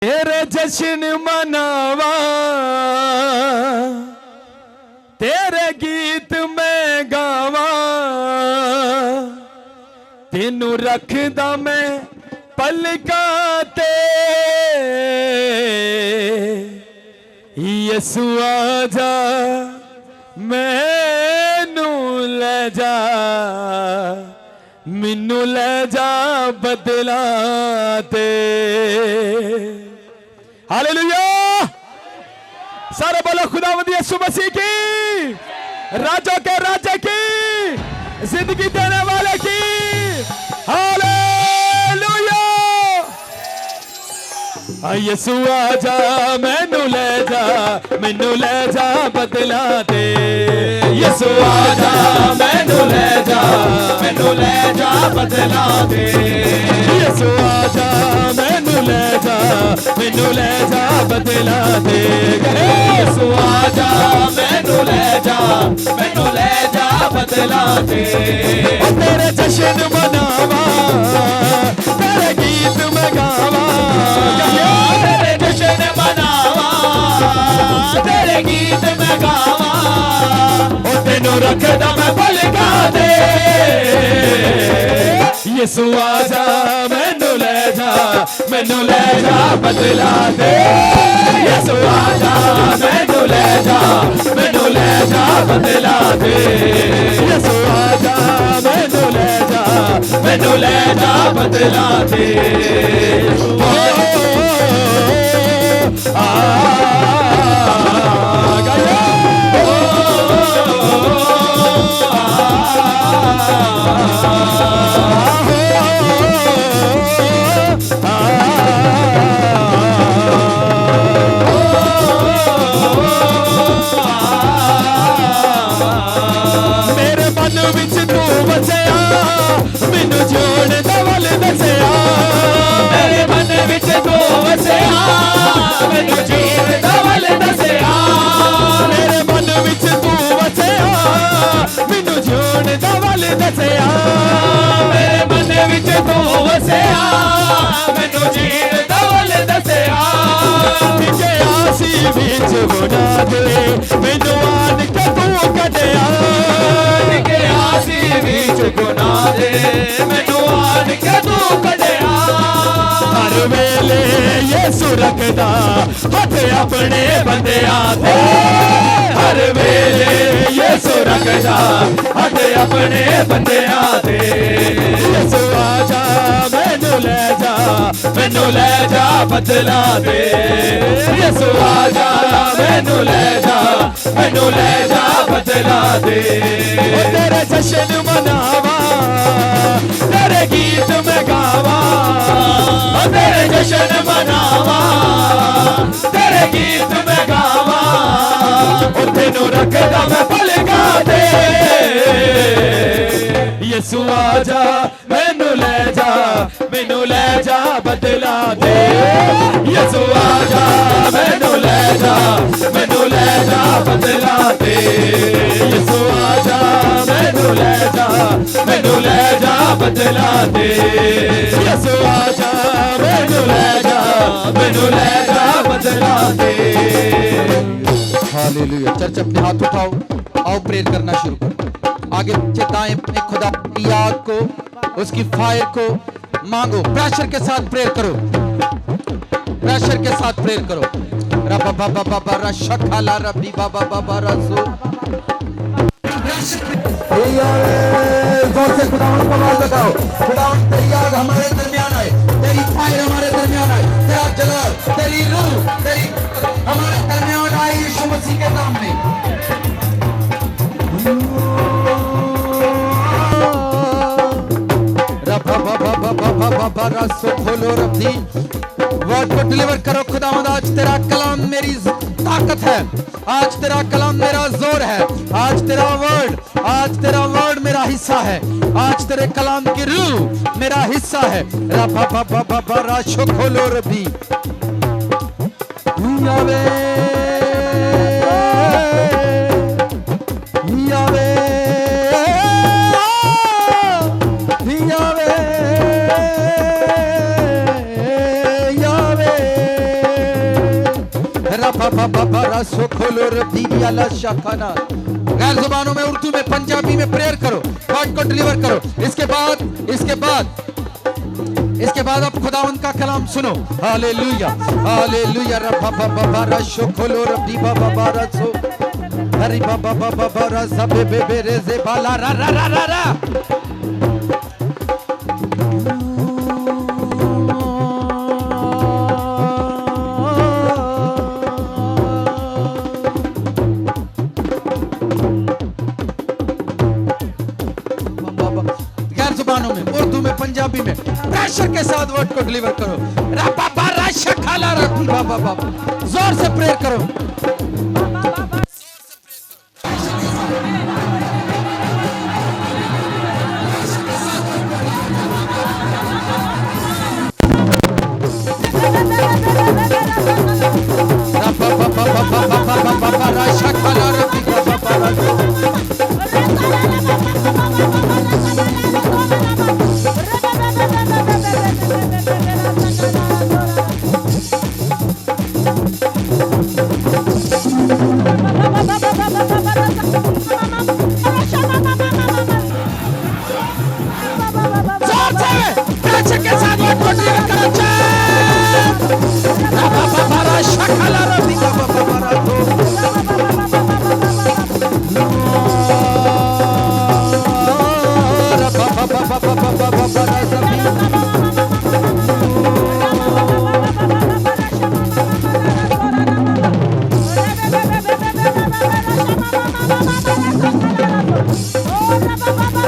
तेरे जश्न मनावा तेरे गीत मैं गावा तेनू रखदा मैं पलकां ते यसू आजा मैनू ले जा मैनू ले जा बदलाते। हालेलुया, सारे बोलो खुदावंद यीशु मसीह की, राजों के राजा की, जिंदगी देने वाले की। हालेलुया, यीशु आजा मैनू ले जा बदला दे। यीशु आजा मैनू ले जा बदला दे। यीशु आजा मैनू ले जा बदला दे। यीशु आजा मैनू ले जा बदला दे। तेरे जश्न मनावा तेरे गीत में गावा, तेरे जश्न मनावा तेरे गीत में गावा, ओ तेनू रखदा मैं पलकां दे। यीशु आजा मैनू ले जा बदला दे। यीशु आजा मैनू ले जा बदला दे। यीशु आजा मैनू ले जा बदला दे। मेरे मन विच तू बसिया मैनू जोड़ दवल दसिया। मेरे मन विच तू बसिया मैनू जोड़ दवल दसिया। मेरे मन विच तू बसिया मैनू जोड़ दवल दसिया। मेरे मन विच तू बसिया मैनू जोड़ दवल दसिया। के आसी विच बना दे मैनू आन के तू कढ़िया। के आसी विच गुना दे मैनू आन के तू कढ़िया। हर वेले यीशु रखदा हथ अपने बंदियां ते। हर वेले यीशु रखदा हथ अपने बंदियां ते। यीशु आजा मैनू ले जा बदला दे। यीशु आजा मैनू ले जा बदला दे। तेरे जश्न मनावा तेरे गीत में गावा, तेरे जश्न मनावा तेरे गीत में गावा, तेनू रखदा मैं पलकां दे। यीशु आजा मैनू ले जा बदला दे। यीशु आजा मैनू ले जा बदला दे। यीशु आजा मैनू ले जा बदला दे। यीशु आजा मैनू ले जा बदला दे। हालेलुया। चर्च अपने हाथ उठाओ, आओ प्रेयर करना शुरू करो। आगे पीछे दाएं अपने खुदा की याद को, उसकी फायर को मांगो। प्रेशर के साथ प्रेयर करो, प्रेशर के साथ प्रेयर करो। रबा बाबा बाबा रशखाला रबी बाबा बाबा रसो। जोर से खुदावंद को आवाज लगाओ। खुदावंद तेरी याद हमारे दरमियान आए, तेरी फायर हमारे दरमियान आए, तेरा जलाल तेरी रूह तेरी हमारे दरमियान आए यीशु मसीह के नाम में। खोलो रब्दी वर्ड को डिलीवर करो। खुदावंद आज तेरा कलाम मेरी ताकत है, आज तेरा कलाम मेरा जोर है, आज तेरा वर्ड मेरा हिस्सा है, आज तेरे कलाम की रूह मेरा हिस्सा है। राशो खोलो रब्दी यावे यावे यावे यावे गैर जुबानों में, उर्दू में, पंजाबी में प्रेयर करो, गॉड को डिलीवर करो। इसके बाद अब खुदावंद का कलाम सुनो। Hallelujah hallelujah. रब्बा बाबा बारा शोखोलो रब्बी बाबा बारा सो हरि बाबा बाबा बारा सबे बेबे रेजे बाला रा रा रा रा रा। गैर जुबानों में, उर्दू में, पंजाबी में प्रेशर के साथ वर्ड को डिलीवर करो। जोर से प्रेयर करो।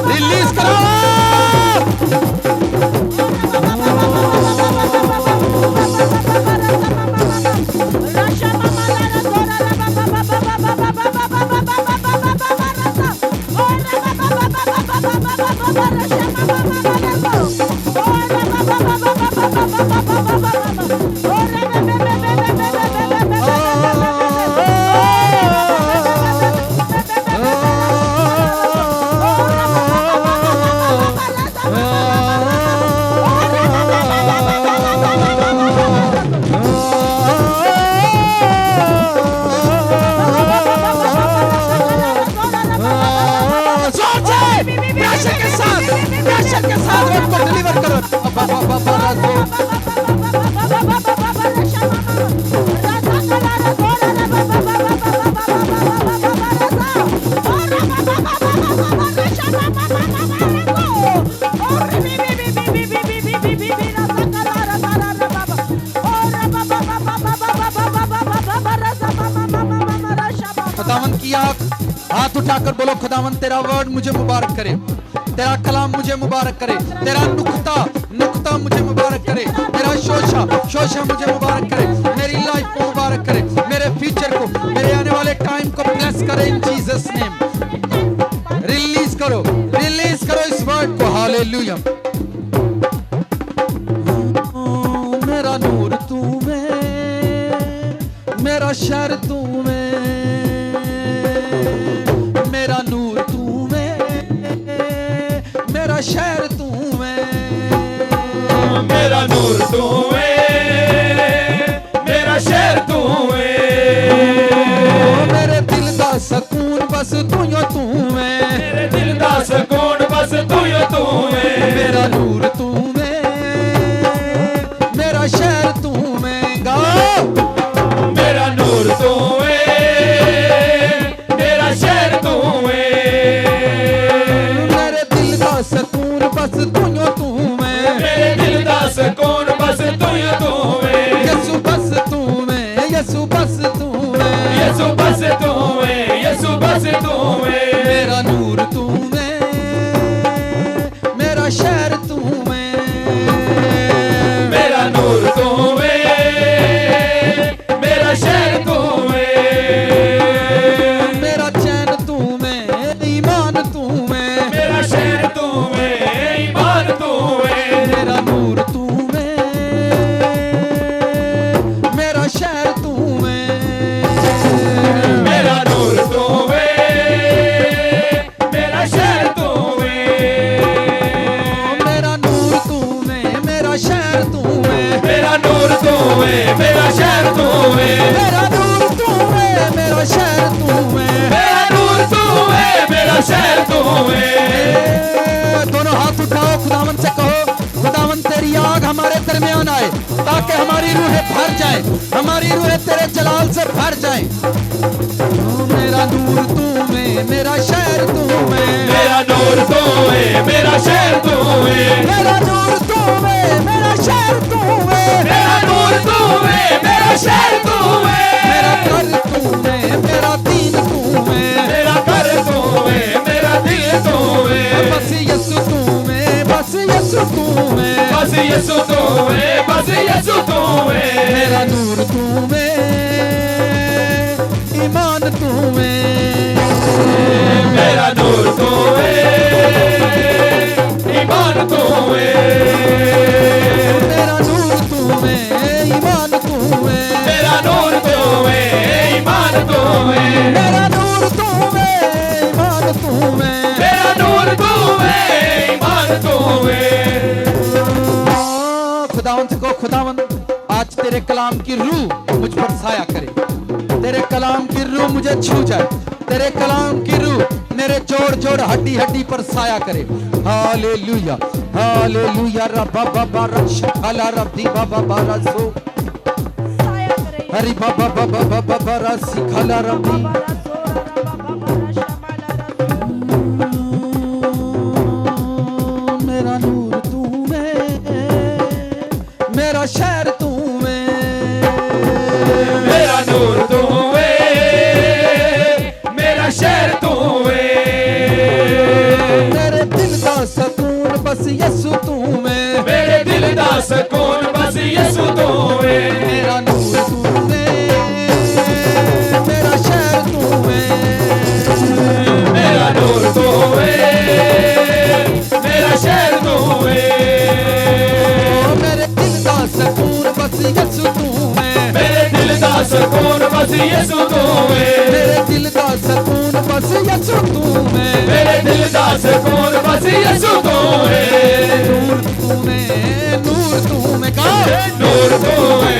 रिलीज करो। खुदावंद की आंख हाथ उठाकर बोलो, खुदावंद तेरा वर्ड मुझे मुबारक करे, तेरा कलाम मुझे मुबारक करे, तेरा नुक्ता मुझे मुबारक करे, तेरा शोशा मुझे मुबारक करे, मेरी लाइफ को मुबारक करे, मेरे फ्यूचर को, मेरे आने वाले टाइम को ब्लेस करे इन जीसस नेम। रिलीज करो इस वर्ड को। हालेलुया। मेरा नूर तू में, मेरा शहर तू में, मेरा नूर तू में, मेरा शहर तू में, मेरा नूर तू है, मेरा शहर तू है, मेरे दिल दा सकून बस तू यो तू में, मेरे दिल दा सकून बस तू यो तू है, मेरा नूर तू में, मेरा शहर तू में। गाओ। मेरा नूर तू है, मेरा शहर तू है, मेरे दिल दा सकून बस तू यो तू में, मेरे दिल दा सकून बस तू यो तू है, यसु बस तू में, यसु बस तू में, यसु बस तू है, यसु बस तू है, मेरा नूर तू में, मेरा शहर तू में, मेरा नूर तू है, मेरा शहर तू है, मेरा चैन तू में, ईमान तू में, मेरा शहर तू है, ईमान तू है, मेरा नूर तू में, मेरा शहर तू में, मेरा नूर तू है, मेरा शहर तू है, मेरा नूर तू में, मेरा शहर तू में, मेरा नूर तू है, मेरा शहर तू है, मेरा नूर हमारी रूहें भर जाए, हमारी रूहें तेरे जलाल से भर जाए। मेरा नूर तू में, मेरा शहर तू में, मेरा नूर तू है, मेरा शहर तू है, मेरा नूर तू में, मेरा शहर तू में, मेरा नूर तू है, मेरा शहर तू है, मेरा घर तू में, मेरा दीन तू में, मेरा घर तू है, मेरा दिल तू है, बस यीशु तू में, बस यीशु तू में, बस यीशु तू है, बस यीशु तू है, मेरा नूर तू में, ईमान तू में, मेरा नूर तू है, ईमान तू है, मेरा नूर तू में, ईमान तू में, मेरा नूर तू है, ईमान तू है, मेरा नूर तू में, ईमान तू में, मेरा नूर तू है, ईमान तू है। खुदावंत को खुदावंत आज तेरे कलाम की रूह मुझ पर साया करे, तेरे कलाम की रूह मुझे छू जाए, तेरे कलाम की रूह मेरे जोड़ जोड़ हड्डी हड्डी पर साया करे। हालेलुया हालेलुया रब्बा बाबा रक्षाला रब्बी बाबा बारा सो हरि बाबा बाबा बाबा बारा सिखाला रब्बी। मेरा नूर तू में, मेरा शहर तू में, मेरा नूर तू है, मेरा शहर तू है, मेरे दिल का सकून बस यीशु तू में, मेरे दिल दा सुकून बस यीशु तू है, मेरा नूर तू में, मेरा शहर तू में, मेरा नूर तू है, मेरा शहर तू है, मेरे दिल का सकून बस यीशु तू में, मेरे दिल दा सुकून बस यीशु तू है, मेरे दिल का सकून बस यीशु तू में, मेरे दिल दा सुकून बस यीशु तू है, नूर तू में, नूर तू में का नूर तू है,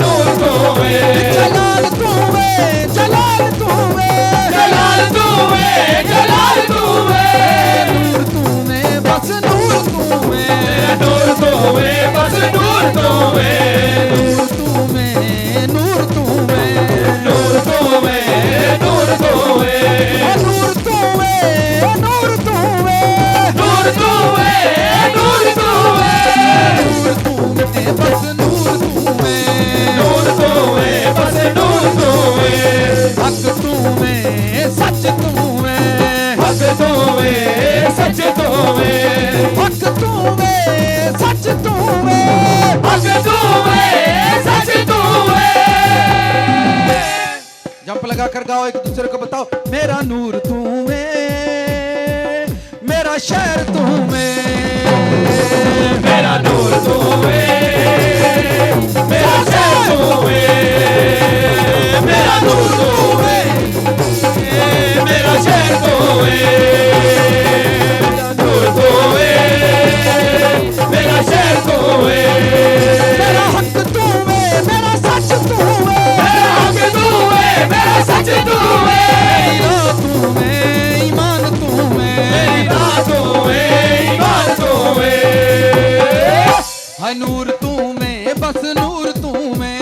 नूर तू है, जलाल तू में, जलाल तू में, जलाल तू है, जलाल तू है, नूर तू में, बस नूर तू में, मेरा नूर तू है, बस नूर तू है, नूर तू में, नूर तू में, नूर तू है, नूर तू है, नूर तू में, नूर तू में, नूर तू है, नूर तू है, नूर तू में, बस नूर तू में, नूर तू है, बस नूर तू है, हक तू में, सच तू में, हक तू है, सच तू है, हक तू में, सच तू में, हक तू है, सच तू है। जंप लगा कर गाओ, एक दूसरे को बताओ, मेरा नूर तू में, मेरा शहर तू में, मेरा नूर तू है, मेरा शहर तू है, मेरा नूर तू है, मेरा शहर तू है, मेरा नूर तू है, मेरा शहर तू है, मेरा हक तू में, मेरा सच तू में, मेरा हक तू है, मेरा सच तू है, मेरी राह तू में, ईमान तू में, मेरी राह तू है, ईमान तू है, है नूर तू में, बस नूर तू में,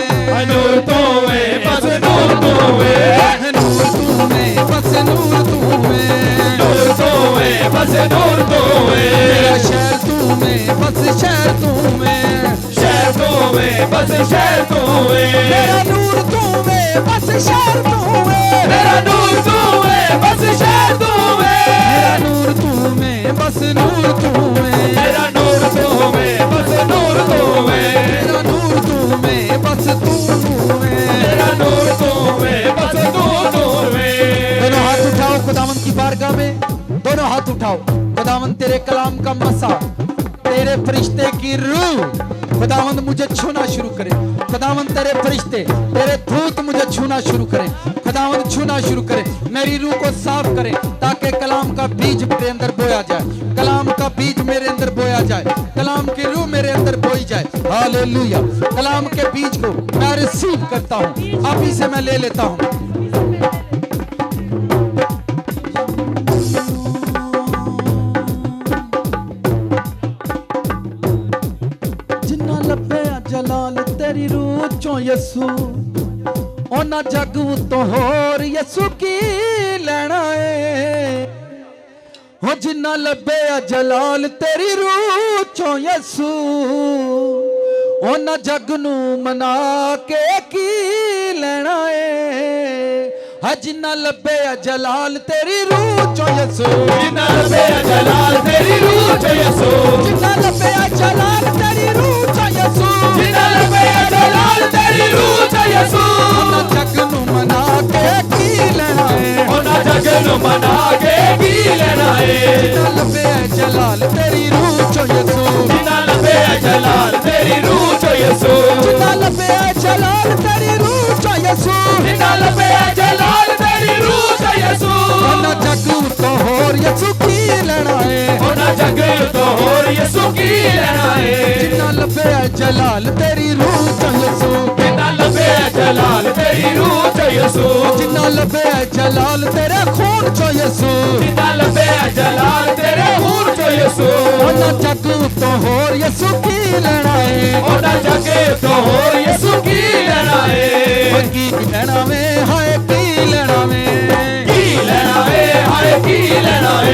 नूर तू है, बस नूर तू है, है नूर तू में, बस नूर तू में, नूर तू है, बस नूर तू है, मेरा शहर तू में, बस शहर तू में, शहर तू है, बस शहर तू है, मेरा नूर तू में, बस शहर तू में, मेरा नूर तू है, बस शहर तू है, मेरा नूर तू में, बस नूर तू में, मेरा नूर तू है, बस नूर तू है, मेरा नूर तू में, बस तू में। मेरा नूर तू है, बस तू है, दोनों हाथ उठाओ खुदावंत की बारगाह में, दोनों हाथ उठाओ। खुदावंत तेरे कलाम का मसा, तेरे फरिश्ते की रूह खुदावंत मुझे छूना शुरू करे। खुदावंत तेरे फरिश्ते, तेरे दूत मुझे छूना शुरू करें। खुदावंत छूना शुरू करे, मेरी रूह को साफ करे, ताकि कलाम का बीज मेरे अंदर बोया जाए, कलाम का बीज मेरे अंदर बोया जाए, कलाम की रूह मेरे अंदर बोई जाए। हालेलुया। कलाम के बीज को मैं रिसीव करता हूँ, आप ही से मैं ले लेता हूँ। जिन्ना लभे जलाल तेरा ਚੋਂ ਯਸੂ ਉਹਨਾਂ ਜੱਗ ਉਤੋਂ ਹੋਰ ਯਸੂ ਕੀ ਲੈਣਾ ਏ ਹੋ ਜਿੰਨਾ ਲੱਭਿਆ ਜਲਾਲ ਤੇਰੀ ਰੂਹ ਚੋਂ ਯਸੂ ਉਹਨਾਂ ਜੱਗ ਨੂੰ ਮਨਾ ਕੇ ਕੀ ਲੈਣਾ ਏ ਹਾ ਜਿੰਨਾ ਲੱਭਿਆ ਜਲਾਲ ਤੇਰੀ ਰੂਹ ਚੋਂ ਯਸੂ ਜਿੰਨਾ ਲੱਭਿਆ ਜਲਾਲ ਤੇਰੀ ਰੂਹ ਚ ਯਸੂ ਜਿੰਨਾ ਲੱਭਿਆ ਜਲਾਲ ਤੇਰੀ ਰੂਹ ਚੋਂ ਯਸੂ ਜਿੰਨਾ ਲੱਭਿਆ ਜਲਾਲ ਤੇਰੀ ਰੂਹ ਚ ਯਸੂ ਉਹਨਾਂ ਜੱਗ ਨੂੰ ਮਨਾ ਕੇ ਕੀ ਲੈਣਾ ਏ ਉਹਨਾਂ ਜੱਗ ਨੂੰ ਮਨਾ ਕੇ ਕੀ ਲੈਣਾ ਏ ਜਿੰਨਾ ਲੱਭਿਆ ਜਲਾਲ ਤੇਰੀ ਰੂਹ ਚੋਂ ਯਸੂ ਜਿੰਨਾ ਲੱਭਿਆ ਜਲਾਲ ਤੇਰੀ ਰੂਹ ਚ ਯਸੂ ਜਿੰਨਾ ਲੱਭਿਆ ਜਲਾਲ ਤੇਰੀ ਰੂਹ ਚੋਂ ਯਸੂ ਜਿੰਨਾ ਲੱਭਿਆ ਜਲਾਲ ਤੇਰੀ ਰੂਹ ਚ ਯਸੂ ਉਹਨਾਂ ਜੱਗ ਤੋਂ ਹੋਰ ਯਸੂ ਕੀ ਲੈਣਾ ਏ ਉਹਨਾਂ ਜੱਗ ਤੋਂ ਹੋਰ ਯਸੂ ਕੀ ਲੈਣਾ ਏ ਜਿੰਨਾ ਲੱਭਿਆ ਜਲਾਲ ਤੇਰੀ ਰੂਹ ਚੋਂ ਯਸੂ ਜਿੰਨਾ ਲੱਭਿਆ ਜਲਾਲ ਤੇਰੀ ਰੂਹ ਚ ਯਸੂ ਜਿੰਨਾ ਲੱਭਿਆ ਜਲਾਲ ਤੇਰੇ ਖੂਨ ਚੋਂ ਯਸੂ ਜਿੰਨਾ ਲੱਭਿਆ ਜਲਾਲ ਤੇਰੇ ਖੂਨ ਚ ਯਸੂ ਉਹਨਾਂ ਜੱਗ ਤੋਂ ਹੋਰ ਯਸੂ ਕੀ ਲੈਣਾ ਏ ਉਹਨਾਂ ਜੱਗ ਤੋਂ ਹੋਰ ਯਸੂ ਕੀ ਲੈਣਾ ਏ ਓ ਕੀ ਲੈਣਾ ਵੇ ਹਾਏ ਕੀ ਲੈਣਾ ਵੇ ਕੀ ਲੈਣਾ ਏ ਹਾਏ ਕੀ ਲੈਣਾ ਏ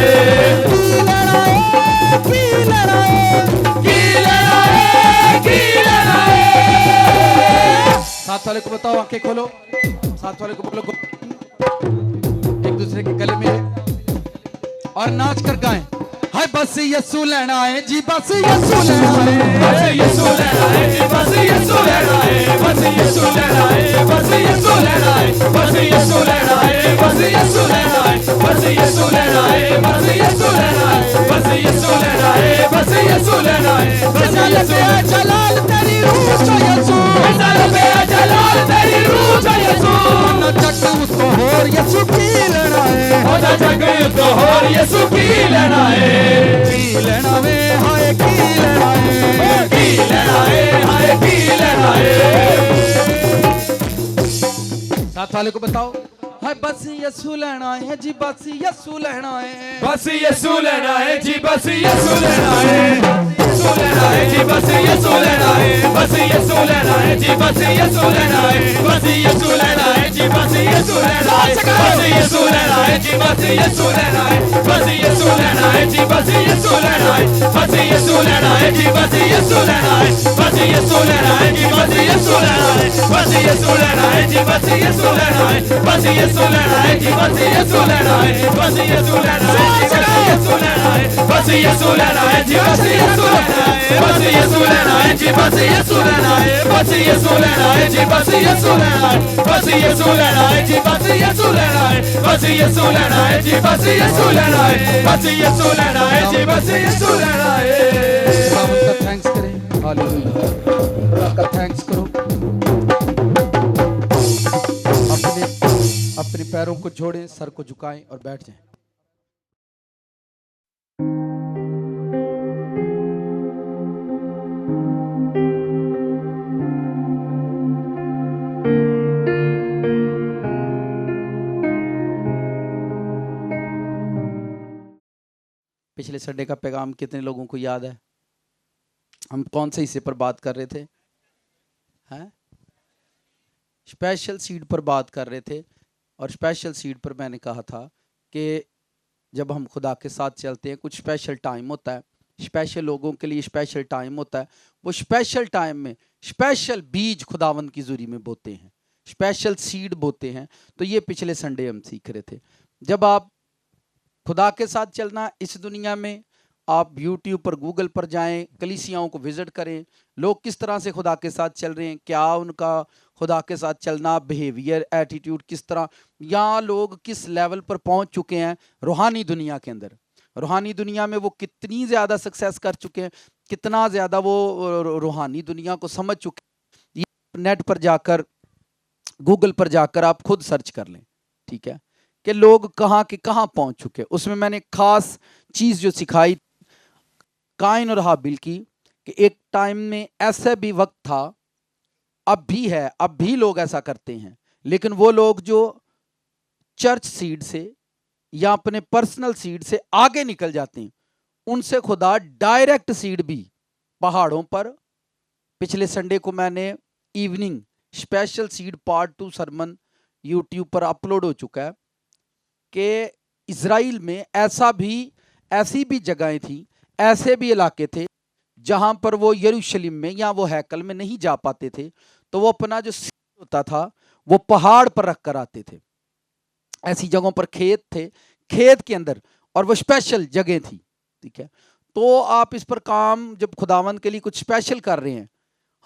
ਕੀ ਲੈਣਾ ਏ ਕੀ ਲੈਣਾ ਏ ਕੀ ਲੈਣਾ ਏ ਕੀ ਲੈਣਾ ਏ साथ वाले को बताओ आंखें खोलो साथ वाले को बोलो एक दूसरे के गले में और नाच कर गाएं हाय बस यीशु लेना है जी बस यीशु लेना है बस यीशु लेना है जी बस यीशु लेना है बस यीशु लेना है बस यीशु लेना है बस यीशु लेना है बस यीशु लेना है बस यीशु लेना है बस यीशु लेना है बस यीशु लेना है बस यीशु लेना है बस चल यीशु पे जलाल तेरी रूह चो यीशु चल पे जलाल तेरी रूह च यीशु ना जग उसको होर यीशु की लेना है ओदा जग तो होर यीशु की लेना है की लेना वे हाय की लेना है की लेना है हाय की लेना है साथ वाले को बताओ हाय बस यीशु लेना है जी बस यीशु लेना है बस यीशु लेना है जी बस यीशु लेना है यीशु लेना है जी बस यीशु लेना है बस यीशु लेना है जी बस यीशु लेना है बस यीशु लेना है जी बस यीशु लेना है बस यीशु लेना है जी बस यीशु लेना है बस यीशु लेना है जी बस यीशु लेना है बस यीशु लेना है जी बस यीशु लेना है बस यीशु लेना है जी बस यीशु लेना है बस यीशु लेना है जी बस यीशु लेना है बस यीशु लेना है जी बस यीशु लेना है बस यीशु लेना है जी बस यीशु लेना है बस यीशु लेना है जी बस यीशु लेना है बस यीशु लेना है जी बस यीशु लेना है बस यीशु लेना है जी बस यीशु लेना है बस यीशु लेना है जी बस यीशु लेना है बस यीशु लेना है जी बस यीशु लेना है बस यीशु लेना है जी बस यीशु लेना है खुदावंद का थैंक्स करें हालेलुया का थैंक्स करो अपने पैरों को जोड़ें सर को झुकाएं और बैठ जाएं पिछले संडे का पैगाम कितने लोगों को याद है हम कौन से हिस्से पर बात कर रहे थे हैं स्पेशल सीड पर बात कर रहे थे और स्पेशल सीड पर मैंने कहा था कि जब हम खुदा के साथ चलते हैं कुछ स्पेशल टाइम होता है स्पेशल लोगों के लिए स्पेशल टाइम होता है वो स्पेशल टाइम में स्पेशल बीज खुदावंद की ज़ुरी में बोते हैं स्पेशल सीड बोते हैं तो ये पिछले संडे हम सीख रहे थे जब आप खुदा के साथ चलना इस दुनिया में आप यूट्यूब पर गूगल पर जाएं कलीसियाओं को विजिट करें लोग किस तरह से खुदा के साथ चल रहे हैं क्या उनका खुदा के साथ चलना बिहेवियर एटीट्यूड किस तरह या लोग किस लेवल पर पहुंच चुके हैं रूहानी दुनिया के अंदर रूहानी दुनिया में वो कितनी ज़्यादा सक्सेस कर चुके हैं कितना ज़्यादा वो रूहानी दुनिया को समझ चुके हैं नेट पर जाकर गूगल पर जाकर आप खुद सर्च कर लें ठीक है कि लोग कहाँ के कहाँ पहुँच चुके हैं उसमें मैंने खास चीज़ जो सिखाई काइन और हाबिल की कि एक टाइम में ऐसा भी वक्त था अब भी है अब भी लोग ऐसा करते हैं लेकिन वो लोग जो चर्च सीड से या अपने पर्सनल सीड से आगे निकल जाते हैं उनसे खुदा डायरेक्ट सीड भी पहाड़ों पर पिछले संडे को मैंने evening special seed part 2 sermon YouTube पर अपलोड हो चुका है कि इज़राइल में ऐसी भी जगहें थी, ऐसे भी इलाके थे जहां पर वो यरूशलेम में या वो हैकल में नहीं जा पाते थे, तो वो अपना जो सीड होता था वो पहाड़ पर रख कर आते थे। ऐसी जगहों पर खेत थे, खेत के अंदर, और वो स्पेशल जगह थी, ठीक है। तो आप इस पर काम, जब खुदावंद के लिए कुछ स्पेशल कर रहे हैं,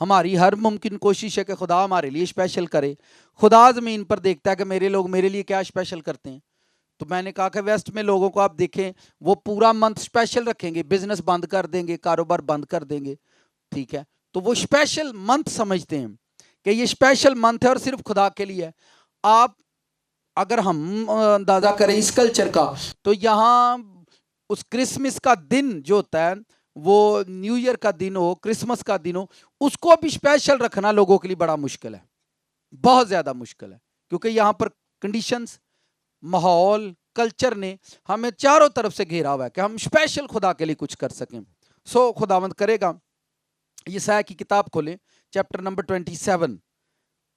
हमारी हर मुमकिन कोशिश है कि खुदा हमारे लिए स्पेशल करे। खुदा ज़मीन पर देखता है कि मेरे लोग मेरे लिए क्या स्पेशल करते हैं। तो मैंने कहा कि वेस्ट में लोगों को आप देखें, वो पूरा मंथ स्पेशल रखेंगे, बिजनेस बंद कर देंगे, कारोबार बंद कर देंगे, ठीक है। तो वो स्पेशल मंथ समझते हैं कि ये स्पेशल मंथ है और सिर्फ खुदा के लिए है। आप अगर हम अंदाजा करें इस कल्चर का, तो यहाँ उस क्रिसमस का दिन जो होता है, वो न्यू ईयर का दिन हो, क्रिसमस का दिन हो, उसको भी स्पेशल रखना लोगों के लिए बड़ा मुश्किल है, बहुत ज्यादा मुश्किल है, क्योंकि यहाँ पर कंडीशंस, माहौल, कल्चर ने हमें चारों तरफ से घेरा हुआ है कि हम स्पेशल खुदा के लिए कुछ कर सकें। सो खुदावंद करेगा। यशायाह की किताब खोलें, चैप्टर नंबर 27।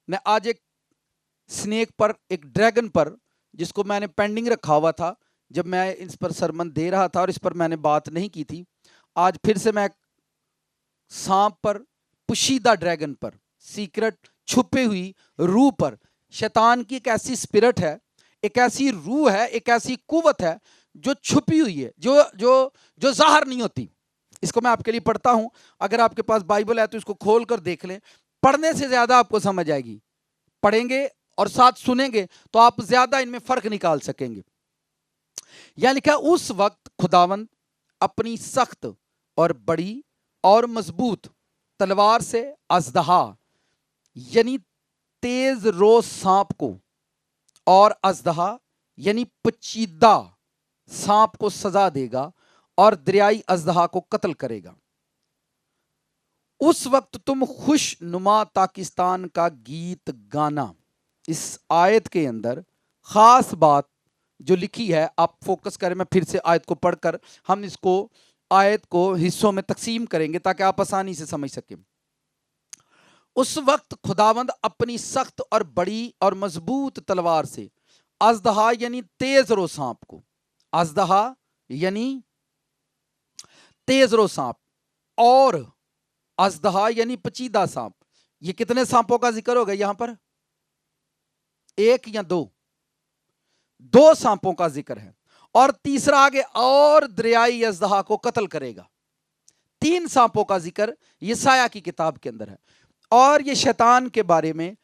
मैं आज एक स्नेक पर, एक ड्रैगन पर, जिसको मैंने पेंडिंग रखा हुआ था जब मैं इस पर सरमन दे रहा था और इस पर मैंने बात नहीं की थी, आज फिर से मैं सांप पर, पुशीदा ड्रैगन पर, सीक्रेट छुपी हुई रूह पर, शैतान की एक ऐसी स्पिरिट है, एक ऐसी रूह है, एक ऐसी कुव्वत है जो छुपी हुई है, जो जो जो जाहिर नहीं होती। इसको मैं आपके लिए पढ़ता हूं, अगर आपके पास बाइबल है तो इसको खोल कर देख लें, पढ़ने से ज्यादा आपको समझ आएगी। पढ़ेंगे और साथ सुनेंगे तो आप ज्यादा इनमें फर्क निकाल सकेंगे। यह लिखा, उस वक्त खुदावंद अपनी सख्त और बड़ी और मजबूत तलवार से अजदहा यानी तेज रोज सांप को और अजदहा यानी पचीदा सांप को सजा देगा और दरियाई अजदहा को कत्ल करेगा। उस वक्त तुम खुश नुमा पाकिस्तान का गीत गाना। इस आयत के अंदर खास बात जो लिखी है, आप फोकस करें, मैं फिर से आयत को पढ़कर हम इसको आयत को हिस्सों में तकसीम करेंगे ताकि आप आसानी से समझ सकें। उस वक्त खुदावंद अपनी सख्त और बड़ी और मजबूत तलवार से अजदहा यानी तेज रो सांप को, अजदहा यानी तेज रो सांप और अजदहा यानी पचीदा सांप। ये कितने सांपों का जिक्र होगा यहां पर? एक या दो? दो सांपों का जिक्र है। और तीसरा आगे, और दरियाई अजदहा को कत्ल करेगा। तीन सांपों का जिक्र यशायाह की किताब के अंदर है। और ये शैतान के बारे में,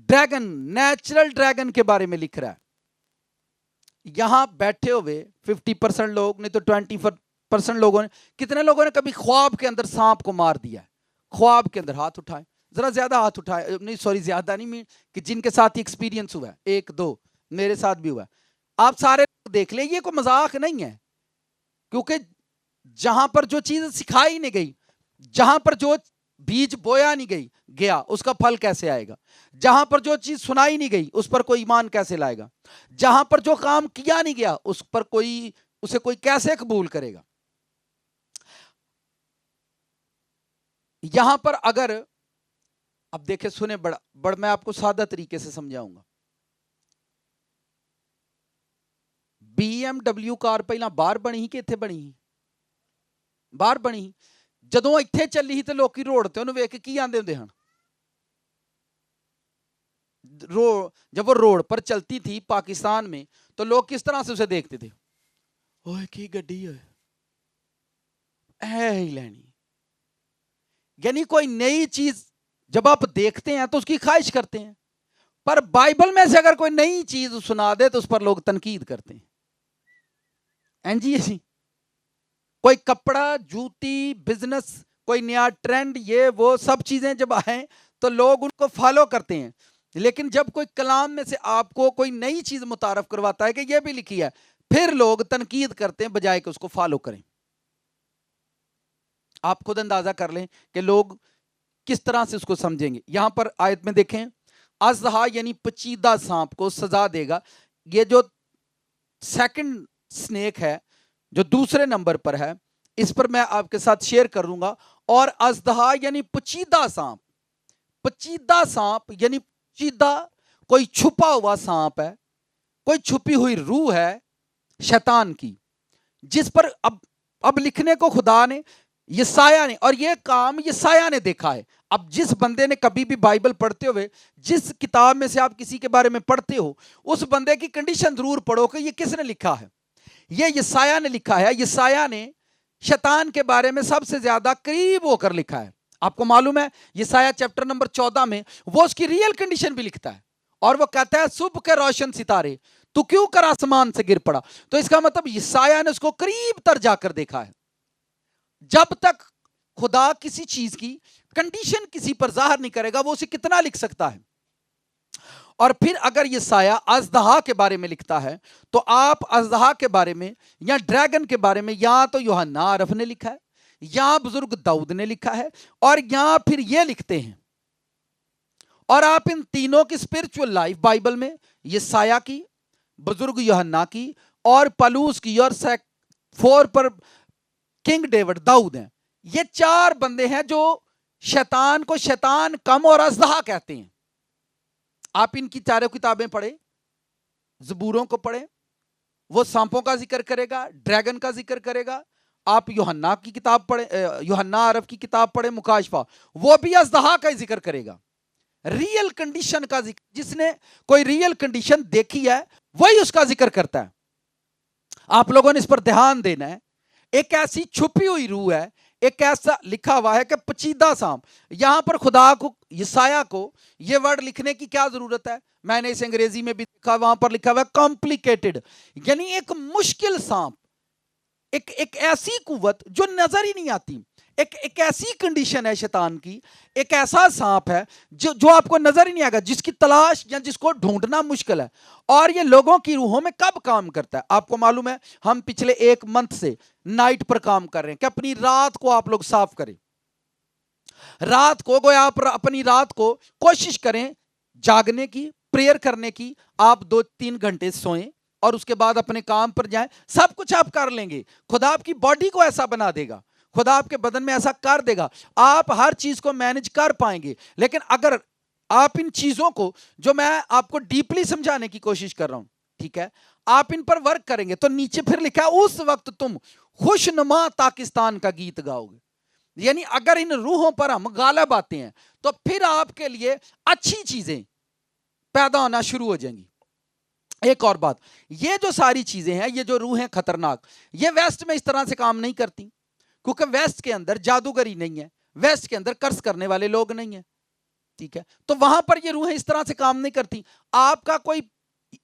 ड्रैगन, नेचुरल ड्रैगन के बारे में लिख रहा है। यहां बैठे हुए 50% लोग, नहीं तो 20% लोगों ने, कितने लोगों ने कभी ख्वाब के अंदर सांप को मार दिया है? ख्वाब के अंदर हाथ उठाए, जरा ज्यादा हाथ उठाए, नहीं सॉरी ज्यादा नहीं, कि जिनके साथ एक्सपीरियंस हुआ है, एक दो, मेरे साथ भी हुआ है। आप सारे देख ले, ये कोई मजाक नहीं है, क्योंकि जहां पर जो चीज सिखाई नहीं गई, जहां पर जो बीज बोया नहीं गई गया, उसका फल कैसे आएगा? जहां पर जो चीज सुनाई नहीं गई, उस पर कोई ईमान कैसे लाएगा? जहां पर जो काम किया नहीं गया, उस पर उसे कोई कैसे कबूल करेगा? यहां पर अगर अब देखे, सुने, बड़ा मैं आपको सादा तरीके से समझाऊंगा। BMW कार पहला बाहर बनी कि इत्थे बनी? बाहर बनी। जदों इत्थे चली ही ते लोकी रोड ते उन्हें वेख के की आंदे हुंदे हन? जब वो रोड पर चलती थी पाकिस्तान में, तो लोग किस तरह से उसे देखते थे? ओए की गड्डी है, ऐ ही लेनी। यानी कोई नई चीज जब आप देखते हैं तो उसकी ख्वाहिश करते हैं, पर बाइबल में से अगर कोई नई चीज सुना दे तो उस पर लोग तनकीद करते हैं। जी, कोई कपड़ा, जूती, बिजनेस, कोई नया ट्रेंड, ये वो सब चीजें जब आए तो लोग उनको फॉलो करते हैं। लेकिन जब कोई कलाम में से आपको कोई नई चीज मुतारफ करवाता है कि ये भी लिखी है, फिर लोग तनकीद करते हैं बजाय कि उसको फॉलो करें। आप खुद अंदाजा कर लें कि लोग किस तरह से उसको समझेंगे। यहां पर आयत में देखें, अजहा यानी पचीदा सांप को सजा देगा। ये जो सेकंड स्नेक है, जो दूसरे नंबर पर है, इस पर मैं आपके साथ शेयर करूंगा। और अजदहा यानी पचीदा सांप, पचीदा सांप यानी पचीदा कोई छुपा हुआ सांप है, कोई छुपी हुई रूह है शैतान की, जिस पर अब लिखने को खुदा ने, यसाया ने, और ये काम यसाया ने देखा है। अब जिस बंदे ने कभी भी बाइबल पढ़ते हुए, जिस किताब में से आप किसी के बारे में पढ़ते हो, उस बंदे की कंडीशन जरूर पढ़ो कि ये किसने लिखा है। ये यसाया ने लिखा है। यसाया ने शैतान के बारे में सबसे ज्यादा करीब होकर लिखा है। आपको मालूम है यसाया चैप्टर नंबर 14 में वो उसकी रियल कंडीशन भी लिखता है, और वो कहता है सुबह के रोशन सितारे तू क्यों कर आसमान से गिर पड़ा। तो इसका मतलब यसाया ने उसको करीब तर जाकर देखा है। जब तक खुदा किसी चीज की कंडीशन किसी पर जाहिर नहीं करेगा, वो उसे कितना लिख सकता है। और फिर अगर यसाया अजदहा के बारे में लिखता है, तो आप अजदहा के बारे में या ड्रैगन के बारे में या तो यूहन्ना आरफ ने लिखा है, या बुजुर्ग दाऊद ने लिखा है, और या फिर ये लिखते हैं। और आप इन तीनों की स्पिरिचुअल लाइफ बाइबल में यसाया की, बुजुर्ग यूहन्ना की, और पलूस की, और 4 पर किंग डेविड दाऊद हैं। ये 4 बंदे हैं जो शैतान को शैतान कम और अजदहा कहते हैं। आप इनकी 4 किताबें पढ़े, ज़बूरों को पढ़े, वो सांपों का जिक्र करेगा, ड्रैगन का जिक्र करेगा। आप यूहन्ना की किताब पढ़े, यूहन्ना आरफ की किताब पढ़े मुकाशफा, वो भी अजदहा का जिक्र करेगा। रियल कंडीशन का जिक्र, जिसने कोई रियल कंडीशन देखी है वही उसका जिक्र करता है। आप लोगों ने इस पर ध्यान देना है। एक ऐसी छुपी हुई रूह है, एक ऐसा लिखा हुआ है कि पचीदा सांप। यहां पर खुदा को, यसाया को ये वर्ड लिखने की क्या जरूरत है? मैंने इसे अंग्रेजी में भी लिखा, वहां पर लिखा हुआ है कॉम्प्लिकेटेड, यानी एक मुश्किल सांप, एक ऐसी कुव्वत जो नजर ही नहीं आती, एक ऐसी कंडीशन है शैतान की, एक ऐसा सांप है जो आपको नजर ही नहीं आएगा, जिसकी तलाश या जिसको ढूंढना मुश्किल है। और ये लोगों की रूहों में कब काम करता है? आपको मालूम है हम पिछले 1 मंथ से नाइट पर काम कर रहे हैं कि अपनी रात को आप लोग साफ करें। रात को आप अपनी रात को कोशिश करें जागने की, प्रेयर करने की। आप 2-3 घंटे सोएं और उसके बाद अपने काम पर जाएं। सब कुछ आप कर लेंगे, खुदा आपकी बॉडी को ऐसा बना देगा, खुदा आपके बदन में ऐसा कर देगा, आप हर चीज को मैनेज कर पाएंगे। लेकिन अगर आप इन चीजों को, जो मैं आपको डीपली समझाने की कोशिश कर रहा हूं, ठीक है, आप इन पर वर्क करेंगे, तो नीचे फिर लिखा है उस वक्त तुम खुशनुमा पाकिस्तान का गीत गाओगे। यानी अगर इन रूहों पर हम गालिब आते हैं तो फिर आपके लिए अच्छी चीजें पैदा होना शुरू हो जाएंगी। एक और बात, ये जो सारी चीजें हैं, ये जो रूहें खतरनाक, ये वेस्ट में इस तरह से काम नहीं करती, क्योंकि वेस्ट के अंदर जादूगरी नहीं है, वेस्ट के अंदर कर्ज करने वाले लोग नहीं है, ठीक है। तो वहां पर ये रूहें इस तरह से काम नहीं करती। आपका कोई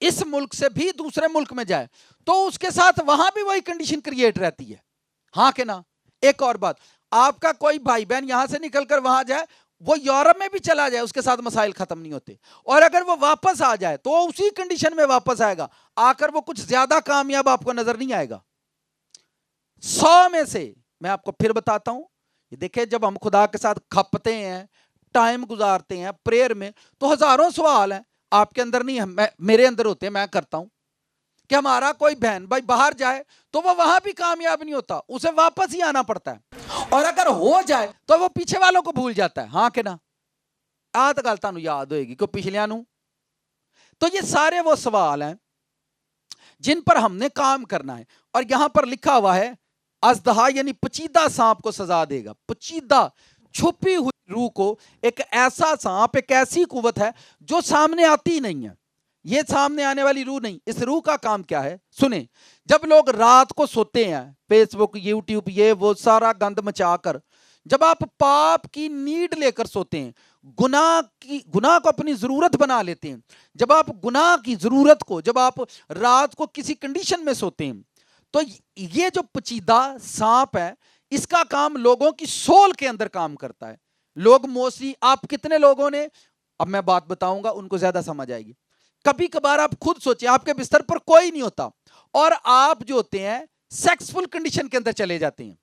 इस मुल्क से भी दूसरे मुल्क में जाए तो उसके साथ वहां भी वही कंडीशन क्रिएट रहती है, हाँ कि ना। एक और बात, आपका कोई भाई बहन यहां से निकलकर वहां जाए, वो यूरोप में भी चला जाए, उसके साथ मसाइल खत्म नहीं होते। और अगर वो वापस आ जाए तो उसी कंडीशन में वापस आएगा, आकर वो कुछ ज्यादा कामयाब आपको नजर नहीं आएगा। 100 में से मैं आपको फिर बताता हूं, ये देखिए, जब हम खुदा के साथ खपते हैं, टाइम गुजारते हैं प्रेयर में, तो हजारों सवाल हैं आपके अंदर नहीं है, मेरे अंदर होते हैं, मैं करता हूं कि हमारा कोई बहन भाई बाहर जाए तो वो वहां भी कामयाब नहीं होता, उसे वापस ही आना पड़ता है। और अगर हो जाए तो वो पीछे वालों को भूल जाता है, हाँ कि ना। आ तो गल तुहानू याद होएगी कि पिछलियां नू। तो ये सारे वो सवाल हैं जिन पर हमने काम करना है। और यहां पर लिखा हुआ है अजदहा यानी पचीदा सांप को सजा देगा। पचीदा, छुपी हुई रूह को, एक ऐसा सांप, एक ऐसी कुव्वत है जो सामने आती नहीं है। ये सामने आने वाली रूह नहीं। इस रूह का काम क्या है? सुने, जब लोग रात को सोते हैं, फेसबुक, यूट्यूब, ये वो सारा गंद मचाकर, जब आप पाप की नीड लेकर सोते हैं, गुनाह को अपनी जरूरत बना लेते हैं, जब आप गुनाह की जरूरत को, जब आप रात को किसी कंडीशन में सोते हैं, तो ये जो पचीदा सांप है, इसका काम लोगों की सोल के अंदर काम करता है। लोग मोस्टली, आप कितने लोगों ने, अब मैं बात बताऊंगा उनको ज्यादा समझ आएगी, कभी कभार आप खुद सोचिए, आपके बिस्तर पर कोई नहीं होता और आप जो होते हैं सेक्सफुल कंडीशन के अंदर चले जाते हैं।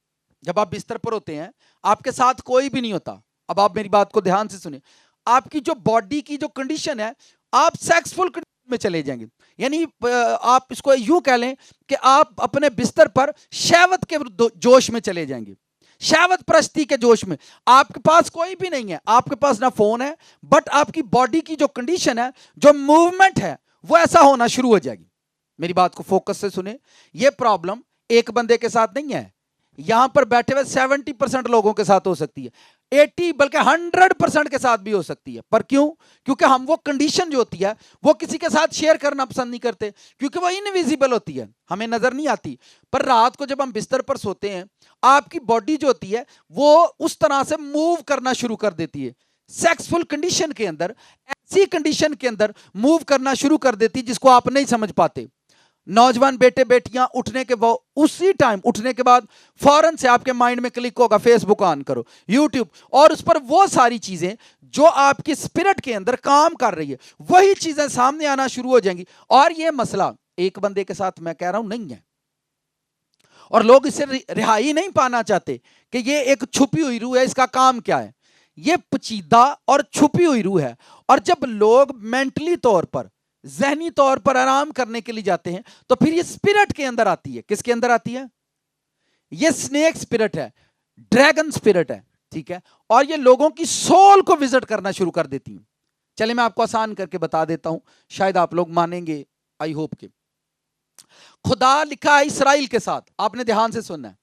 जब आप बिस्तर पर होते हैं, आपके साथ कोई भी नहीं होता। अब आप मेरी बात को ध्यान से सुनिए, आपकी जो बॉडी की जो कंडीशन है, आप सेक्सफुल कंडीशन में चले जाएंगे। यानी आप इसको यूं कह लें कि आप अपने बिस्तर पर शहवत के जोश में चले जाएंगे। शहवत परस्ती के जोश में। आपके पास कोई भी नहीं है, आपके पास ना फोन है, बट आपकी बॉडी की जो कंडीशन है, जो मूवमेंट है, वो ऐसा होना शुरू हो जाएगी। मेरी बात को फोकस से सुने, ये प्रॉब्लम एक बंदे के साथ नहीं है, यहां पर बैठे हुए 70% लोगों के साथ हो सकती है, 80 बल्कि 100% के साथ भी हो सकती है। पर क्यों? क्योंकि हम वो कंडीशन जो होती है वो किसी के साथ शेयर करना पसंद नहीं करते, क्योंकि वो इनविजिबल होती है, हमें नजर नहीं आती। पर रात को जब हम बिस्तर पर सोते हैं, आपकी बॉडी जो होती है वो उस तरह से मूव करना शुरू कर देती है, सेक्सफुल कंडीशन के अंदर, ऐसी कंडीशन के अंदर मूव करना शुरू कर देती है जिसको आप नहीं समझ पाते। नौजवान बेटे बेटियां उठने के वो उसी टाइम उठने के बाद फौरन से आपके माइंड में क्लिक होगा, फेसबुक ऑन करो, यूट्यूब, और उस पर वो सारी चीजें जो आपकी स्पिरिट के अंदर काम कर रही है वही चीजें सामने आना शुरू हो जाएंगी। और ये मसला एक बंदे के साथ मैं कह रहा हूं नहीं है, और लोग इससे रिहाई नहीं पाना चाहते कि ये एक छुपी हुई रूह है, इसका काम क्या है। ये पचीदा और छुपी हुई रूह है। और जब लोग मेंटली तौर पर, ज़हनी तौर पर आराम करने के लिए जाते हैं तो फिर ये स्पिरिट के अंदर आती है। किसके अंदर आती है? ये स्नेक स्पिरिट है, ड्रैगन स्पिरिट है, ठीक है। और ये लोगों की सोल को विजिट करना शुरू कर देती है। चलिए मैं आपको आसान करके बता देता हूं, शायद आप लोग मानेंगे, आई होप के। खुदा लिखा है इसराइल के साथ, आपने ध्यान से सुनना है,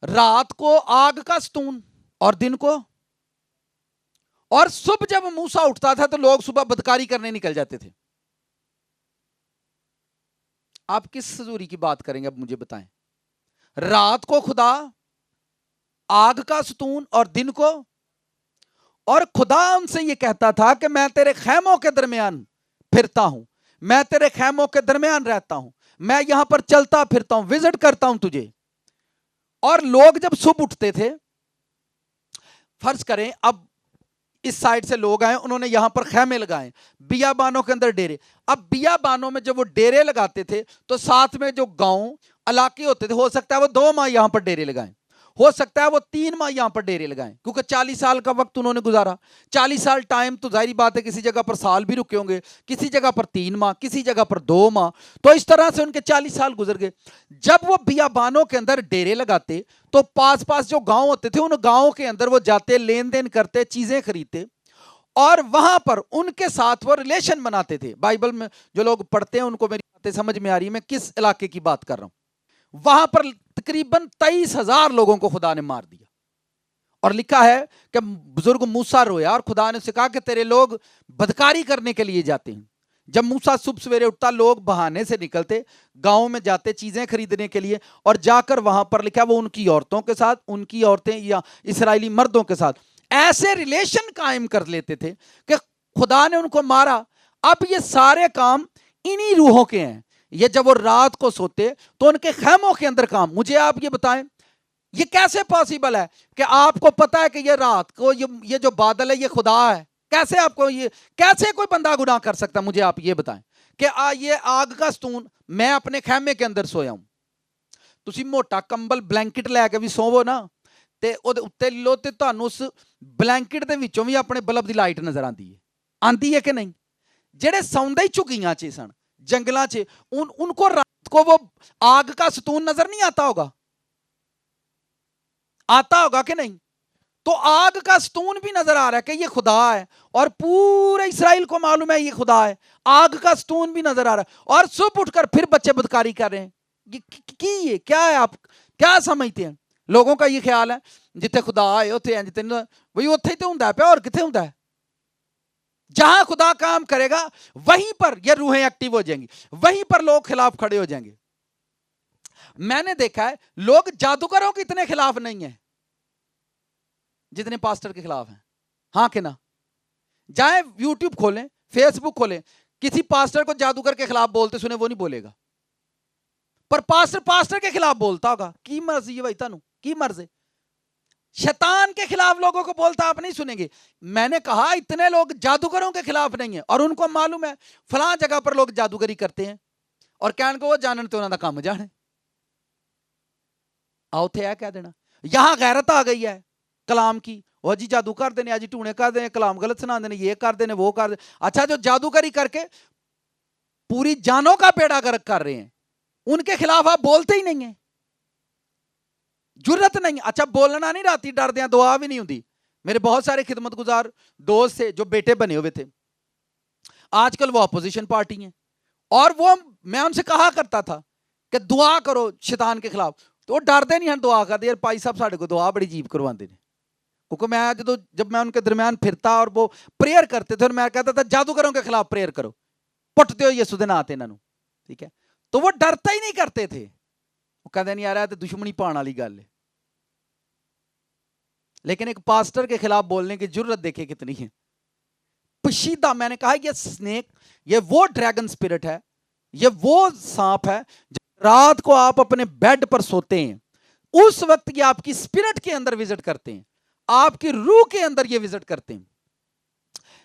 रात को आग का सतून और दिन को, और सुबह जब मूसा उठता था तो लोग सुबह बदकारी करने निकल जाते थे। आप किस सजूरी की बात करेंगे अब मुझे बताएं? रात को खुदा आग का सतून और दिन को, और खुदा उनसे यह कहता था कि मैं तेरे खैमों के दरमियान फिरता हूं, मैं तेरे खैमों के दरमियान रहता हूं, मैं यहां पर चलता फिरता हूं, विजिट करता हूं तुझे। और लोग जब सुबह उठते थे, फर्ज करें अब इस साइड से लोग आए, उन्होंने यहां पर खैमे लगाए, बियाबानों के अंदर डेरे। अब बियाबानों में जब वो डेरे लगाते थे तो साथ में जो गांव इलाके होते थे, हो सकता है वो 2 माह यहां पर डेरे लगाएं, हो सकता है वो 3 माह यहां पर डेरे लगाएं, क्योंकि 40 साल का वक्त उन्होंने गुजारा। 40 साल टाइम तो जाहिर बात है किसी जगह पर साल भी रुके होंगे, किसी जगह पर 3 माह, किसी जगह पर 2 माह, तो इस तरह से उनके 40 साल गुजर गए। जब वो बियाबानों के अंदर डेरे लगाते तो पास पास जो गांव होते थे, उन गांवों के अंदर वो जाते, लेन देन करते, चीजें खरीदते, और वहां पर उनके साथ वो रिलेशन बनाते थे। बाइबल में जो लोग पढ़ते हैं उनको मेरी बातें समझ में आ रही है, मैं किस इलाके की बात कर रहा हूं। वहां पर तकरीबन 23,000 लोगों को खुदा ने मार दिया। और लिखा है कि बुजुर्ग मूसा रोया और खुदा ने उसे कहा कि तेरे लोग बदकारी करने के लिए जाते हैं। जब मूसा सुबह सवेरे उठता, लोग बहाने से निकलते, गांव में जाते चीजें खरीदने के लिए, और जाकर वहां पर लिखा वो उनकी औरतों के साथ, उनकी औरतें या इसराइली मर्दों के साथ ऐसे रिलेशन कायम कर लेते थे कि खुदा ने उनको मारा। अब ये सारे काम इन्हीं रूहों के हैं। ये जब वो रात को सोते तो उनके खैमों के अंदर काम। मुझे आप ये बताएं, ये कैसे पॉसिबल है कि आपको पता है कि ये रात को ये जो बादल है ये खुदा है? कैसे आपको ये, कैसे कोई बंदा गुनाह कर सकता? मुझे आप ये बताएं कि ये आग का सतून, मैं अपने खैमे के अंदर सोया हूं, तुसी मोटा कंबल ब्लैंकेट लैके भी सोवो ना ते ਉਹਦੇ ਉੱਤੇ लो ते ਤੁਹਾਨੂੰ उस ब्लैंकेट ਦੇ ਵਿੱਚੋਂ ਵੀ ਆਪਣੇ ਬਲਬ ਦੀ ਲਾਈਟ ਨਜ਼ਰ आंदी है कि नहीं? ਜਿਹੜੇ ਸੌਂਦੇ ਹੀ ਝੁਗੀਆਂ 'ਚ ਸਨ, जंगलों 'ਚ, उनको रात को वो आग का सतून नजर नहीं आता होगा? आता होगा कि नहीं? तो आग का सतून भी नजर आ रहा है कि ये खुदा है, और पूरे इसराइल को मालूम है ये खुदा है। आग का सतून भी नजर आ रहा है, और सुबह उठकर फिर बच्चे बदकारी कर रहे हैं। ये क्या है? आप क्या समझते हैं? लोगों का ये ख्याल है जिथे खुदा है उत्थे है, जिथे वही उत्थे ही तो हुंदा है, और किथे हुंदा है? जहां खुदा काम करेगा वहीं पर ये रूहें एक्टिव हो जाएंगी, वहीं पर लोग खिलाफ खड़े हो जाएंगे। मैंने देखा है लोग जादूगरों के इतने खिलाफ नहीं है जितने पास्टर के खिलाफ हैं। हाँ कि ना? जाए यूट्यूब खोलें, फेसबुक खोलें, किसी पास्टर को जादूगर के खिलाफ बोलते सुने, वो नहीं बोलेगा। पर पास्टर के खिलाफ बोलता होगा। की मर्जी है भाई, तानू की मर्जी? शैतान के खिलाफ लोगों को बोलता आप नहीं सुनेंगे। मैंने कहा इतने लोग जादूगरों के खिलाफ नहीं है, और उनको मालूम है फलां जगह पर लोग जादूगरी करते हैं, और कहने को वो जानन तो उन्होंने काम जाने आओ थे कह देना। यहां गैरत आ गई है कलाम की, वो जी जादू कर देने, आज टूने कर देने, कलाम गलत सुना देने, ये कर देने, वो कर देने। अच्छा, जो जादूगरी करके पूरी जानों का बेड़ा गर्क कर रहे हैं, उनके खिलाफ आप बोलते ही नहीं है। जुर्रत नहीं। अच्छा बोलना नहीं राती डरदे दुआ भी नहीं होती। मेरे बहुत सारे खिदमत गुजार दोस्त से जो बेटे बने हुए थे, आजकल वो अपोजिशन पार्टी हैं, और वो मैं उनसे कहा करता था कि दुआ करो शैतान के खिलाफ, तो वो डरते नहीं हैं दुआ करते। यार भाई साहब साढ़े को दुआ बड़ी अजीब करवाते हैं, क्योंकि मैं जब मैं उनके दरम्यान फिरता और वो प्रेयर करते थे और मैं कहता था जादूगरों के खिलाफ प्रेयर करो, पुट दो यीशु दे नां ते इन्हां नूं, ठीक है, तो वो डरता ही नहीं करते थे। वो कहते नहीं यार तो दुश्मनी पाने वाली गल है। लेकिन एक पास्टर के खिलाफ बोलने की जुर्रत देखे कितनी है। पशीदा मैंने कहा ये स्नेक, ये वो ड्रैगन स्पिरिट है, ये वो सांप है। जब रात को आप अपने बेड पर सोते हैं, उस वक्त ये आपकी स्पिरिट के अंदर विजिट करते हैं, आपकी रूह के अंदर ये विजिट करते हैं।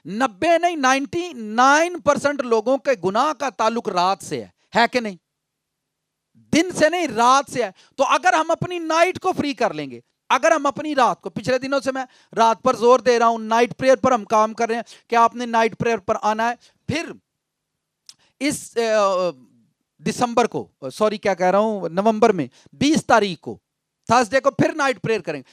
90 नहीं 99% लोगों के गुनाह का ताल्लुक रात से है कि नहीं? दिन से नहीं, रात से है। तो अगर हम अपनी नाइट को फ्री कर लेंगे, अगर हम अपनी रात को, पिछले दिनों से मैं रात पर जोर दे रहा हूं, नाइट प्रेयर पर हम काम कर रहे हैं कि आपने नाइट प्रेयर पर आना है। फिर इस दिसंबर को, सॉरी क्या कह रहा हूं, नवंबर में 20 तारीख को थर्सडे को फिर नाइट प्रेयर करेंगे।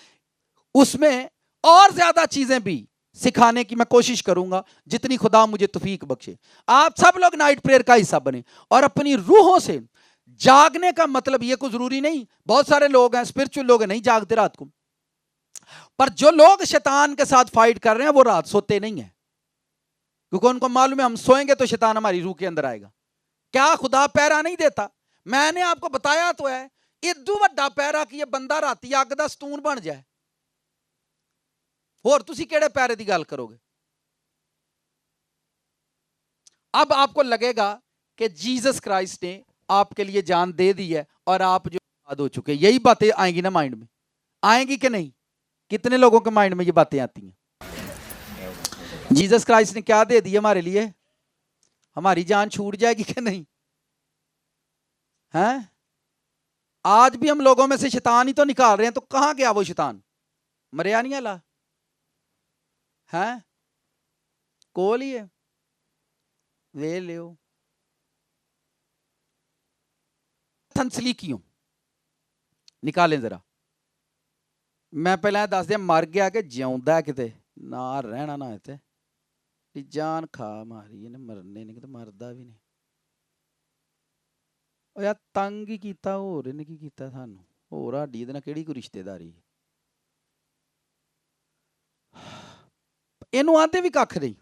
उसमें और ज्यादा चीजें भी सिखाने की मैं कोशिश करूंगा जितनी खुदा मुझे तौफीक बख्शे। आप सब लोग नाइट प्रेयर का हिस्सा बने और अपनी रूहों से जागने का मतलब ये कोई जरूरी नहीं, बहुत सारे लोग हैं स्पिरिचुअल लोग हैं नहीं जागते रात को, पर जो लोग शैतान के साथ फाइट कर रहे हैं वो रात सोते नहीं है, क्योंकि उनको मालूम है हम सोएंगे तो शैतान हमारी रूह के अंदर आएगा। क्या खुदा पैरा नहीं देता? मैंने आपको बताया तो है, इदू वड्डा पैरा कि ये बंदा राती अग दा सतून बन जाए, और तुसी केड़े पैरे की गल करोगे? अब आपको लगेगा कि जीसस क्राइस्ट ने आपके लिए जान दे दी है और आप जो आज़ाद हो चुके, यही बातें आएंगी ना माइंड में, आएंगी कि नहीं? कितने लोगों के माइंड में ये बातें आती हैं? जीसस क्राइस्ट ने क्या दे दिया हमारे लिए? हमारी जान छूट जाएगी कि नहीं? हैं? आज भी हम लोगों में से शैतान ही तो निकाल रहे हैं, तो कहां गया वो शैतान? मरिया नहीं अला है, कोल ही है, वे लियो थंसलीकियों निकालें जरा। मैं पहले दस दिया मर गया कि जिਉਂਦਾ किते ना रहना ना इतने जान खा मारी इन्हें, मरने नहीं तो मरदा भी नहीं। ओ यार तंग ही कीता, होर इन्हें की कीता सानू, होर साडी इहदे नाल किहड़ी कोई रिश्तेदारी है? इनू आते भी कख नहीं,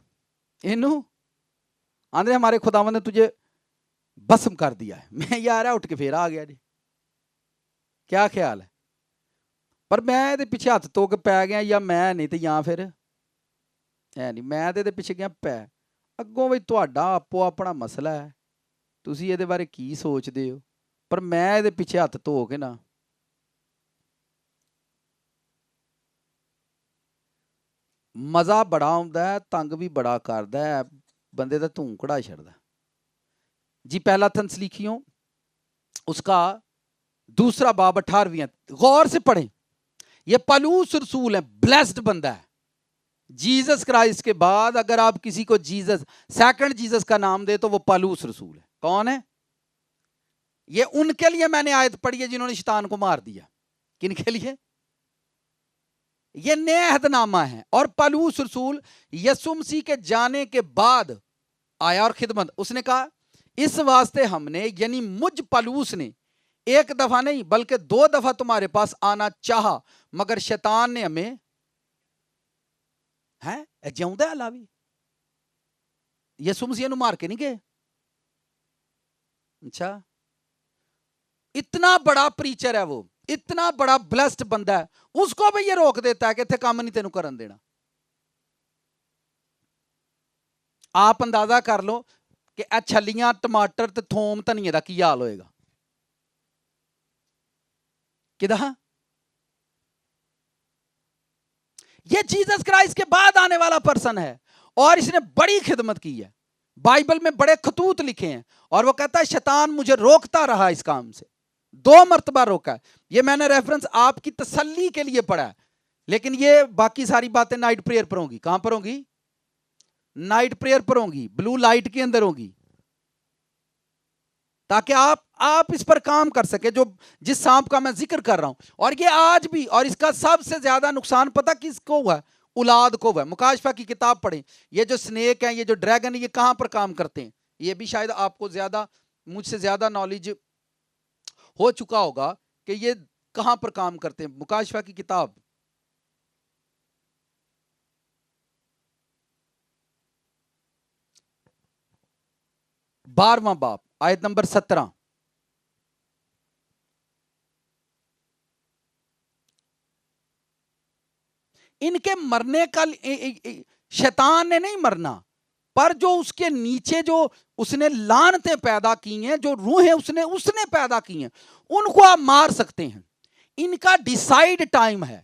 इनू आंदे हमारे खुदावंद ने तुझे भस्म कर दिया है। मैं यार उठ के फिर आ गया जी, क्या ख्याल है? पर मैं ये पिछे हथ धो के पै गया, या मैं नहीं तो या फिर है नहीं, मैं तो पिछे गया पै। अगों बई तुहाडा आपो अपना मसला है, तुसी इहदे बारे की सोचदे हो, पर मैं इहदे पिछे हथ धो के ना मज़ा बड़ा आउंदा है, तंग भी बड़ा करदा है, बंदे दा धूं कढ़ा छड़दा जी। पहला थंसलीकियों उसका दूसरा बाब 18वीं, गौर से पढ़ें। ये पलूस रसूल है, ब्लेस्ड बंदा है। जीसस क्राइस्ट के बाद अगर आप किसी को जीसस, सेकंड जीसस का नाम दे तो वो पलूस रसूल है। कौन है ये? उनके लिए मैंने आयत पढ़ी है जिन्होंने शैतान को मार दिया। किनके लिए? ये नया अहदनामा है। और पलूस रसूल यीशु मसीह के जाने के बाद आया और खिदमत, उसने कहा इस वास्ते हमने, यानी मुझ पलूस ने, एक दफा नहीं बल्कि 2 दफा तुम्हारे पास आना चाहा, मगर शैतान ने हमें है जिਉਂਦਾ अलावी यीशु मसीह मार के नहीं गए। अच्छा, इतना बड़ा प्रीचर है वो, इतना बड़ा ब्लेस्ड बंदा है, उसको भी ये रोक देता है कि इत्थे काम नहीं तेनू करन देना। आप अंदाजा कर लो कि छलियां टमाटर ते थोम धनिए का की हाल होएगा। किदा? ये जीसस क्राइस्ट के बाद आने वाला पर्सन है और इसने बड़ी खिदमत की है। बाइबल में बड़े खतूत लिखे हैं और वो कहता है शैतान मुझे रोकता रहा इस काम से, 2 मर्तबा रोका है। ये मैंने रेफरेंस आपकी तसल्ली के लिए पढ़ा है, लेकिन ये बाकी सारी बातें नाइट प्रेयर पर होंगी। कहां पर होंगी? नाइट प्रेयर पर होंगी, ब्लू लाइट के अंदर होंगी, ताकि आप آپ اس پر کام کر سکے، جو جس سانپ کا میں ذکر کر رہا ہوں. اور یہ آج بھی، اور اس کا سب سے زیادہ نقصان پتہ کس کو ہوا ہے؟ اولاد کو ہوا ہے. مکاشفہ کی کتاب پڑھیں. یہ جو سنیک ہیں، یہ جو ڈریگن ہیں، یہ کہاں پر کام کرتے ہیں؟ یہ بھی شاید آپ کو زیادہ، مجھ سے زیادہ نالج ہو چکا ہوگا کہ یہ کہاں پر کام کرتے ہیں. مکاشفہ کی کتاب 12واں باب آیت نمبر 17. ان کے مرنے کا شیطان نے نہیں مرنا، پر جو اس کے نیچے جو اس نے لعنتیں پیدا کی ہیں، جو روحیں اس نے پیدا کی ہیں، ان کو آپ مار سکتے ہیں. ان کا ڈیسائیڈ ٹائم ہے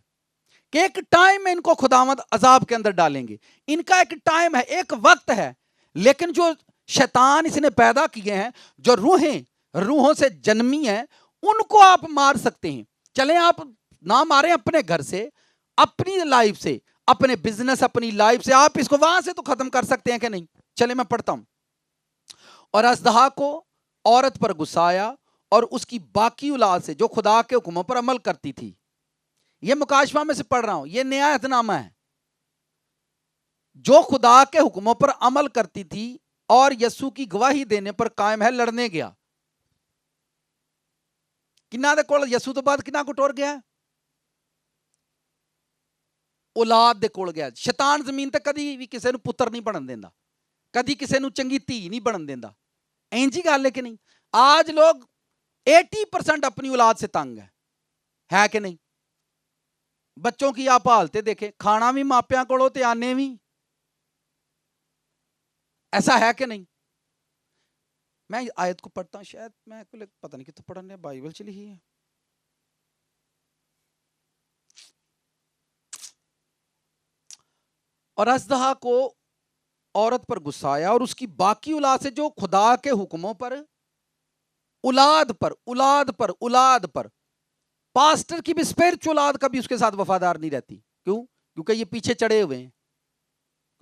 کہ ایک ٹائم میں ان کو خداوند عذاب کے اندر ڈالیں گے. ان کا ایک ٹائم ہے، ایک وقت ہے. لیکن جو شیطان اس نے پیدا کیے ہیں، جو روحوں سے جنمی ہیں، ان کو آپ مار سکتے ہیں. چلیں آپ نہ ماریں اپنے گھر سے، اپنی لائف سے، اپنے بزنس، اپنی لائف سے، آپ اس کو وہاں سے تو ختم کر سکتے ہیں کہ نہیں؟ چلیں میں پڑھتا ہوں. اور اژدہا کو عورت پر غصہ آیا اور اس کی باقی اولاد سے جو خدا کے حکموں پر عمل کرتی تھی. یہ مکاشفہ میں سے پڑھ رہا ہوں، یہ نیا عہد نامہ ہے. جو خدا کے حکموں پر عمل کرتی تھی اور یسوع کی گواہی دینے پر قائم ہے، لڑنے گیا. کنہ دے کول یسوع تو بعد کنہ کو ٹور گیا ہے؟ اولاد دے کول گیا. شیطان زمین تے کدی بھی کسے نو پتر نہیں بنن دیندا، کدی کسے نو چنگی دھی نہیں بنن دیندا. اینجی گل ہے کہ نہیں؟ آج لوگ 80% اپنی اولاد سے تنگ ہے کہ نہیں؟ بچوں کی آپ حالتیں دیکھیں، کھانا بھی ماپیاں کولوں تے آنے بھی. ایسا ہے کہ نہیں؟ میں آیت کو پڑھتا ہوں، شاید میں پتہ نہیں کتنے پڑھنے، بائبل چلی ہی ہے. اور اژدہا کو عورت پر غصہ آیا اور اس کی باقی اولاد سے جو خدا کے حکموں پر اولاد پر پاسٹر کی بھی اسپرچوئل اولاد کا بھی اس کے ساتھ وفادار نہیں رہتی. کیوں؟ کیونکہ یہ پیچھے چڑھے ہوئے ہیں.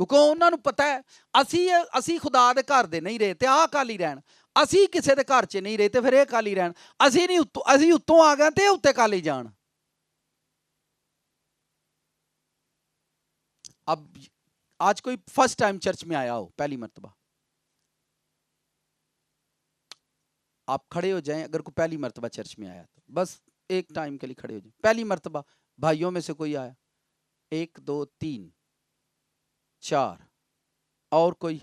کیونکہ انہوں نے پتا ہے اسی خدا دے گھر دے نہیں رہتے، آ کالی رہن. اسی کسے دے گھر چ نہیں رہتے، پھر یہ کالی رہن. اسی اتوں آ گئے تے اتنے کالی جان. اب آج کوئی فرسٹ ٹائم چرچ میں آیا ہو، پہلی مرتبہ، آپ کھڑے ہو جائیں. اگر کوئی پہلی مرتبہ چرچ میں آیا تو بس ایک ٹائم کے لیے کھڑے ہو جائیں. پہلی مرتبہ بھائیوں میں سے کوئی آیا؟ 1 2 3 4 اور کوئی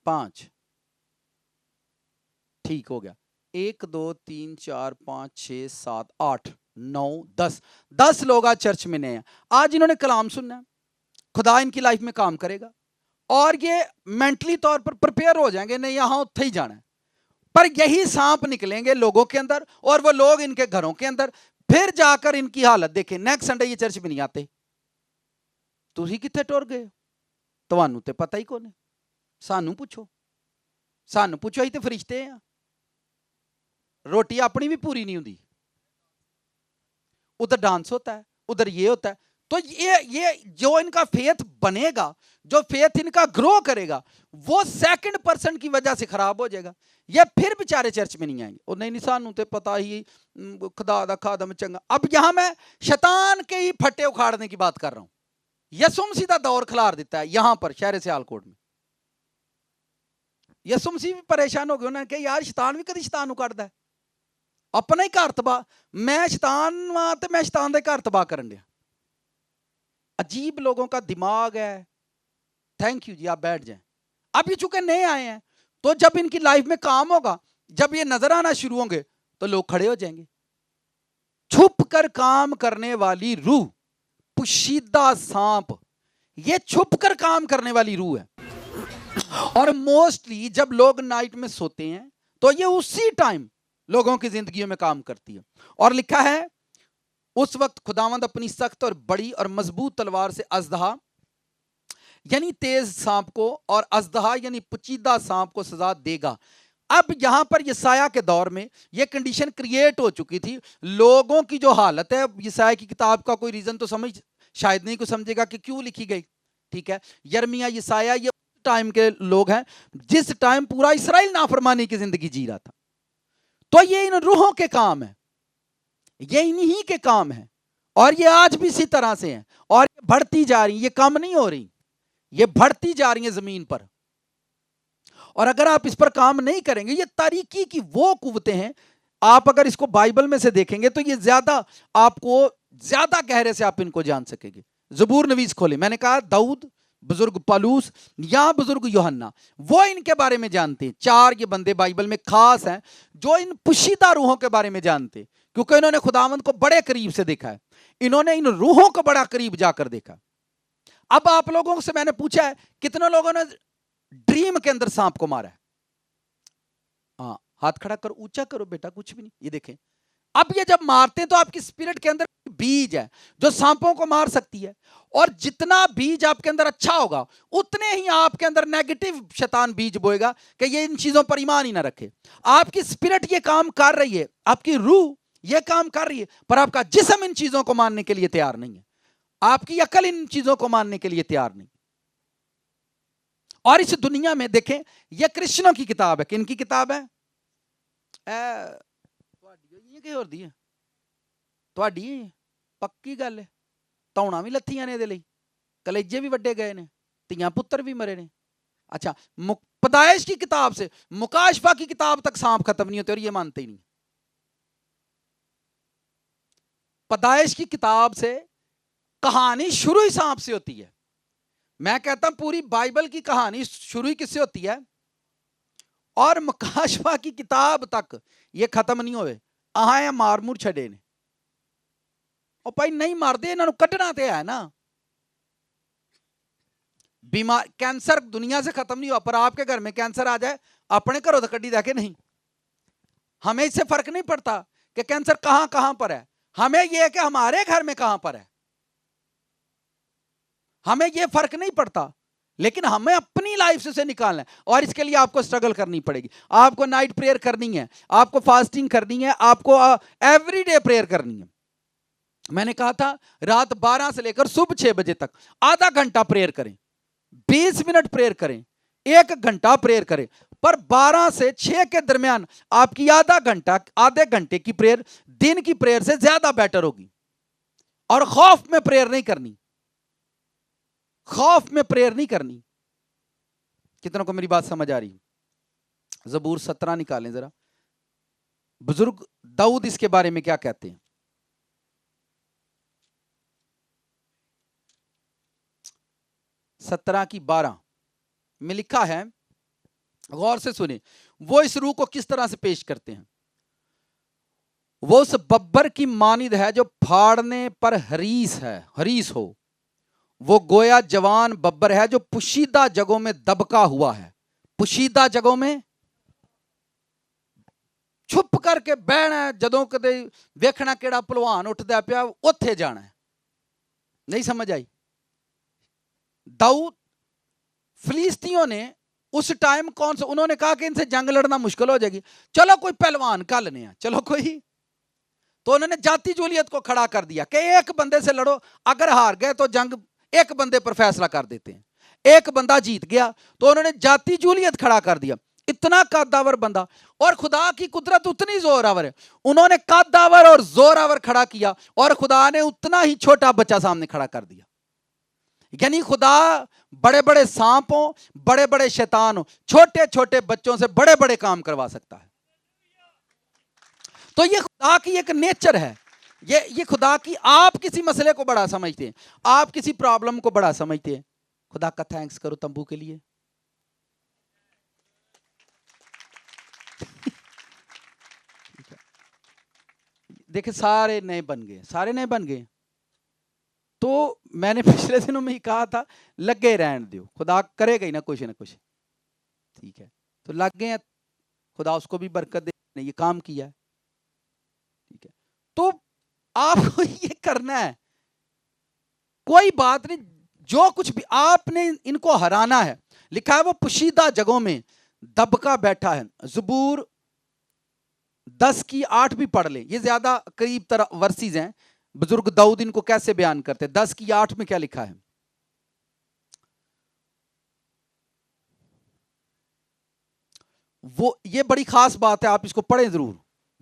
5. ٹھیک ہو گیا. 1 2 3 4 5 6 7 8 9 10 لوگ آج چرچ میں نئے ہیں. آج انہوں نے کلام سننا ہے، خدا ان کی لائف میں کام کرے گا اور یہ مینٹلی طور پر پریپیئر ہو جائیں گے، نہیں یہاں اتھے ہی جانا ہے. پر یہی سانپ نکلیں گے لوگوں کے اندر اور وہ لوگ ان کے گھروں کے اندر. پھر جا کر ان کی حالت دیکھیں. نیکسٹ سنڈے یہ چرچ میں نہیں آتے. تسی کتنے ٹور گئے؟ تانوں تے پتہ ہی کون ہے. سانوں پوچھو ہی تے فرشتے ہیں. روٹی اپنی بھی پوری نہیں ہوتی. ادھر ڈانس ہوتا ہے، ادھر یہ ہوتا ہے. تو یہ جو ان کا فیتھ بنے گا، جو فیتھ ان کا گرو کرے گا، وہ سیکنڈ پرسن کی وجہ سے خراب ہو جائے گا. یہ پھر بیچارے چرچ میں نہیں آئیں گے. اور نہیں سانوں تے پتہ ہی خدا دا خادم چنگا. اب یہاں میں شیطان کے ہی پھٹے اکھاڑنے کی بات کر رہا ہوں. یسوع مسیح دا دور کھلار دیتا ہے یہاں پر شہر سیالکوٹ میں. یسوع مسیح بھی پریشان ہو گئے. انہوں نے کہا یار شیطان بھی کدی شیطان اکھاڑدا ہے، اپنا ہی گھر تباہ. میں شیطان ہاں تے میں شیطان دے گھر تباہ کرن دیا. عجیب لوگوں کا دماغ ہے. تھینک یو جی، آپ بیٹھ جائیں. اب یہ چونکہ نئے آئے ہیں تو جب ان کی لائف میں کام ہوگا، جب یہ نظر آنا شروع ہوں گے تو لوگ کھڑے ہو جائیں گے. چھپ کر کام کرنے والی روح، پوشیدہ سانپ، یہ چھپ کر کام کرنے والی روح ہے. اور موسٹلی جب لوگ نائٹ میں سوتے ہیں تو یہ اسی ٹائم لوگوں کی زندگیوں میں کام کرتی ہے. اور لکھا ہے اس وقت خداوند اپنی سخت اور بڑی اور مضبوط تلوار سے اژدہا یعنی تیز سانپ کو اور اژدہا یعنی پوشیدہ سانپ کو سزا دے گا. اب یہاں پر یسایہ کے دور میں یہ کنڈیشن کریٹ ہو چکی تھی. لوگوں کی جو حالت ہے، یسایہ کی کتاب کا کوئی ریزن تو شاید نہیں کوئی سمجھے گا کہ کیوں لکھی گئی. ٹھیک ہے، یرمیہ، یسایہ یہ ٹائم کے لوگ ہیں جس ٹائم پورا اسرائیل نافرمانی کی زندگی جی رہا تھا. تو یہ ان روحوں کے کام ہے, یہ انہی کے کام ہے, اور یہ آج بھی اسی طرح سے ہیں, اور یہ بڑھتی جا رہی ہیں, یہ کم نہیں ہو رہی, یہ بڑھتی جا رہی ہیں زمین پر. اور اگر آپ اس پر کام نہیں کریں گے, یہ تاریکی کی وہ قوتیں ہیں, آپ اگر اس کو بائبل میں سے دیکھیں گے تو یہ زیادہ آپ کو زیادہ گہرے سے آپ ان کو جان سکیں گے. زبور نویس کھولیں, میں نے کہا داؤد, بزرگ پالوس یا بزرگ یوحنا, وہ ان کے بارے میں جانتے ہیں. 4 یہ بندے بائبل میں خاص ہیں جو ان پوشیدہ روحوں کے بارے میں جانتے ہیں, کیونکہ انہوں نے خداوند کو بڑے قریب سے دیکھا ہے, انہوں نے ان روحوں کو بڑا قریب جا کر دیکھا. اب آپ لوگوں سے میں نے پوچھا ہے کتنے لوگوں نے ڈریم کے اندر سانپ کو مارا ہے؟ ہاں, ہاتھ کھڑا کرو, اونچا کرو بیٹا, کچھ بھی نہیں. یہ دیکھیں, اب یہ جب مارتے ہیں تو آپ کی اسپرٹ کے اندر بیج ہے جو سانپوں کو مار سکتی ہے, اور جتنا بیج آپ کے اندر اچھا ہوگا اتنے ہی آپ کے اندر نیگیٹو شیطان بیج بوئے گا کہ یہ ان چیزوں پر ایمان ہی نہ رکھے. آپ کی اسپرٹ یہ کام کر رہی ہے, آپ کی روح یہ کام کر رہی ہے, پر آپ کا جسم ان چیزوں کو ماننے کے لیے تیار نہیں ہے, آپ کی عقل ان چیزوں کو ماننے کے لیے تیار نہیں. اور اس دنیا میں دیکھیں, یہ کرسچنوں کی کتاب ہے. کن کی کتاب ہے؟ پکی گل ہے, تونا بھی لتھیاں نے, کلیجے بھی وڈے گئے نے, تیاں پتر بھی مرے نے. اچھا, پیدائش کی کتاب سے مکاشفہ کی کتاب تک سانپ ختم نہیں ہوتے, اور یہ مانتے ہی نہیں. پیدائش کی کتاب سے کہانی شروع ہی سانپ سے ہوتی ہے. میں کہتا ہوں پوری بائبل کی کہانی شروع ہی کس سے ہوتی ہے, اور مکاشفہ کی کتاب تک یہ ختم نہیں ہوئے. آہاں مار مور چھڑے نے, اور بھائی نہیں مار دے, انہوں کٹنا تے ہے نا. بیمار کینسر دنیا سے ختم نہیں ہوا, پر آپ کے گھر میں کینسر آ جائے, اپنے گھروں تو کڈی دے کے نہیں. ہمیں اس سے فرق نہیں پڑتا کہ کینسر کہاں کہاں پر ہے, ہمیں یہ ہے کہ ہمارے گھر میں کہاں پر ہے, ہمیں یہ فرق نہیں پڑتا. لیکن ہمیں اپنی لائف سے نکالنا ہے, اور اس کے لیے آپ کو سٹرگل کرنی پڑے گی. آپ کو نائٹ پریئر کرنی ہے, آپ کو فاسٹنگ کرنی ہے, آپ کو ایوری ڈے پریئر کرنی ہے. میں نے کہا تھا رات 12 سے لے کر صبح 6 بجے تک آدھا گھنٹہ پریئر کریں, 20 منٹ پریئر کریں, 1 گھنٹہ پریئر کریں, پر 12 سے 6 کے درمیان آپ کی آدھے گھنٹے کی پریئر دن کی پریئر سے زیادہ بیٹر ہوگی. اور خوف میں پریئر نہیں کرنی, خوف میں پریئر نہیں کرنی. کتنوں کو میری بات سمجھ آ رہی؟ زبور 17 نکالیں ذرا, بزرگ داؤد اس کے بارے میں کیا کہتے ہیں. 17:12 میں لکھا ہے, غور سے سنیں, وہ اس روح کو کس طرح سے پیش کرتے ہیں. وہ اس ببر کی مانند ہے جو پھاڑنے پر حریص ہو. وہ گویا جوان ببر ہے جو پوشیدہ جگہوں میں دبکا ہوا ہے. پوشیدہ جگہوں میں چھپ کر کے بہنا ہے, جدوں کدے ویکھنا کیڑا پلوان اٹھدا پیا اوتھے جانا ہے. نہیں سمجھ آئی؟ داؤد, فلسطینیوں نے اس ٹائم انہوں نے کہا کہ ان سے جنگ لڑنا مشکل ہو جائے گی, چلو کوئی پہلوان کر لینے ہیں, چلو کوئی. تو انہوں نے جاتی جولیت کو کھڑا کر دیا کہ ایک بندے سے لڑو, اگر ہار گئے تو جنگ ایک بندے پر فیصلہ کر دیتے ہیں. ایک بندہ جیت گیا تو انہوں نے جاتی جولیت کھڑا کر دیا. اتنا قداور بندہ, اور خدا کی قدرت اتنی زوراور ہے, انہوں نے قداور اور زوراور کھڑا کیا, اور خدا نے اتنا ہی چھوٹا بچہ سامنے کھڑا کر دیا. یعنی خدا بڑے بڑے سانپوں, بڑے بڑے شیطانوں, چھوٹے چھوٹے بچوں سے بڑے بڑے کام کروا سکتا ہے. تو یہ خدا کی ایک نیچر ہے, یہ خدا کی. آپ کسی مسئلے کو بڑا سمجھتے ہیں, آپ کسی پرابلم کو بڑا سمجھتے ہیں, خدا کا تھینکس کرو تمبو کے لیے. دیکھیں سارے نئے بن گئے. تو میں نے پچھلے دنوں میں ہی کہا تھا لگے رہن دیو, خدا کرے گا ہی نہ کچھ نہ کچھ. ٹھیک ہے, تو لگ گئے ہیں, خدا اس کو بھی برکت دے, نے یہ کام کیا ہے. ٹھیک ہے, تو آپ کو یہ کرنا ہے, کوئی بات نہیں, جو کچھ بھی آپ نے ان کو ہرانا ہے. لکھا ہے وہ پوشیدہ جگہوں میں دبکا بیٹھا ہے. زبور 10:8 بھی پڑھ لیں, یہ زیادہ قریب طرح ورسیز ہیں. بزرگ داؤد ان کو کیسے بیان کرتے, 10:8 میں کیا لکھا ہے. وہ یہ بڑی خاص بات ہے, آپ اس کو پڑھیں ضرور.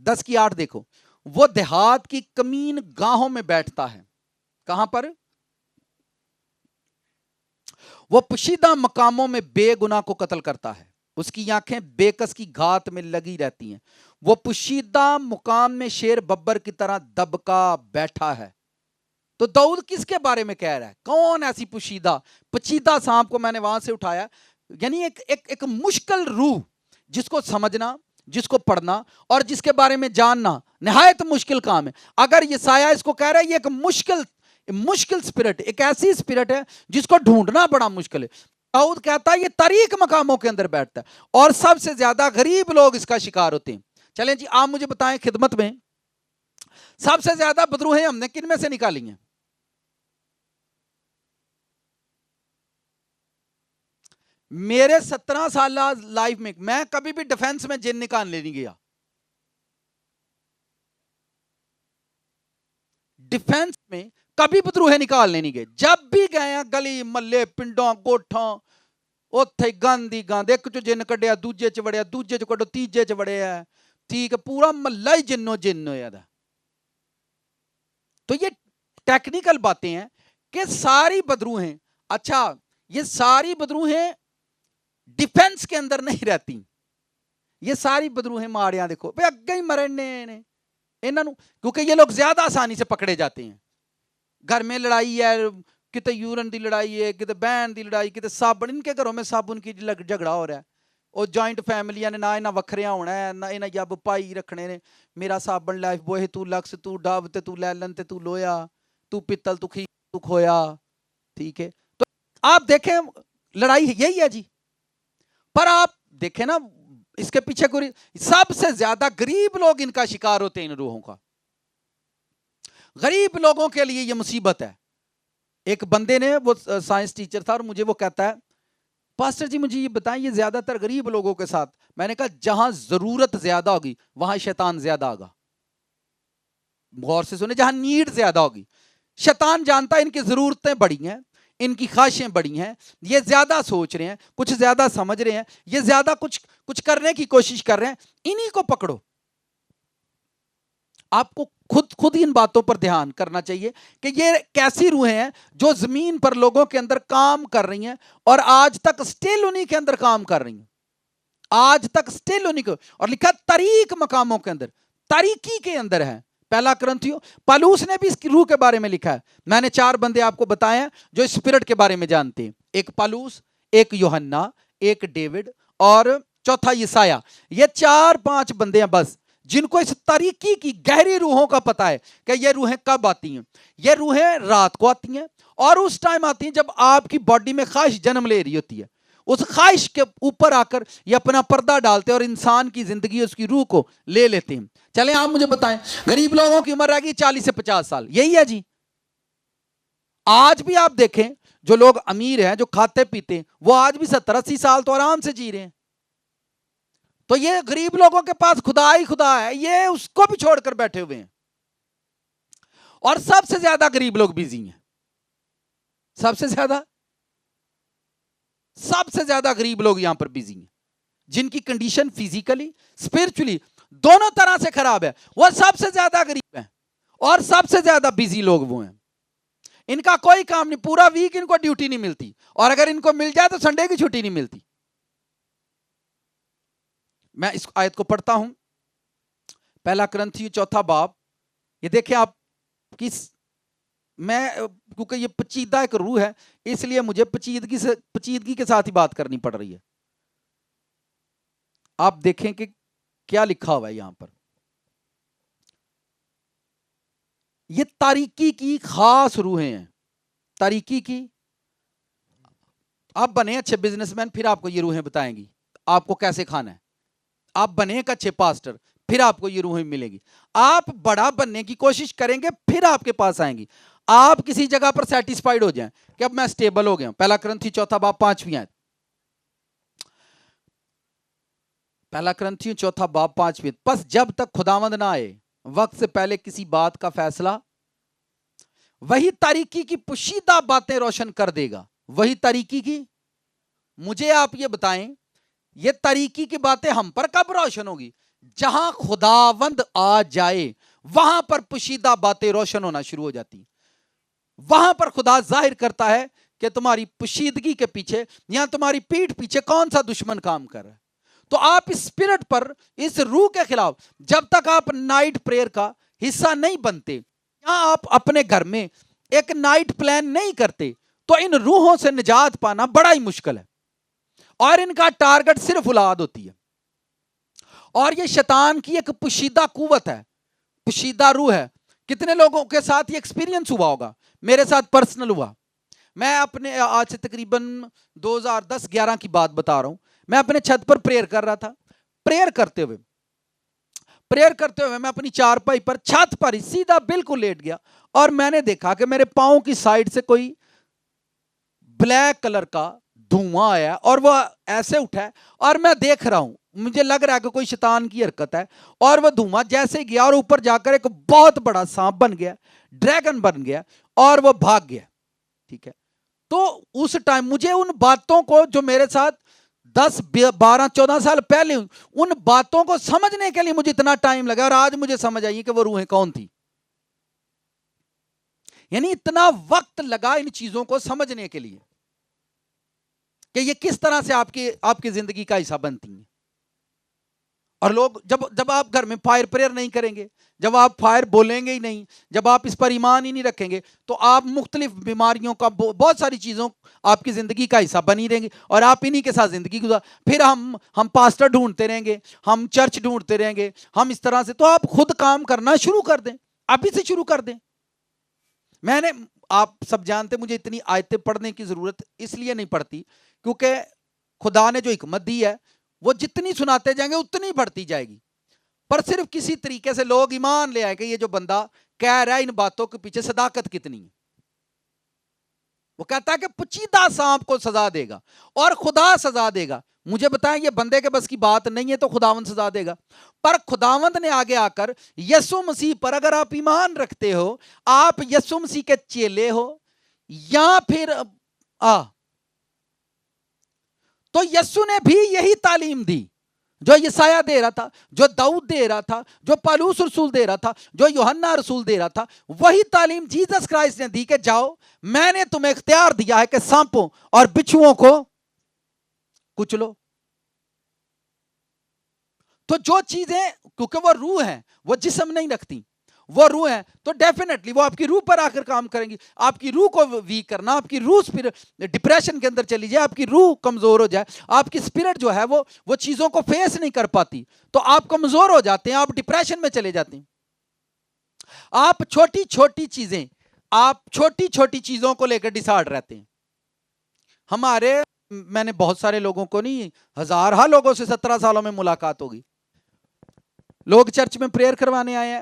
10 की 8 देखो, वो देहात की कमीन गाहों में बैठता है। कहां पर? वो पोशीदा मकामों में बेगुनाह को कत्ल करता है, उसकी आंखें बेकस की घात में लगी रहती हैं। वो पोशीदा मुकाम में शेर बब्बर की तरह दबका बैठा है। तो दाऊद किसके बारे में कह रहा है? कौन ऐसी पचीदा सांप को मैंने वहां से उठाया, यानी एक मुश्किल रूह, जिसको समझना, जिसको पढ़ना और जिसके बारे में जानना निहायत मुश्किल काम है। अगर यसाया इसको कह रहा है, ये एक मुश्किल स्पिरिट, एक ऐसी स्पिरिट है जिसको ढूंढना बड़ा मुश्किल है। दाऊद कहता है ये तारीक मकामों के अंदर बैठता है और सबसे ज्यादा गरीब लोग इसका शिकार होते हैं। चलें जी, आप मुझे बताएं, खिदमत में सबसे ज्यादा बदरूहें हमने किन में से निकाली हैं? मेरे 17 साल लाइफ में मैं कभी भी डिफेंस में जिन निकालने नहीं गया। डिफेंस में कभी बदरूहे निकालने नहीं गए। जब भी गए गली मल्ले पिंडों गोठों उत्थे गांधी गांध, एक चो जिन कढ़िया दूजे च वड़िया, दूजे च कढ़ो तीजे च वड़िया, ठीक है, पूरा मल्ला ही जिन होया। तो ये टेक्निकल बातें हैं कि सारी बदरूहें, अच्छा ये सारी बदरूहें डिफेंस के अंदर नहीं रहती। ये सारी बदरूहें माड़ियां देखो भाई अगे ही मरने ने इन्हों, क्योंकि ये लोग ज्यादा आसानी से पकड़े जाते हैं। घर में लड़ाई है, किते यूरन की लड़ाई है, किते बहन की लड़ाई, किते साबुन, इनके घरों में साबुन की झगड़ा हो रहा है। और जॉइंट फैमिलियां ने ना इन्हें वखरिया होना है, ना इन्हें जब भाई रखने ने, मेरा साबन लाइफ बोहे, तू लक्स, तू डब, ते तू लैलन, ते तू लोया, तू पित्तल, तू खी, तू खोया, ठीक है। तो आप देखें लड़ाई यही है जी। पर आप देखें ना, इसके पीछे कोई, सबसे ज्यादा गरीब लोग इनका शिकार होते हैं, इन रूहों का। गरीब लोगों के लिए ये मुसीबत है। एक बंदे ने, वो साइंस टीचर था, और मुझे वो कहता है, पास्टर जी मुझे ये बताएं, ये ज्यादातर गरीब लोगों के साथ। मैंने कहा जहां जरूरत ज्यादा होगी वहां शैतान ज्यादा होगा। गौर से सुने, जहां नीड ज्यादा होगी, शैतान जानता है इनकी जरूरतें बड़ी हैं, इनकी ख्वाहिशें बड़ी हैं, ये ज्यादा सोच रहे हैं, कुछ ज्यादा समझ रहे हैं, ये ज्यादा कुछ करने की कोशिश कर रहे हैं, इन्हीं को पकड़ो। आपको खुद इन बातों पर ध्यान करना चाहिए कि ये कैसी रूहें हैं जो जमीन पर लोगों के अंदर काम कर रही हैं और आज तक स्टिल उन्हीं के अंदर काम कर रही हैं, आज तक स्टिल उन्हीं को। और लिखा तारीक मकामों के अंदर, तारीकी के अंदर है। पहला करंथियों, पालूस ने भी इसकी रूह के बारे में लिखा है। मैंने 4 बंदे आपको बताए हैं जो स्पिरिट के बारे में जानते हैं। एक पालूस, एक यूहन्ना, एक डेविड और चौथा यसाया। ये 4-5 बंदे हैं बस जिनको इस तारीकी की गहरी रूहों का पता है कि ये रूहें कब आती हैं। ये रूहें रात को आती हैं और उस टाइम आती हैं जब आपकी बॉडी में ख्वाहिश जन्म ले रही होती है। उस ख्वाहिश के ऊपर आकर ये अपना पर्दा डालते हैं और इंसान की जिंदगी, उसकी रूह को ले लेते हैं। चलें आप मुझे बताएं, गरीब लोगों की उम्र रहेगी 40 से 50 साल, यही है जी। आज भी आप देखें जो लोग अमीर हैं, जो खाते पीते हैं, वो आज भी 70-80 साल तो आराम से जी रहे हैं। तो ये गरीब लोगों के पास खुदा ही खुदा है, ये उसको भी छोड़कर बैठे हुए हैं। और सबसे ज्यादा गरीब लोग बिजी हैं, सबसे ज्यादा गरीब लोग यहां पर बिजी हैं, जिनकी कंडीशन फिजिकली स्पिरिचुअली दोनों तरह से खराब है, वो सबसे ज्यादा गरीब हैं। और सबसे ज्यादा बिजी लोग वो हैं, इनका कोई काम नहीं, पूरा वीक इनको ड्यूटी नहीं मिलती, और अगर इनको मिल जाए तो संडे की छुट्टी नहीं मिलती। मैं इस आयत को पढ़ता हूं, पहला करंथियों 4 बाब। ये देखें आप किस, मैं क्योंकि ये पचीदा एक रूह है इसलिए मुझे पचीदगी के साथ ही बात करनी पड़ रही है। आप देखें कि क्या लिखा हुआ है यहां पर। ये तारीकी की खास रूहें हैं, तारीकी की। आप बने अच्छे बिजनेसमैन, फिर आपको ये रूहें बताएंगी आपको कैसे खाना है। आप बने एक अच्छे पास्टर, फिर आपको ये रूहें मिलेगी। आप बड़ा बनने की कोशिश करेंगे, फिर आपके पास आएंगी। आप किसी जगह पर सेटिस्फाइड हो जाएं कि अब मैं स्टेबल हो गया हूं। पहला करंथी 4 बाब 5वीं आयत, पहला करंथियों 4 बाब 5वीं। बस जब तक खुदावंद ना आए वक्त से पहले किसी बात का फैसला, वही तारीकी की पोशीदा बातें रोशन कर देगा। वही तारीकी की, मुझे आप ये बताएं, ये तारीकी की बातें हम पर कब रोशन होगी? جہاں خداوند آ جائے وہاں پر پوشیدہ باتیں روشن ہونا شروع ہو جاتی. وہاں پر خدا ظاہر کرتا ہے کہ تمہاری پوشیدگی کے پیچھے یا تمہاری پیٹھ پیچھے کون سا دشمن کام کر رہا ہے. تو آپ اس اسپرٹ پر, اس روح کے خلاف جب تک آپ نائٹ پریئر کا حصہ نہیں بنتے یا آپ اپنے گھر میں ایک نائٹ پلان نہیں کرتے تو ان روحوں سے نجات پانا بڑا ہی مشکل ہے. اور ان کا ٹارگٹ صرف اولاد ہوتی ہے. اور یہ شیطان کی ایک پوشیدہ قوت ہے, پوشیدہ روح ہے. کتنے لوگوں کے ساتھ یہ ایکسپیرینس ہوا ہوگا؟ میرے ساتھ پرسنل ہوا. میں اپنے آج سے تقریباً 2010-11 کی بات بتا رہا ہوں. میں اپنے چھت پر پریئر کر رہا تھا. پریئر کرتے ہوئے میں اپنی چارپائی پر چھت پر ہی سیدھا بالکل لیٹ گیا اور میں نے دیکھا کہ میرے پاؤں کی سائڈ سے کوئی بلیک کلر کا دھواں آیا اور وہ ایسے اٹھا ہے اور میں دیکھ رہا ہوں, مجھے لگ رہا ہے کہ کوئی شیطان کی حرکت ہے. اور وہ دھواں جیسے گیا اور اوپر جا کر ایک بہت بڑا سانپ بن گیا, ڈریگن بن گیا اور وہ بھاگ گیا. ٹھیک ہے, تو اس ٹائم مجھے ان باتوں کو جو میرے ساتھ 10 12 14 سال پہلے ان باتوں کو سمجھنے کے لیے مجھے اتنا ٹائم لگا, اور آج مجھے سمجھ آئی کہ وہ روحیں کون تھی. یعنی اتنا وقت لگا ان چیزوں کو سمجھنے کے لیے کہ یہ کس طرح سے آپ کی زندگی کا حصہ بنتی ہیں. اور لوگ جب آپ گھر میں فائر پریئر نہیں کریں گے, جب آپ فائر بولیں گے ہی نہیں, جب آپ اس پر ایمان ہی نہیں رکھیں گے, تو آپ مختلف بیماریوں کا, بہت ساری چیزوں آپ کی زندگی کا حصہ بنی رہیں گے اور آپ انہی کے ساتھ زندگی گزار. پھر ہم پاسٹر ڈھونڈتے رہیں گے, ہم چرچ ڈھونڈتے رہیں گے, ہم اس طرح سے. تو آپ خود کام کرنا شروع کر دیں, ابھی سے شروع کر دیں. آپ سب جانتے مجھے اتنی آیتیں پڑھنے کی ضرورت اس لیے نہیں پڑتی کیونکہ خدا نے جو حکمت دی ہے وہ جتنی سناتے جائیں گے اتنی بڑھتی جائے گی. پر صرف کسی طریقے سے لوگ ایمان لے آئے کہ یہ جو بندہ کہہ رہا ہے ان باتوں کے پیچھے صداقت کتنی ہے. وہ کہتا ہے کہ پچیدہ سانپ کو سزا دے گا اور خدا سزا دے گا. مجھے بتائیں یہ بندے کے بس کی بات نہیں ہے تو خداوند سزا دے گا. پر خداوند نے آگے آ کر یسوع مسیح پر اگر آپ ایمان رکھتے ہو, آپ یسوع مسیح کے چیلے ہو یا پھر تو یسوع نے بھی یہی تعلیم دی جو یسایہ دے رہا تھا, جو داؤد دے رہا تھا, جو پالوس رسول دے رہا تھا, جو یوحنا رسول دے رہا تھا. وہی تعلیم جیسس کرائسٹ نے دی کہ جاؤ میں نے تمہیں اختیار دیا ہے کہ سانپوں اور بچھوؤں کو کچلو. تو جو چیزیں, کیونکہ وہ روح ہیں, وہ جسم نہیں رکھتی, وہ روح ہیں, تو ڈیفینیٹلی وہ آپ کی روح پر آ کر کام کریں گی. آپ کی روح کو ویک کرنا, آپ کی روح پھر ڈپریشن کے اندر چلی جائے, آپ کی روح کمزور ہو جائے, آپ کی اسپرٹ جو ہے وہ چیزوں کو فیس نہیں کر پاتی, تو آپ کمزور ہو جاتے ہیں, آپ ڈپریشن میں چلے جاتے ہیں. آپ چھوٹی چھوٹی چیزوں کو لے کر ڈسارڈ رہتے ہیں. میں نے بہت سارے لوگوں کو نہیں, ہزارہ لوگوں سے 17 سالوں میں ملاقات ہوگی. لوگ چرچ میں پریئر کروانے آئے ہیں,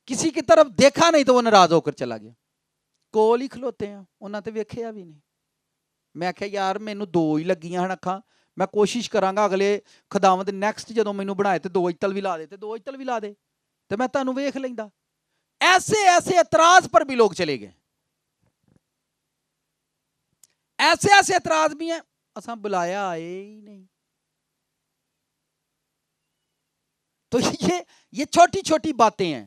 کسی کی طرف دیکھا نہیں تو وہ ناراض ہو کر چلا گیا. کول ہی کھلوتے ہیں, انہوں نے ویکھیا بھی نہیں. میں کہا یار مینوں 2 ہی لگیاں ہن اکھاں, میں کوشش کراں گا اگلے خداوند نیکسٹ جدوں مینوں بنائے تے 2 اچتل بھی لا دے, تے 2 اچتل بھی لا دے تے میں تانوں ویکھ لیندا. ایسے اعتراض پر بھی لوگ چلے گئے. ایسے اعتراض بھی ہیں, اساں بلایا آئے ہی نہیں. تو یہ چھوٹی چھوٹی باتیں ہیں,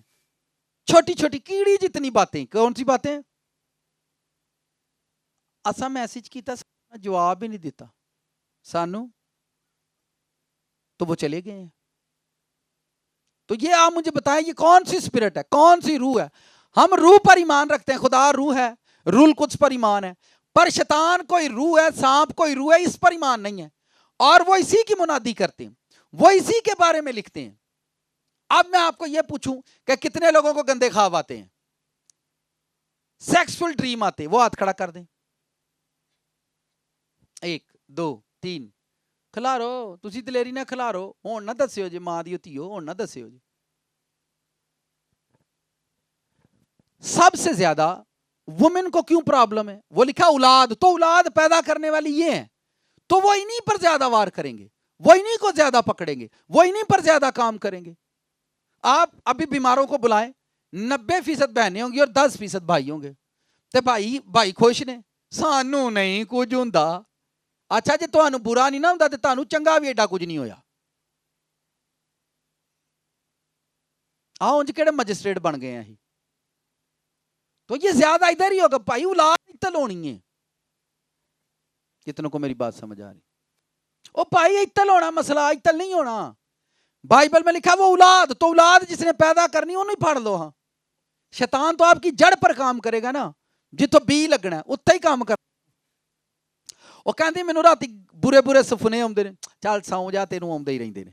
چھوٹی چھوٹی کیڑی جتنی باتیں. کون سی باتیں؟ اساں میسج کیتا, جواب ہی نہیں دیتا سانو, تو وہ چلے گئے ہیں. تو یہ آپ مجھے بتائیں یہ کون سی اسپرٹ ہے, کون سی روح ہے؟ ہم روح پر ایمان رکھتے ہیں, خدا روح ہے, روح القدس پر ایمان ہے. پر شیطان کوئی روح ہے, سانپ کوئی روح ہے, اس پر ایمان نہیں ہے. اور وہ اسی کی منادی کرتے ہیں, وہ اسی کے بارے میں لکھتے ہیں. اب میں آپ کو یہ پوچھوں کہ کتنے لوگوں کو گندے خواب آتے ہیں, سیکسفل ڈریم آتے, وہ ہاتھ کھڑا کر دیں. 1 2 3 کھلارو, تسی دلیری نہ کھلارو, ہون نہ دسیو جی ماں دی دھیو, ہون نہ دسیو جی. سب سے زیادہ وومن کو کیوں پرابلم ہے؟ وہ لکھا اولاد, تو اولاد پیدا کرنے والی یہ ہیں, تو وہ انہی پر زیادہ وار کریں گے, وہ انہی کو زیادہ پکڑیں گے, وہ انہی پر زیادہ کام کریں گے. آپ ابھی بیماروں کو بلائیں, 90% بہنیں ہوں گی اور 10% بھائی ہوں گے. تے بھائی خوش نے, سانو نہیں کچھ ہوندا. اچھا جی تانوں برا نہیں نہ ہوندا تے تانوں چنگا بھی ایڈا کچھ نہیں ہویا. آ انج کہڑے مجسٹریٹ بن گئے ہیں. تو یہ زیادہ ادھر ہی ہوگا بھائی, اولاد اتل ہونی ہے. کتنوں کو میری بات سمجھ آ رہی؟ او بھائی اتل ہونا مسئلہ, اتل نہیں ہونا. بائبل میں لکھا وہ اولاد, تو اولاد جس نے پیدا کرنی انہوں ہی پھاڑ لو. ہاں شیطان تو آپ کی جڑ پر کام کرے گا نا, جتوں بی لگنا ہے اتھے ہی کام کر. وہ کہندی مینوں راتی برے برے سپنے آندے نے, چل سو جا تینوں آندے ہی رہندے نے.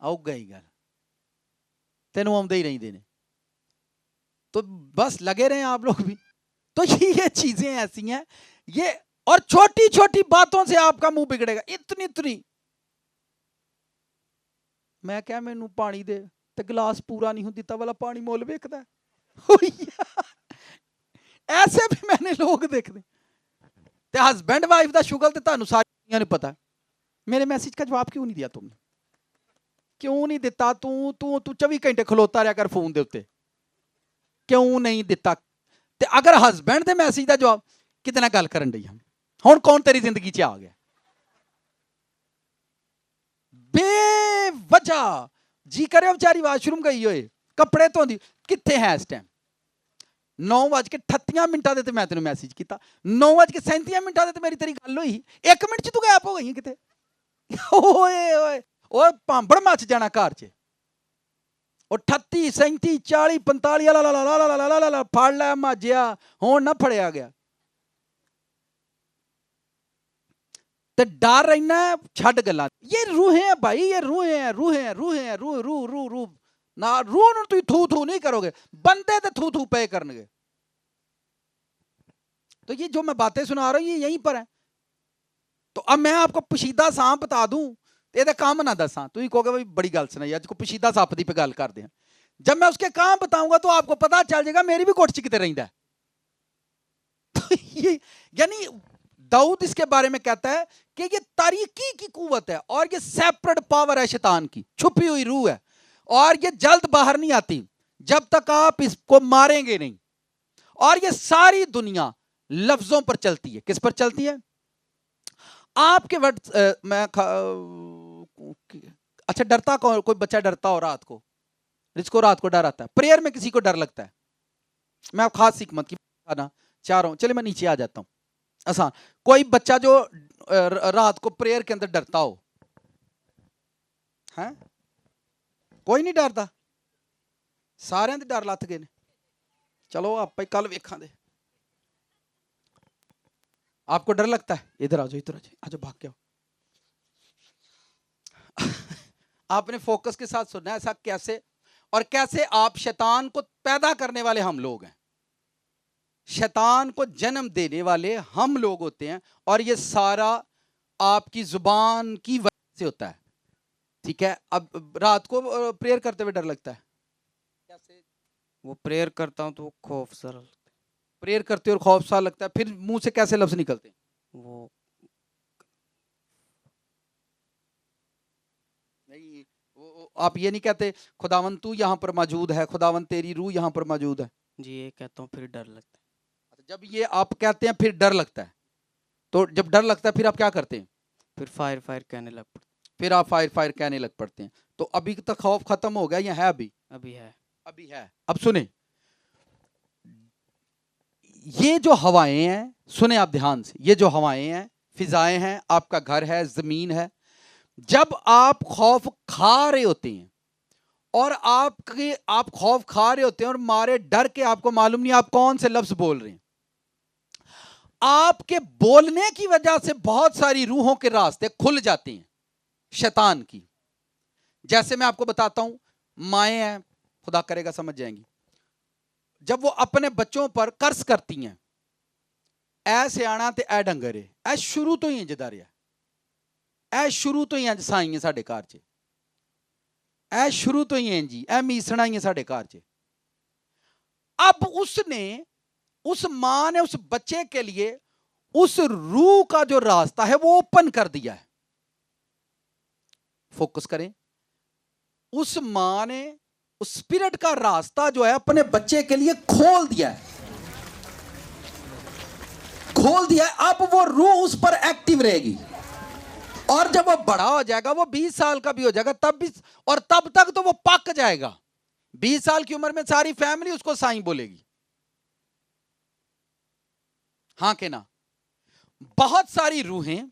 آؤ گئی گل, تینوں آندے ہی رہندے نے. تو بس لگے رہے ہیں آپ لوگ بھی. تو یہ چیزیں ایسی ہیں یہ, اور چھوٹی چھوٹی باتوں سے آپ کا منہ بگڑے گا. اتنی اتنی میں کیا مینوں پانی دے تے گلاس پورا نہیں ہوں دیتا والا پانی مول ویکھدا ہے. ایسے بھی میں نے لوگ دیکھتے. تے ہسبینڈ وائف دا شغل تے تانوں ساری دنیا نوں پتہ ہے. میرے میسج کا جواب کیوں نہیں دیا تم نے؟ کیوں نہیں دیتا؟ تو 24 گھنٹے کھلوتا رہا کر فون دے اوتے. کیوں نہیں دیتا؟ تے اگر ہسبینڈ دے میسج دا جواب کتنا گل کرن ڈئی ہم, ہن کون تیری زندگی چ آ گیا بے وجہ؟ جی کرے بیچاری واش روم گئی ہوئے کپڑے دھوندی, کتنے ہے اس ٹائم؟ 9:38 تے میں تینوں میسج کیتا, 9:37 تے میری تیری گل ہوئی, 1 منٹ چ تو غائب ہو گئی کتے. اوئے اوئے اوئے پامبڑ مچ جانا گھر چ. 38 37 40 45 پھڑ لیا ماجیا, ہون نہ پھڑیا گیا. تے ڈر رہنا چھڈ گلا. یہ روحیں ہیں بھائی, یہ روحیں ہیں, روحیں ہیں, روحیں ہیں, روح روح روح روح نہ روح نوں تسی تھو تھو نہیں کرو گے, بندے تے تھو تھو پے کرن گے. تو یہ جو میں باتیں سنا رہا ہوں یہ یہیں پر ہیں. تو اب میں آپ کو پوشیدہ سانپ بتا دوں یہ کام نہ دساں, تسی کہو گے بھائی بڑی گل سنائی, اج کو پوشیدہ سانپ دی پہ گل کر دیں. جب میں اس کے کام بتاؤں گا تو آپ کو پتہ چل جائے گا میری بھی کوٹھ چ کتے رہندا ہے. یعنی داؤد اس کے بارے میں کہتا ہے کہ یہ تاریکی کی قوت ہے اور یہ سیپریٹ پاور ہے شیطان کی, چھپی ہوئی روح ہے, اور یہ جلد باہر نہیں آتی جب تک آپ اس کو ماریں گے نہیں. اور یہ ساری دنیا لفظوں پر چلتی ہے. کس پر چلتی ہے؟ آپ کے ورڈ. میں اچھا ڈرتا کون؟ کوئی بچہ ڈرتا ہو رات کو, جس کو رات کو ڈر آتا ہے. پریئر میں کسی کو ڈر لگتا ہے. میں آپ خاص حکمت کی بات چاہ رہا ہوں, چلے میں نیچے آ جاتا ہوں. آسان, کوئی بچہ جو رات کو پریئر کے اندر ڈرتا ہو, ہیں کوئی نہیں ڈرتا, سارے دے ڈر لت گئے نے. چلو آپ کل ویکھاں دے. آپ کو ڈر لگتا ہے؟ ادھر آ جاؤ, ادھر آ جاؤ, آجو بھاگ کے آؤ. آپ نے فوکس کے ساتھ سننا ہے ایسا کیسے, اور کیسے آپ شیطان کو پیدا کرنے والے ہم لوگ ہیں, شیطان کو جنم دینے والے ہم لوگ ہوتے ہیں, اور یہ سارا آپ کی زبان کی وجہ سے ہوتا ہے. ٹھیک ہے, اب رات کو پریئر کرتے ہوئے ڈر لگتا ہے. کیسے؟ وہ پریئر کرتا ہوں تو خوف سا لگتا ہے. پریئر کرتے اور خوف سا لگتا ہے, پھر منہ سے کیسے لفظ نکلتے ہیں؟ وہ نہیں, آپ یہ نہیں کہتے خداوند تو یہاں پر موجود ہے, خداوند تیری روح یہاں پر موجود ہے. جی یہ کہتا ہوں پھر ڈر لگتا ہے. جب یہ آپ کہتے ہیں پھر ڈر لگتا ہے, تو جب ڈر لگتا ہے پھر آپ کیا کرتے ہیں؟ پھر فائر کہنے لگ پڑتا. پھر آپ فائر کہنے لگ پڑتے ہیں. تو ابھی تک خوف ختم ہو گیا یا ہے؟ ابھی ہے. ابھی ہے. اب سنیں, یہ جو ہوائیں ہیں, سنیں آپ دھیان سے, یہ جو ہوائیں ہیں, فضائیں ہیں, آپ کا گھر ہے, زمین ہے, جب آپ خوف کھا رہے ہوتے ہیں اور آپ خوف کھا رہے ہوتے ہیں اور مارے ڈر کے آپ کو معلوم نہیں آپ کون سے لفظ بول رہے ہیں, آپ کے بولنے کی وجہ سے بہت ساری روحوں کے راستے کھل جاتے ہیں شیطان کی. جیسے میں آپ کو بتاتا ہوں, مائیں ہیں, خدا کرے گا سمجھ جائیں گی, جب وہ اپنے بچوں پر قرض کرتی ہیں, اے سیاਣਾ تے اے ڈنگر, اے شروع تو ہی انج دا رہیا, اے شروع تو ہی انج سائیں ساڈے گھر چ, اے شروع تو ہی انج, اے میسنا ہی ساڈے گھر چ. اب اس ماں نے اس بچے کے لیے اس روح کا جو راستہ ہے وہ اوپن کر دیا ہے. فوکس کریں, اس ماں نے اس اسپرٹ کا راستہ جو ہے اپنے بچے کے لیے کھول دیا ہے, کھول دیا ہے. اب وہ روح اس پر ایکٹیو رہے گی, اور جب وہ بڑا ہو جائے گا, وہ 20 سال کا بھی ہو جائے گا تب بھی, اور تب تک تو وہ پک جائے گا, 20 साल की उम्र में सारी फैमिली उसको साईं बोलेगी, हाँ के ना? बहुत सारी रूहें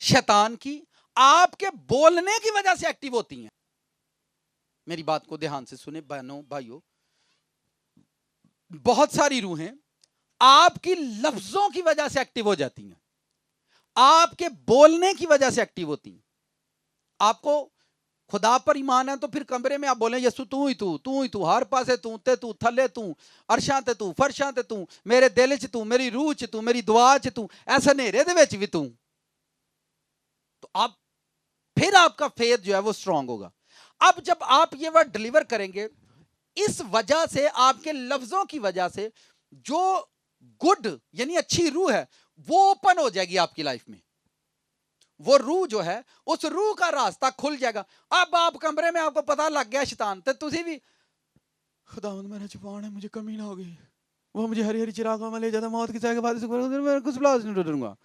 शैतान की आपके बोलने की वजह से एक्टिव होती हैं। मेरी बात को ध्यान से सुने बहनों भाइयों, बहुत सारी रूहें आपकी लफ्जों की वजह से एक्टिव हो जाती हैं, आपके बोलने की वजह से एक्टिव होती हैं। आपको खुदा पर ईमान है तो फिर कमरे में आप बोले यसु तू ही तू हर पासे तू ते तू थले तू अरशां ते तू फरशां ते तू मेरे दिल च तू मेरी रूह च तू मेरी दुआ च तू ऐसा नेरे दे विच भी तू, तो आप फिर आपका फेथ जो है वो स्ट्रांग होगा। अब जब आप ये वर्ड डिलीवर करेंगे, इस वजह से आपके लफ्जों की वजह से जो गुड यानी अच्छी रूह है वो ओपन हो जाएगी आपकी लाइफ में। वो रूह जो है उस रूह का रास्ता खुल जाएगा। अब आप कमरे में आपको पता लग गया शैतान तो तुसी भी खुदावंद मेरा जुबान है मुझे कमी ना होगी, वो मुझे हरी हरी चिरागों में ले जाता मौत की चाय के बाद मैं कुछ ब्लास नहीं डरूंगा,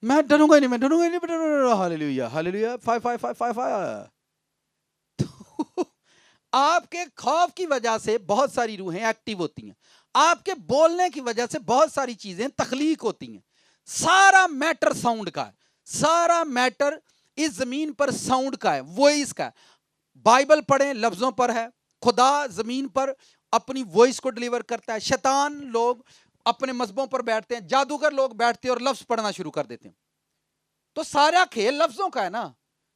मैं डरूंगा ही नहीं, हालेलुया हालेलुया 5 तो आपके खौफ की वजह से बहुत सारी रूहें एक्टिव होती हैं, आपके बोलने की वजह से बहुत सारी चीजें तख्लीक होती हैं। सारा मैटर साउंड का है, सारा मैटर इस जमीन पर साउंड का है, वॉइस का है। बाइबल पढ़ें लफ्जों पर है, खुदा जमीन पर अपनी वॉइस को डिलीवर करता है। शैतान लोग अपने मजहबों पर बैठते हैं, जादूगर लोग बैठते हैं और लफ्ज पढ़ना शुरू कर देते हैं। तो सारा खेल लफ्जों का है ना,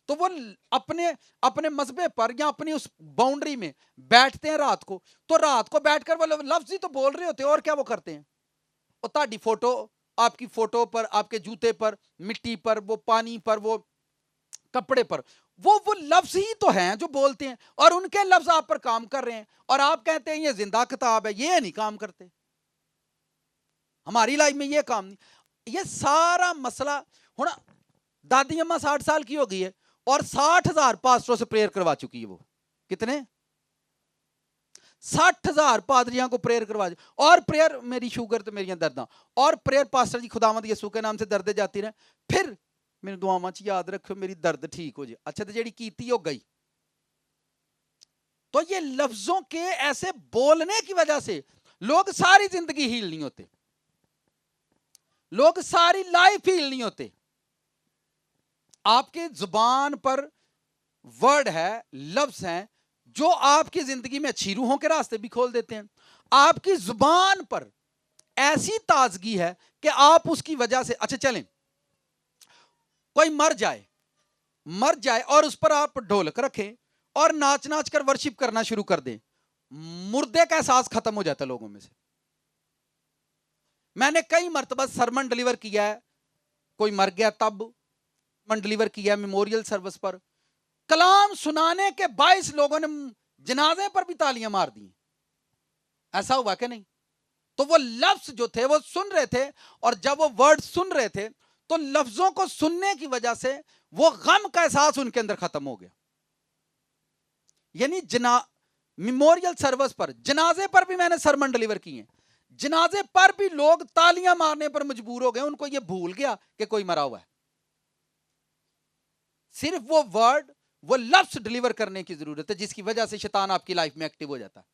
तो वो अपने अपने मजहबे पर या अपनी उस बाउंड्री में बैठते हैं रात को, तो रात को बैठकर वो लफ्ज ही तो बोल रहे होते हैं, और क्या वो करते हैं। और ताड़ी फोटो आपकी फोटो पर, आपके जूते पर, मिट्टी पर, वो पानी पर, वो कपड़े पर, वो लफ्ज ही तो हैं जो बोलते हैं, और उनके लफ्ज आप पर काम कर रहे हैं, और आप कहते हैं ये जिंदा किताब है। ये नहीं काम करते, हमारी लाइफ में ये काम नहीं। ये सारा मसला हुण दादी अम्मा 60 साल की हो गई है और 60,000 पास्टरों से प्रेयर करवा चुकी है। वो कितने 60,000 पादरियां को प्रेयर करवा, और प्रेयर मेरी शुगर तो मेरी दर्द, और प्रेयर पास्टर जी खुदावंद यीशु के नाम से दर्द जाती रहे, फिर मेरी दुआवां च याद रखो मेरी दर्द ठीक हो जाए। अच्छा तो जेड़ी कीती हो गई। तो ये लफ्जों के ऐसे बोलने की वजह से लोग सारी जिंदगी हील नहीं होते, लोग सारी लाइफ हील नहीं होते। आपके जुबान पर वर्ड है, लफ्ज हैं जो आपकी जिंदगी में अच्छी रूहों के रास्ते भी खोल देते हैं। आपकी जुबान पर ऐसी ताजगी है कि आप उसकी वजह से, अच्छा चलें कोई मर जाए और उस पर आप ढोलक रखें और नाच नाच कर वर्शिप करना शुरू कर दें, मुर्दे का एहसास खत्म हो जाता है लोगों में से। मैंने कई मर्तबा सरमन डिलीवर किया है, कोई मर गया तब मन डिलीवर किया है मेमोरियल सर्विस पर, कलाम सुनाने के 22 लोगों ने जनाजे पर भी तालियां मार दी। ऐसा हुआ कि नहीं? तो वो लफ्ज जो थे वो सुन रहे थे, और जब वो वर्ड सुन रहे थे तो लफ्जों को सुनने की वजह से वो गम का एहसास उनके अंदर खत्म हो गया। यानी मेमोरियल सर्विस पर, जनाजे पर भी मैंने सरमन डिलीवर किए, जनाजे पर भी लोग तालियां मारने पर मजबूर हो गए, उनको ये भूल गया कि कोई मरा हुआ है। सिर्फ वो वर्ड, वो लफ्ज डिलीवर करने की जरूरत है, जिसकी वजह से शैतान आपकी लाइफ में एक्टिव हो जाता है।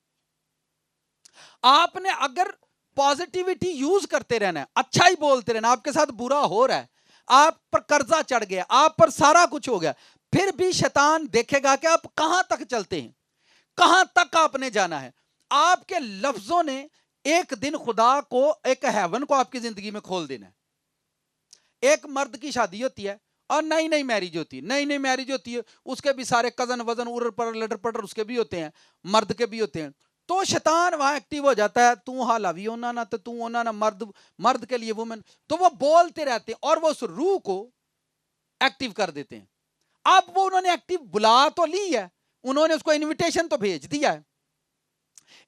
आपने अगर पॉजिटिविटी यूज करते रहना है, अच्छा ही बोलते रहना, आपके साथ बुरा हो रहा है, आप पर कर्जा चढ़ गया, आप पर सारा कुछ हो गया, फिर भी शैतान देखेगा कि आप कहां तक चलते हैं, कहां तक आपने जाना है। आपके लफ्जों ने एक दिन खुदा को, एक हेवन को आपकी जिंदगी में खोल देना है। एक मर्द की शादी होती है और नई मैरिज होती है, नई मैरिज होती है, उसके भी सारे कजन वजन उर पर लटर पटर उसके भी होते हैं, मर्द के भी होते हैं। तो शैतान वहां एक्टिव हो जाता है, तू हाला भी होना ना, तो तू होना ना, मर्द के लिए वुमेन, तो वो बोलते रहते हैं और वो उस रूह को एक्टिव कर देते हैं। अब वो उन्होंने एक्टिव बुला तो ली है, उन्होंने उसको इनविटेशन तो भेज दिया है,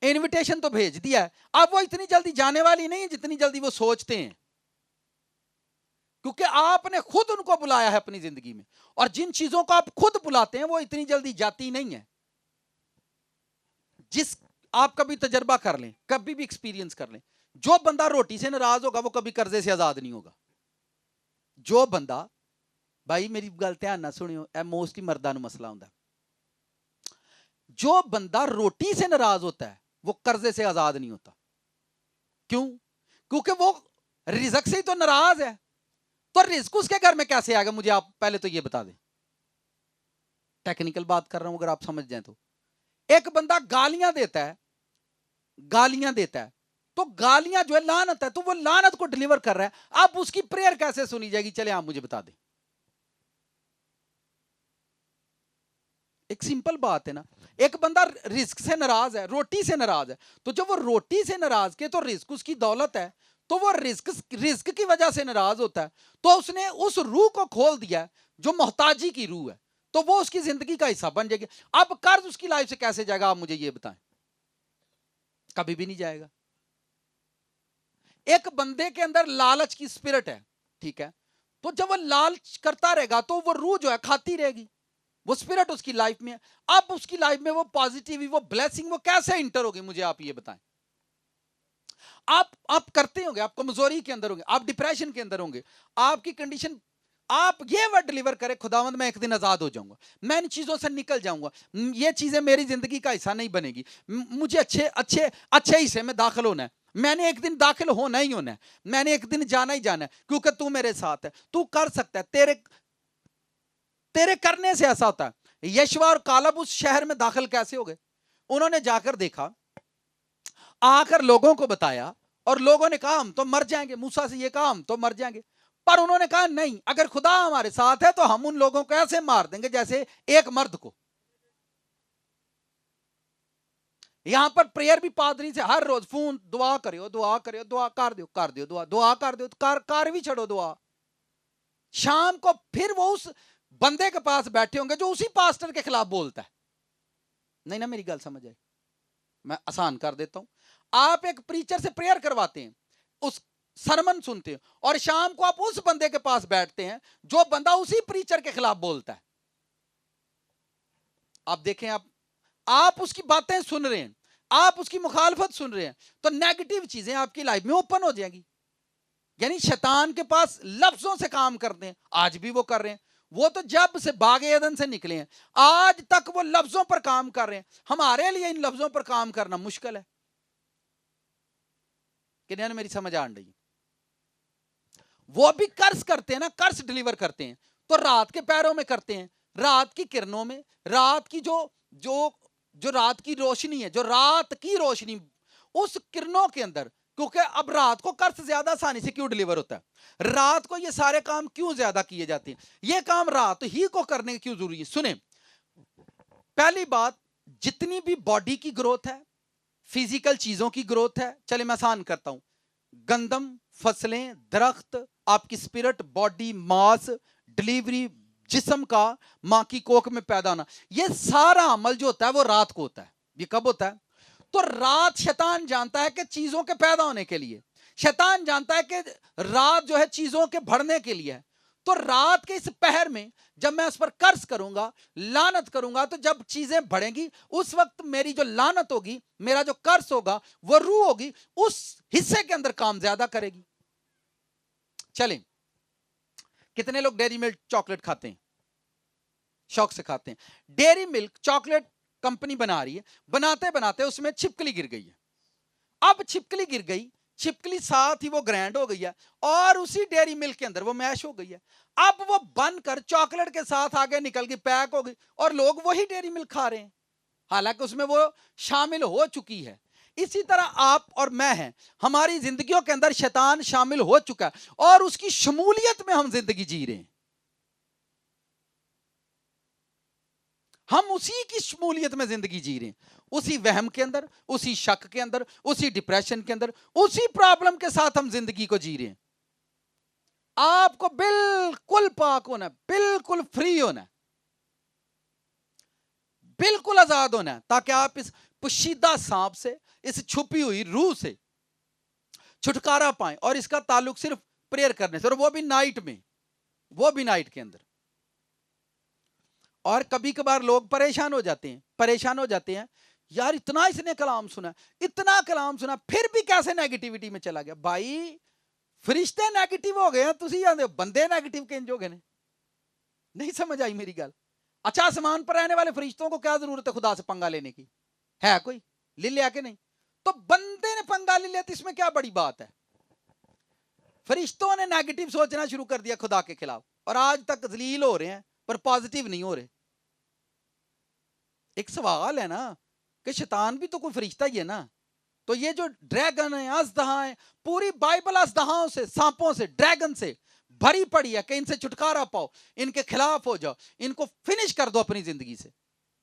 इनविटेशन तो भेज दिया है, अब वो इतनी जल्दी जाने वाली नहीं है जितनी जल्दी वो सोचते हैं, क्योंकि आपने खुद उनको बुलाया है अपनी जिंदगी में, और जिन चीजों को आप खुद बुलाते हैं वो इतनी जल्दी जाती नहीं है। जिस आप कभी तजर्बा कर लें, कभी भी एक्सपीरियंस कर लें, जो बंदा रोटी से नाराज होगा वो कभी कर्जे से आजाद नहीं होगा। जो बंदा, भाई मेरी गल ध्यान ना सुनियो, मोस्टली मर्दां नूं मसला हुंदा, जो बंदा रोटी से नाराज होता है वो कर्जे से आजाद नहीं होता। क्यों? क्योंकि वो रिज़्क से ही तो नाराज है। तो रिज़्क उसके घर में कैसे आएगा, मुझे आप पहले तो ये बता दें। टेक्निकल बात कर रहा हूं, अगर आप समझ जाए तो। एक बंदा गालियां देता है, तो गालियां जो है लानत है, तो वो लानत को डिलीवर कर रहा है। अब उसकी प्रेयर कैसे सुनी जाएगी, चले आप मुझे बता दें। एक सिंपल बात है ना। एक बंदा रिस्क से नाराज है, रोटी से नाराज है, तो जब वो रोटी से नाराज के तो रिस्क उसकी दौलत है, तो वो रिस्क की वजह से नाराज होता है, तो उसने उस रूह को खोल दिया है जो मोहताजी की रूह है, तो वो उसकी जिंदगी का हिस्सा बन जाएगी। अब कर्ज उसकी लाइफ से कैसे जाएगा, आप मुझे ये बताएं। कभी भी नहीं जाएगा। एक बंदे के अंदर लालच की स्पिरिट है, ठीक है, तो जब वो लालच करता रहेगा तो वो रूह जो है खाती रहेगी, वो स्पिरिट उसकी लाइफ में है। अब उसकी लाइफ में वो पॉजिटिव, वो ब्लेसिंग, वो कैसे इंटर होगी, मुझे आप ये बताएं। आप करते होंगे, आप कमजोरी के अंदर होंगे, आप डिप्रेशन के अंदर होंगे, आपकी कंडीशन, आप ये वर्ड डिलीवर करें, खुदावंद मैं एक दिन आजाद हो जाऊंगा, मैं इन चीजों से निकल जाऊंगा, ये चीजें मेरी जिंदगी का हिस्सा नहीं बनेगी, मुझे अच्छे हिस्से में दाखिल होना है, मैंने एक दिन दाखिल होना ही होना है, मैंने एक दिन जाना ही जाना है, क्योंकि तू मेरे साथ है, तू कर सकता है। तेरे करने से ऐसा होता है। यशवा और कालब उस शहर में दाखिल कैसे हो गए? उन्होंने जाकर देखा, आकर लोगों को बताया, और लोगों ने कहा हम तो मर जाएंगे, मूसा से ये कहा हम तो मर जाएंगे, पर उन्होंने कहा नहीं, अगर खुदा हमारे साथ है तो हम उन लोगों को ऐसे मार देंगे जैसे एक मर्द को। यहां पर प्रेयर भी पादरी से हर रोज फोन, दुआ करियो, दुआ करियो, दुआ कर दियो, दुआ कर दियो, कार भी छड़ो दुआ। शाम को फिर वो उस बंदे के पास बैठे होंगे जो उसी पास्टर के खिलाफ बोलता है। नहीं ना, मेरी गल समझ आए, मैं आसान कर देता हूं। आप एक प्रीचर से प्रेयर करवाते हैं, उस सरमन सुनते हैं, और शाम को आप उस बंदे के पास बैठते हैं जो बंदा उसी प्रीचर के खिलाफ बोलता है। आप देखें, आप उसकी बातें सुन रहे हैं, आप उसकी मुखालफत सुन रहे हैं, तो नेगेटिव चीजें आपकी लाइफ में ओपन हो जाएंगी। यानी शैतान के पास लफ्जों से काम करते हैं, आज भी वो कर रहे हैं। वो तो जब से बागे एदन से निकले हैं आज तक वो लफ्जों पर काम कर रहे हैं। हमारे लिए इन लफ्जों पर काम करना मुश्किल है। कि नहीं, मेरी समझ आ रही है? वो भी कर्ज करते हैं ना, कर्ज डिलीवर करते हैं, तो रात के पैरों में करते हैं, रात की किरणों में, रात की जो रात की रोशनी है, जो रात की रोशनी, उस किरणों के अंदर। क्योंकि अब रात को कर्ज ज्यादा आसानी से क्यों डिलीवर होता है, रात को ये सारे काम क्यों ज्यादा किए जाते हैं, ये काम रात ही को करने की क्यों जरूरी है? सुने, पहली बात, जितनी भी बॉडी की ग्रोथ है, फिजिकल चीजों की ग्रोथ है, चले मैं आसान करता हूं, गंदम, फसलें, दरख्त, आपकी स्पिरिट, बॉडी, मास, डिलीवरी, जिस्म का मां की कोख में पैदा होना, ये सारा अमल जो होता है वो रात को होता है। ये कब होता है? तो रात शैतान जानता है कि चीजों के पैदा होने के लिए, शैतान जानता है कि रात जो है चीजों के बढ़ने के लिए है। तो रात के इस पहर में जब मैं उस पर कर्ज करूंगा, लानत करूंगा, तो जब चीजें बढ़ेंगी उस वक्त मेरी जो लानत होगी, मेरा जो कर्ज होगा, वो रूह होगी, उस हिस्से के अंदर काम ज्यादा करेगी। चलें, कितने लोग डेयरी मिल्क चॉकलेट खाते हैं? शौक से खाते हैं। डेयरी मिल्क चॉकलेट कंपनी बना रही है, बनाते बनाते उसमें छिपकली गिर गई है। अब छिपकली गिर गई, छिपकली साथ ही वो ग्रैंड हो गई है, और उसी डेयरी मिल्क के अंदर वो मैश हो गई है। अब वो बनकर चॉकलेट के साथ आगे निकल गई, पैक हो गई, और लोग वही डेयरी मिल्क खा रहे हैं, हालांकि उसमें वो शामिल हो चुकी है। इसी तरह आप और मैं हैं, हमारी जिंदगियों के अंदर शैतान शामिल हो चुका है, और उसकी शमूलियत में हम जिंदगी जी रहे हैं। हम उसी की शमूलियत में जिंदगी जी रहे हैं, उसी वहम के अंदर, उसी शक के अंदर, उसी डिप्रेशन के अंदर, उसी प्रॉब्लम के साथ हम जिंदगी को जी रहे हैं। आपको बिल्कुल पाक होना है, बिल्कुल फ्री होना है, बिल्कुल आजाद होना है, ताकि आप इस पोशीदा सांप से, इस छुपी हुई रूह से छुटकारा पाएं। और इसका ताल्लुक सिर्फ प्रेयर करने से, और वो भी नाइट में, वो भी नाइट के अंदर। और कभी कभार लोग परेशान हो जाते हैं, यार इतना इसने कलाम सुना, इतना कलाम सुना, फिर भी कैसे नेगेटिविटी में चला गया। भाई फरिश्ते नेगेटिव हो गए हैं, तुसी जाते बंदे नेगेटिव किंज हो गए ने? नहीं समझ आई मेरी गल? अच्छा, आसमान पर रहने वाले फरिश्तों को क्या जरूरत है खुदा से पंगा लेने की? है कोई? ले लिया कि नहीं? तो बंदे ने पंगा ले लिया तो इसमें क्या बड़ी बात है? फरिश्तों ने नेगेटिव सोचना शुरू कर दिया खुदा के खिलाफ, और आज तक जलील हो रहे हैं पर पॉजिटिव नहीं हो रहे। एक सवाल है ना कि शैतान भी तो कोई फरिश्ता ही है ना। तो ये जो ड्रैगन है, अजदहा है, पूरी बाइबल अजदहाओं से, सांपों से, ड्रैगन से भरी पड़ी है कि इनसे छुटकारा पाओ, इनके खिलाफ हो जाओ, इनको फिनिश कर दो अपनी जिंदगी से।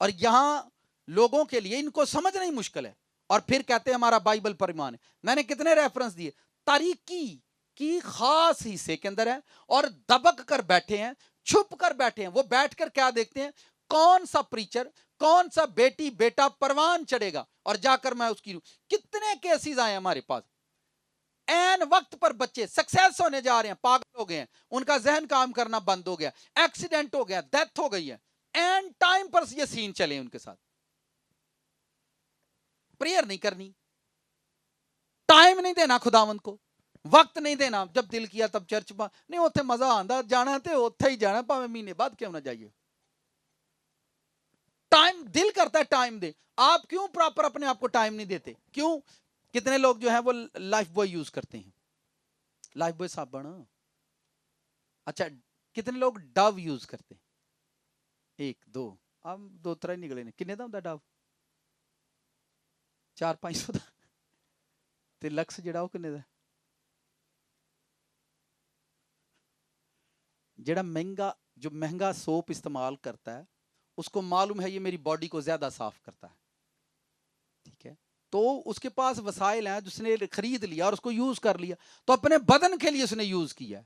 और यहां लोगों के लिए इनको समझना ही मुश्किल है, और फिर कहते हैं हमारा बाइबल पर ईमान है। मैंने कितने रेफरेंस दिए, तारीकी की खास हिस्से के अंदर है, और दबक कर बैठे हैं, छुप कर बैठे हैं। वो बैठकर क्या देखते हैं, कौन सा प्रीचर, कौन सा बेटी बेटा परवान चढ़ेगा और जाकर मैं उसकी। कितने केसेस आए हमारे पास, एन वक्त पर बच्चे सक्सेस होने जा रहे हैं, पागल हो गए हैं, उनका जहन काम करना बंद हो गया, एक्सीडेंट हो गया, डेथ हो गई है, एन टाइम पर ये सीन चले उनके साथ। प्रेयर नहीं करनी, टाइम नहीं देना खुदावंद को, वक्त नहीं देना। जब दिल किया तब चर्च नहीं, उत्थे मजा आंदा, जाना तो उत्थे ही जाना, भावें महीने बाद क्यों ना जाइए। टाइम दिल करता है टाइम दे, आप क्यों प्रॉपर अपने आप को टाइम नहीं देते? क्यों? कितने लोग जो है वो लाइफ बॉय यूज करते हैं, लाइफ बॉय साबुन। अच्छा, कितने लोग डव यूज करते हैं? 1 2 अब 2 तरह निकले ने। किन्ने दा हुंदा डव? 400-500 दा। ते लक्स जेड़ा वो किन्ने दा? जेड़ा महंगा, जो महंगा सोप इस्तेमाल करता है उसको मालूम है ये मेरी बॉडी को ज्यादा साफ करता है, ठीक है, तो उसके पास वसाइल हैं, जिसने खरीद लिया और उसको यूज कर लिया, तो अपने बदन के लिए उसने यूज किया।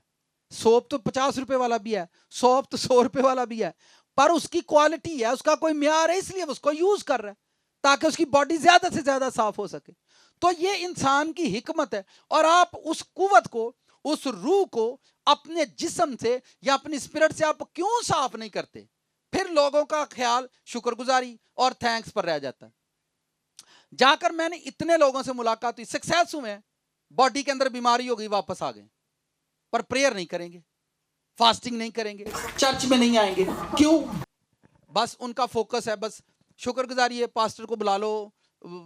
सोप तो 50 रुपए वाला भी है, सोप तो 100 रुपए वाला भी है, पर उसकी क्वालिटी है, उसका कोई म्यार है, इसलिए उसको यूज कर रहा है ताकि उसकी बॉडी ज्यादा से ज्यादा साफ हो सके। तो ये इंसान की हिकमत है। और आप उस कुव्वत को, उस रूह को अपने जिस्म से या अपनी स्पिरिट से आप क्यों साफ नहीं करते? फिर लोगों का ख्याल शुक्रगुजारी और थैंक्स पर रह जाता है। जाकर मैंने इतने लोगों से मुलाकात हुई, सक्सेस हुए, बॉडी के अंदर बीमारी हो गई, वापस आ गए, पर प्रेयर नहीं करेंगे, फास्टिंग नहीं करेंगे, चर्च में नहीं आएंगे। क्यों? बस उनका फोकस है बस शुक्रगुजारी है, पास्टर को बुला लो,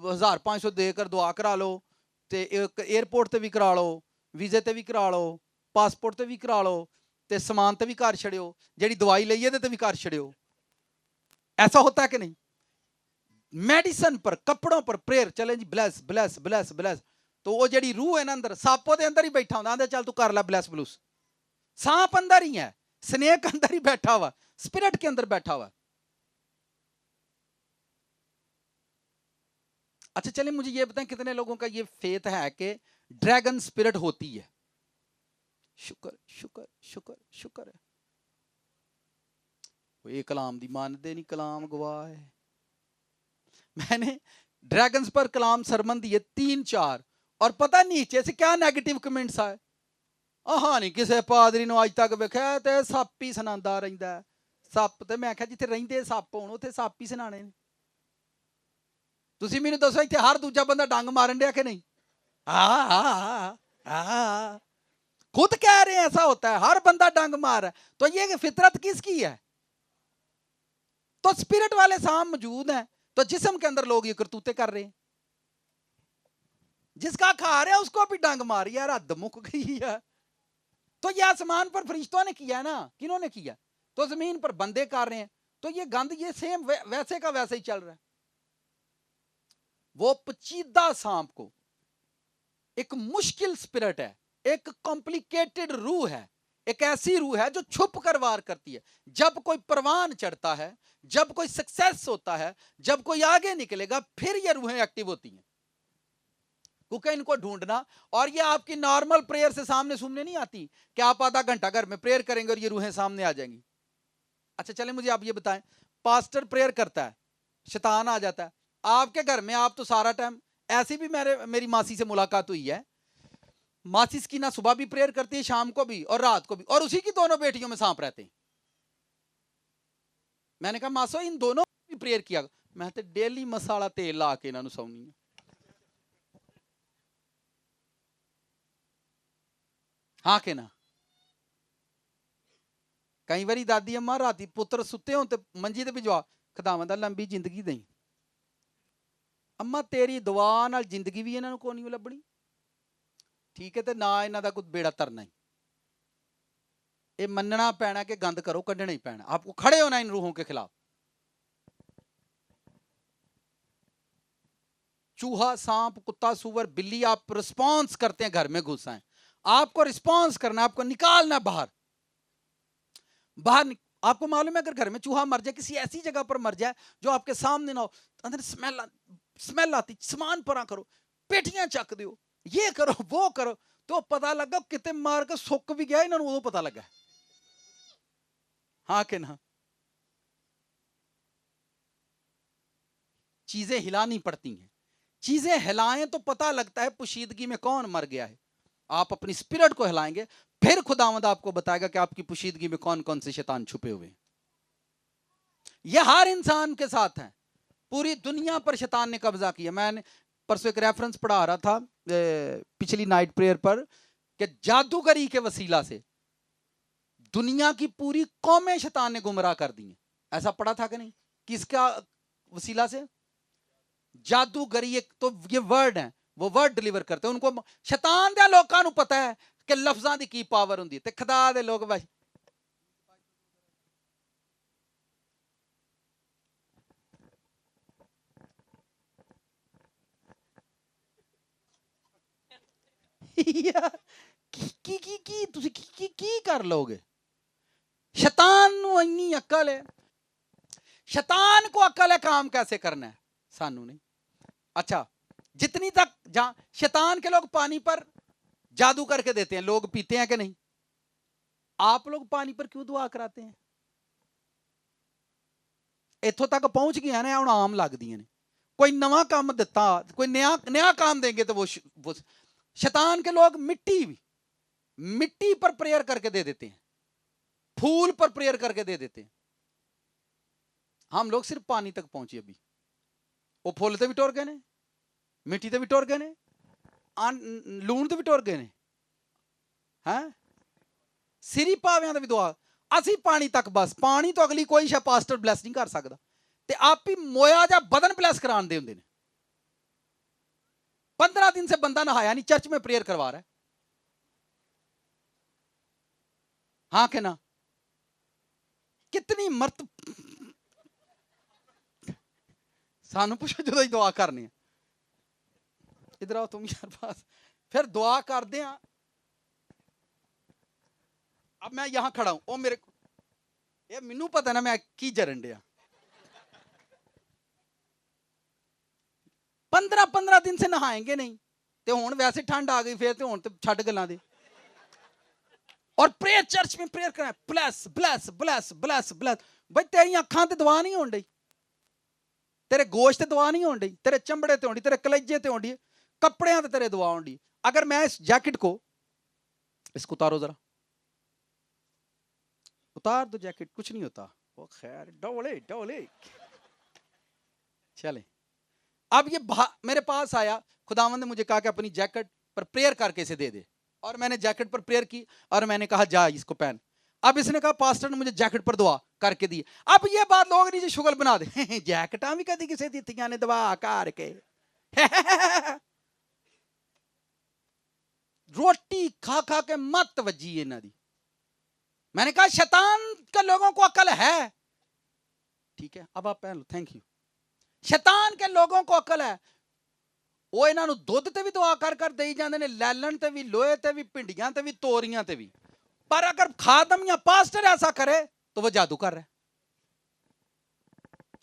1500 देकर दुआ करा लो, ते एयरपोर्ट ते भी करा लो, वीजे ते भी करा लो, पासपोर्ट ते भी करा लो, ते समान ते भी घर छड़ियो, जेड़ी दवाई लई है ते भी घर छड़ियो। ऐसा होता है कि नहीं? मेडिसिन पर, कपड़ों पर प्रेयर चले जी, ब्लेस ब्लेस ब्लेस ब्लेस। तो वो जेड़ी रूह है ना अंदर, सापों के अंदर ही बैठा होता, चल तू कर ला ब्लेस ब्लूस। सांप अंदर ही है, स्नेक अंदर ही बैठा हुआ, स्पिरिट के अंदर बैठा हुआ। अच्छा चलिए, मुझे ये बताएं कितने लोगों का ये फेथ है कि ड्रैगन स्पिरिट होती है? शुक्र शुक्र शुक्र शुक्र है। ये कलाम दी मानदे नहीं, कलाम गवाह है। मैंने ड्रैगन्स पर कलाम सरमन दिए 3-4, और पता नीचे से क्या नेगेटिव कमेंट्स आए। आह नहीं किसी पादरी ने अज तक वेख्या ते सप ही सुनांदा रहिंदा है। सप ते मैं आख्या जिथे रहिंदे सप होण उत्थे सप ही सुनाने ने। तुसीं मैनूं दसो इत्थे हर दूजा बंदा डंग मारन दिया कि नहीं? खुद कह रहे हैं ऐसा होता है, हर बंदा डंग मार है। तो ये फितरत किसकी है? तो स्पिरिट वाले सांप मौजूद हैं, तो जिस्म के अंदर लोग ये करतूते कर रहे हैं। जिसका खा रहे हैं उसको भी डंग मारी, यार हद मुक गई है। तो ये आसमान पर फरिश्तों ने किया ना, किन्होंने किया? तो जमीन पर बंदे कर रहे हैं। तो ये गंद ये सेम वैसे का वैसे ही चल रहा है। वो पचीदा सांप को, एक मुश्किल स्पिरिट है, एक कॉम्प्लिकेटेड रूह है, एक ऐसी रूह है जो छुप कर वार करती है। जब कोई परवान चढ़ता है, जब कोई सक्सेस होता है, जब कोई आगे निकलेगा, फिर ये रूहें एक्टिव होती हैं। क्योंकि इनको ढूंढना, और ये आपकी नॉर्मल प्रेयर से सामने सुनने नहीं आती कि आप आधा घंटा घर में प्रेयर करेंगे और ये रूहें सामने आ जाएंगी। अच्छा चले, मुझे आप ये बताएं, पास्टर प्रेयर करता है, शैतान आ जाता है आपके घर में, आप तो सारा टाइम। ऐसी भी मेरी मासी से मुलाकात हुई है, मासी की ना सुबह भी प्रेयर करती है, शाम को भी और रात को भी, और उसी की दोनों बेटियों में सांप रहते हैं। मैंने कहा मासो इन दोनों भी प्रेयर किया। मैं तो डेली मसाला तेल ला के इन्होंने सौनी है। हाँ के ना ਕਈ ਵਾਰੀ ਦਾਦੀ ਅੰਮਾ ਰਾਤੀ ਪੁੱਤਰ ਸੁੱਤੇ ਹੋਣ ਤੇ ਮੰਜੀ ਤੇ ਭਿਜਵਾ, ਖੁਦਾਵੰਦ ਲੰਬੀ ਜ਼ਿੰਦਗੀ ਦੇਈ। ਅੰਮਾ ਤੇਰੀ ਦੁਆ ਨਾਲ ਜ਼ਿੰਦਗੀ ਵੀ ਇਹਨਾਂ ਨੂੰ ਕੋਈ ਨਹੀਂ ਲੱਭਣੀ, ਠੀਕ ਹੈ, ਤੇ ਨਾ ਇਹਨਾਂ ਦਾ ਕੋਈ ਬੇੜਾ ਤਰਨਾ ਹੀ। ਇਹ ਮੰਨਣਾ ਪੈਣਾ ਕਿ ਗੰਦ ਕਰੋ, ਕੱਢਣਾ ही पैना, आपको खड़े होना इन रूहों के खिलाफ। चूहा, सांप, कुत्ता, सूअर, बिल्ली, आप रिस्पॉन्स करते हैं घर में घुस आए, आपको रिस्पॉन्स करना, आपको निकालना बाहर। आपको मालूम है अगर घर में चूहा मर जाए, किसी ऐसी जगह पर मर जाए जो आपके सामने ना हो, अंदर स्मेल आती, सामान परा करो, पेटियां चक दो, ये करो वो करो, तो पता लगा कितने मार के सुक भी गया, इन्होंने वो पता लगा। हाँ कि ना? चीजें हिलानी पड़ती हैं, चीजें हिलाएं तो पता लगता है पोशीदगी में कौन मर गया है। आप अपनी स्पिरिट को हिलाएंगे, फिर खुदावंद आपको बताएगा कि आपकी पोशीदगी में कौन कौन से शैतान छुपे हुए हैं। यह हर इंसान के साथ है, पूरी दुनिया पर शैतान ने कब्जा किया। मैंने परसों एक रेफरेंस पढ़ा रहा था पिछली नाइट प्रेयर पर कि जादूगरी के वसीला से दुनिया की पूरी कौमें शैतान ने गुमराह कर दी हैं। ऐसा पढ़ा था कि नहीं? किसका वसीला से? जादूगरी। एक तो ये वर्ड है, वो वर्ड डिलीवर करते हैं, उनको शैतान दे लोकां नूं पता है कि लफ्जां दी की पावर हुंदी है, ते खुदा दे लोग बस की कर लोगे? शैतान नूं इन्नी अकल है, शैतान को अकल है काम कैसे करना है, सानू नहीं। अच्छा, जितनी तक जहां शैतान के लोग पानी पर जादू करके देते हैं, लोग पीते हैं कि नहीं? आप लोग पानी पर क्यों दुआ कराते हैं? इथों तक पहुंच गया ना, हुण आम लगदियां ने। कोई नवा काम दिता, कोई नया काम देंगे तो वो शैतान के लोग मिट्टी पर प्रेयर करके दे देते हैं, फूल पर प्रेयर करके दे देते हैं। हम लोग सिर्फ पानी तक पहुंचे अभी। वो फुल ते भी टुर गए ने, मिट्टी ते भी टुर गए ने, लूण ते भी टुर गए ने, हैं सिरी पावियां ते भी दुआ। असी पानी तक, बस पानी तो अगली कोई शायद पास्टर ब्लैस नहीं कर सकता, ते आप ही मोया जा बदन ब्लैस कराने दे हुंदे ने। 15 दिन से बंदा नहाया नहीं, चर्च में प्रेयर करवा रहा है। हाँ कि ना? कितनी मर्त सानू पूछो जो दुआ करनी है। इधर आओ तुम यार पास, फिर दुआ करते हैं। अब मैं यहां खड़ा हूं, ओ मेरे को ये मैनू पता ना मैं की जरन दिया। 15 दिन से नहाएंगे नहीं, ते हुण वैसे ठंड आ गई, फिर ते हुण ते छड्ड गल्लां दे। और प्रेयर चर्च में प्रेयर करना, bless bless bless bless bless. भाई तेरी अखां ते दुआ नहीं होण डई, तेरे गोश्त ते दुआ नहीं होण डई, तेरे चमड़े ते होंडी, तेरे कलेजे ते होंडी, कपड़ियां ते तेरे दुआ होंडी। अगर मैं इस जैकेट को, इसको उतारो जरा, उतार दो जैकेट, कुछ नहीं होता वो, खैर डोले डोले चले। अब ये मेरे पास आया, खुदावंद ने मुझे कहा कि अपनी जैकेट पर प्रेयर करके इसे दे दे, और मैंने जैकेट पर प्रेयर की और मैंने कहा जा इसको पहन। अब इसने कहा पास्टर ने मुझे जैकेट पर दुआ करके दी। अब ये बात लोग नीचे शुगल बना दे, जैकेटा भी कदी किसी दित्तियां ने दुआ करके। रोटी खा खा के मत वजी इन्हां दी। मैंने कहा शैतान के लोगों को अकल है, ठीक है अब आप पहन लो, थैंक यू। शैतान के लोगों को अकल है, वो इन्हां नूं दुध ते भी दुआ कर कर देई जांदे ने, लैलन ते भी, लोहे ते भी, भिंडियां ते भी, तोरियां ते भी। पर अगर खादम या पास्टर ऐसा करे तो वो जादू कर रहा है।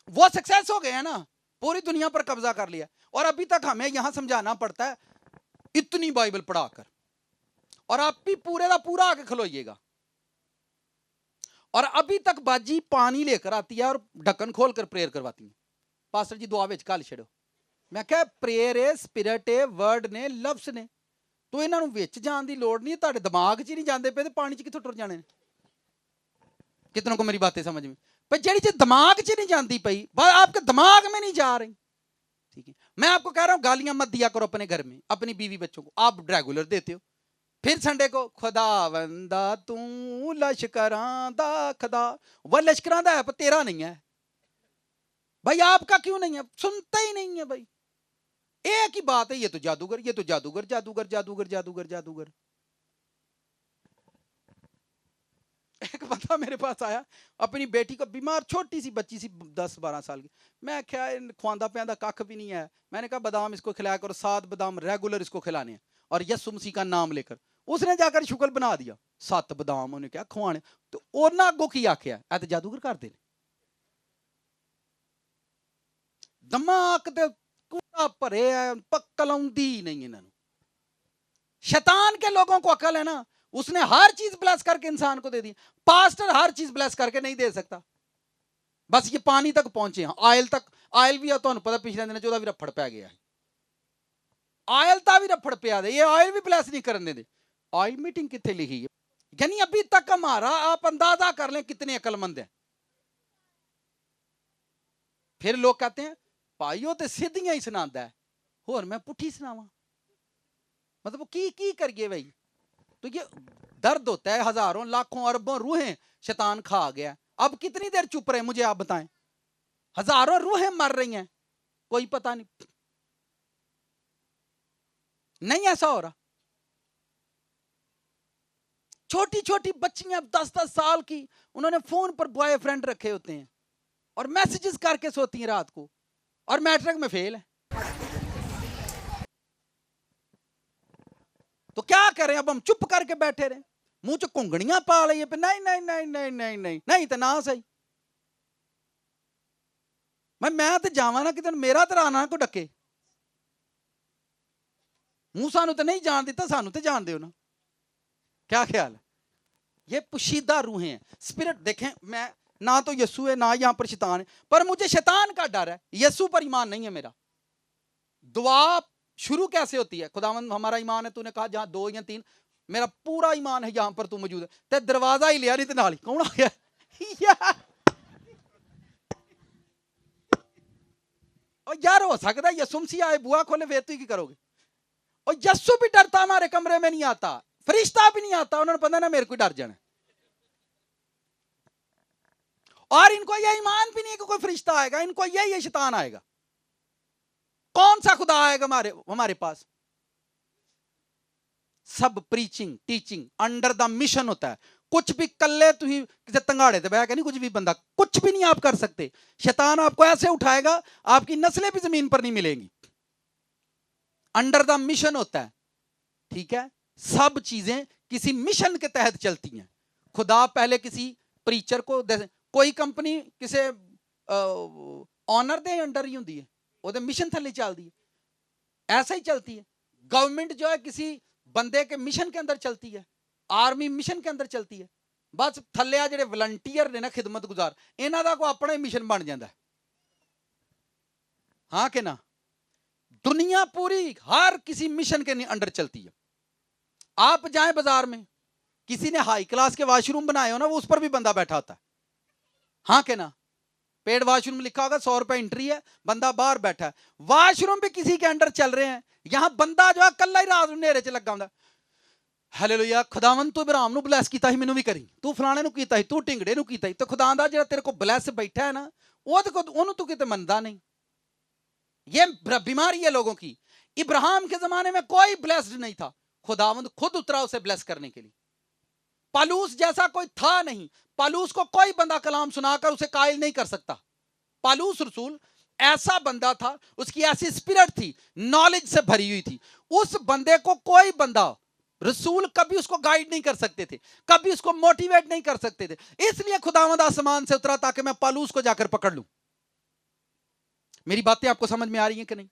वो सक्सेस हो गए हैं ना, पूरी दुनिया पर कब्जा कर लिया। और अभी तक हमें यहां समझाना पड़ता है इतनी बाइबल पढ़ाकर, और आप भी पूरे का पूरा आके खलोइएगा। और अभी तक बाजी पानी लेकर आती है और ढक्कन खोल कर प्रेयर करवाती है, पास्टर जी दुआ विच घल छड़ो। मैं क्या प्रेयर है, स्पिरिट है, वर्ड ने, लफ्ज ने, तो इन्हां नूं विच जाण दी लोड़ नहीं, तुहाडे दिमाग 'च ही नहीं जांदे पे, ते पानी 'च कित्थों टुर जाणे ने? कितनों को मेरी बातें समझ में? पर जेड़ी चीज दिमाग 'च नहीं जाती पई, आपके दिमाग में नहीं जा रही, ठीक है। मैं आपको कह रहा हूं गालियां मत दिया करो अपने घर में, अपनी बीवी बच्चों को। आप रेगुलर देते हो, پھر سنڈے کو خداوندا تو لشکراں دا خدا، وہ لشکراں دا ہے پر تیرا نہیں ہے بھائی، آپ کا کیوں نہیں ہے؟ سنتا ہی نہیں ہے بھائی، ایک ہی بات ہے، یہ تو جادوگر، یہ تو جادوگر جادوگر جادوگر جادوگر جادوگر۔ ایک بندہ میرے پاس آیا، اپنی بیٹی کو بیمار، چھوٹی سی بچی سی 10-12 سال کی، میں کیا کھواندا پیاندا کھ بھی نہیں ہے، میں نے کہا بادام اس کو کھلایا کرو، 7 بادام ریگولر اس کو کھلانے ہیں اور یسوع مسیح کا نام لے کر۔ اس نے جا کر شکر بنا دیا، 7 بادام انہیں کیا کھوانے، تو اور اگوں کی آکھیا اے تے جادوگر کر دے دماغ تے کوڑا بھرے ہے، عقل آؤندی نہیں انہاں نوں۔ شیطان کے لوگوں کو عقل ہے نا، اس نے ہر چیز بلیس کر کے انسان کو دے دی، پاسٹر ہر چیز بلیس کر کے نہیں دے سکتا، بس یہ پانی تک پہنچے ہیں، آئل تک، آئل بھی تو پتا پچھلے دن 14 بھی رفڑ پہ گیا ہے، آئل تا بھی رفڑ پہ دے، یہ آئل بھی بلیس نہیں کرنے دے۔ آئل میٹنگ کتنے لکھی ہے؟ یعنی ابھی تک ہمارا آپ اندازہ کر لیں کتنے عقل مند ہیں۔ پھر لوگ کہتے ہیں بھائیو تے سیدھیاں ہی سناندا ہے، اور میں پٹھی سناواں، مطلب وہ کی کریے بھائی؟ تو یہ درد ہوتا ہے، ہزاروں لاکھوں اربوں روحیں شیطان کھا گیا، اب کتنی دیر چپ رہے مجھے آپ بتائیں؟ ہزاروں روحیں مر رہی ہیں، کوئی پتہ نہیں ایسا ہو رہا۔ چھوٹی چھوٹی بچیاں 10-10 سال کی، انہوں نے فون پر بوائے فرینڈ رکھے ہوتے ہیں اور میسیجز کر کے سوتی ہیں رات کو، اور میٹرک میں فیل ہے۔ تو کیا کریں اب؟ ہم چپ کر کے بیٹھے رہے، منہ چ کنگڑیاں پا لئیے پہ نہیں نہیں نہیں نہیں نہیں نہیں نہیں تو نہ صحیح، میں تو جاواں نا کتنے، میرا تو رانا کو ڈکے، منہ سانو تو نہیں جان دیتا، سانو تو جان دیو نا۔ کیا خیال ہے؟ یہ پوشیدہ روحیں ہیں، اسپرٹ۔ دیکھیں میں نہ تو یسوع ہے نہ یہاں پر شیطان ہے، پر مجھے شیطان کا ڈر ہے، یسوع پر ایمان نہیں ہے میرا۔ دعا شروع کیسے ہوتی ہے؟ خداوند ہمارا ایمان ہے، تو نے کہا جہاں 2 یا 3، میرا پورا ایمان ہے یہاں پر تو موجود ہے، تے دروازہ ہی لیا نہیں تے نال ہی کون آ گیا؟ اور یار ہو سکتا ہے یسوع مسیح آئے بوا کھولے پھر تو ہی کی کرو گے؟ اور یسوع بھی ڈرتا ہمارے کمرے میں نہیں آتا، فرشتہ بھی نہیں آتا، انہوں نے پتا نا میرے کو ڈر جانا، اور ان کو یہ ایمان بھی نہیں کہ کوئی فرشتہ آئے گا، ان کو یہ شیطان آئے گا۔ کون سا خدا آئے گا ہمارے پاس؟ سب preaching teaching under the mission ہوتا ہے، کچھ بھی کلے تو ہی کسی تنگاڑے تے بیٹھ کے نہیں، کچھ بھی بندہ کچھ بھی نہیں آپ کر سکتے، شیطان آپ کو ایسے اٹھائے گا آپ کی نسلیں بھی زمین پر نہیں ملیں گی، انڈر دا مشن ہوتا ہے، ٹھیک ہے؟ سب چیزیں کسی مشن کے تحت چلتی ہیں۔ خدا پہلے کسی پریچر کو، کوئی کمپنی کسی آنر دے انڈر ہی ہوندی ہے، وہ دے مشن تھلے چل دی ہے، ایسا ہی چلتی ہے۔ گورنمنٹ جو ہے کسی بندے کے مشن کے اندر چلتی ہے، آرمی مشن کے اندر چلتی ہے، بس تھلے جڑے والنٹیئر نے نا خدمت گزار، انہاں دا کو اپنا ہی مشن بن جاندا ہے، ہاں کہ نا؟ دنیا پوری ہر کسی مشن کے انڈر چلتی ہے۔ آپ جائیں بازار میں، کسی نے ہائی کلاس کے واش روم بنائے ہو نا، وہ اس پر بھی بندہ بیٹھا ہوتا ہے، ہاں کہ نا؟ پیڈ واش روم لکھا ہوگا، 100 روپے انٹری ہے، بندہ باہر بیٹھا ہے، واش روم بھی کسی کے انڈر چل رہے ہیں، یہاں بندہ جو ہے کلا ہی رات نیرے چ لگا ہوندا، ہلیلویا، خداوند تو ابراہیم نو بلیس کیتا ہی مینوں بھی کری، تو فلانے نو کیتا ہی، تو ٹنگڑے نو کیتا ہی، تو خدا دا جڑا تیرے کو بلیس بیٹھا ہے نا، وہ تو اونوں تو کتے مندا نہیں۔ یہ بیماری ہے لوگوں کی۔ ابراہیم کے زمانے میں کوئی بلیسڈ نہیں تھا، خداوند خود اترا اسے بلیس کرنے کے لیے۔ پالوس جیسا کوئی تھا نہیں، پالوس کو کوئی بندہ کلام سنا کر اسے قائل نہیں کر سکتا۔ پالوس رسول ایسا بندہ تھا، اس کی ایسی اسپرٹ تھی، نالج سے بھری ہوئی تھی، اس بندے کو کوئی بندہ رسول کبھی اس کو گائیڈ نہیں کر سکتے تھے، کبھی اس کو موٹیویٹ نہیں کر سکتے تھے، اس لیے خداوند آسمان سے اترا تاکہ میں پالوس کو جا کر پکڑ لوں۔ میری باتیں آپ کو سمجھ میں آ رہی ہیں کہ نہیں؟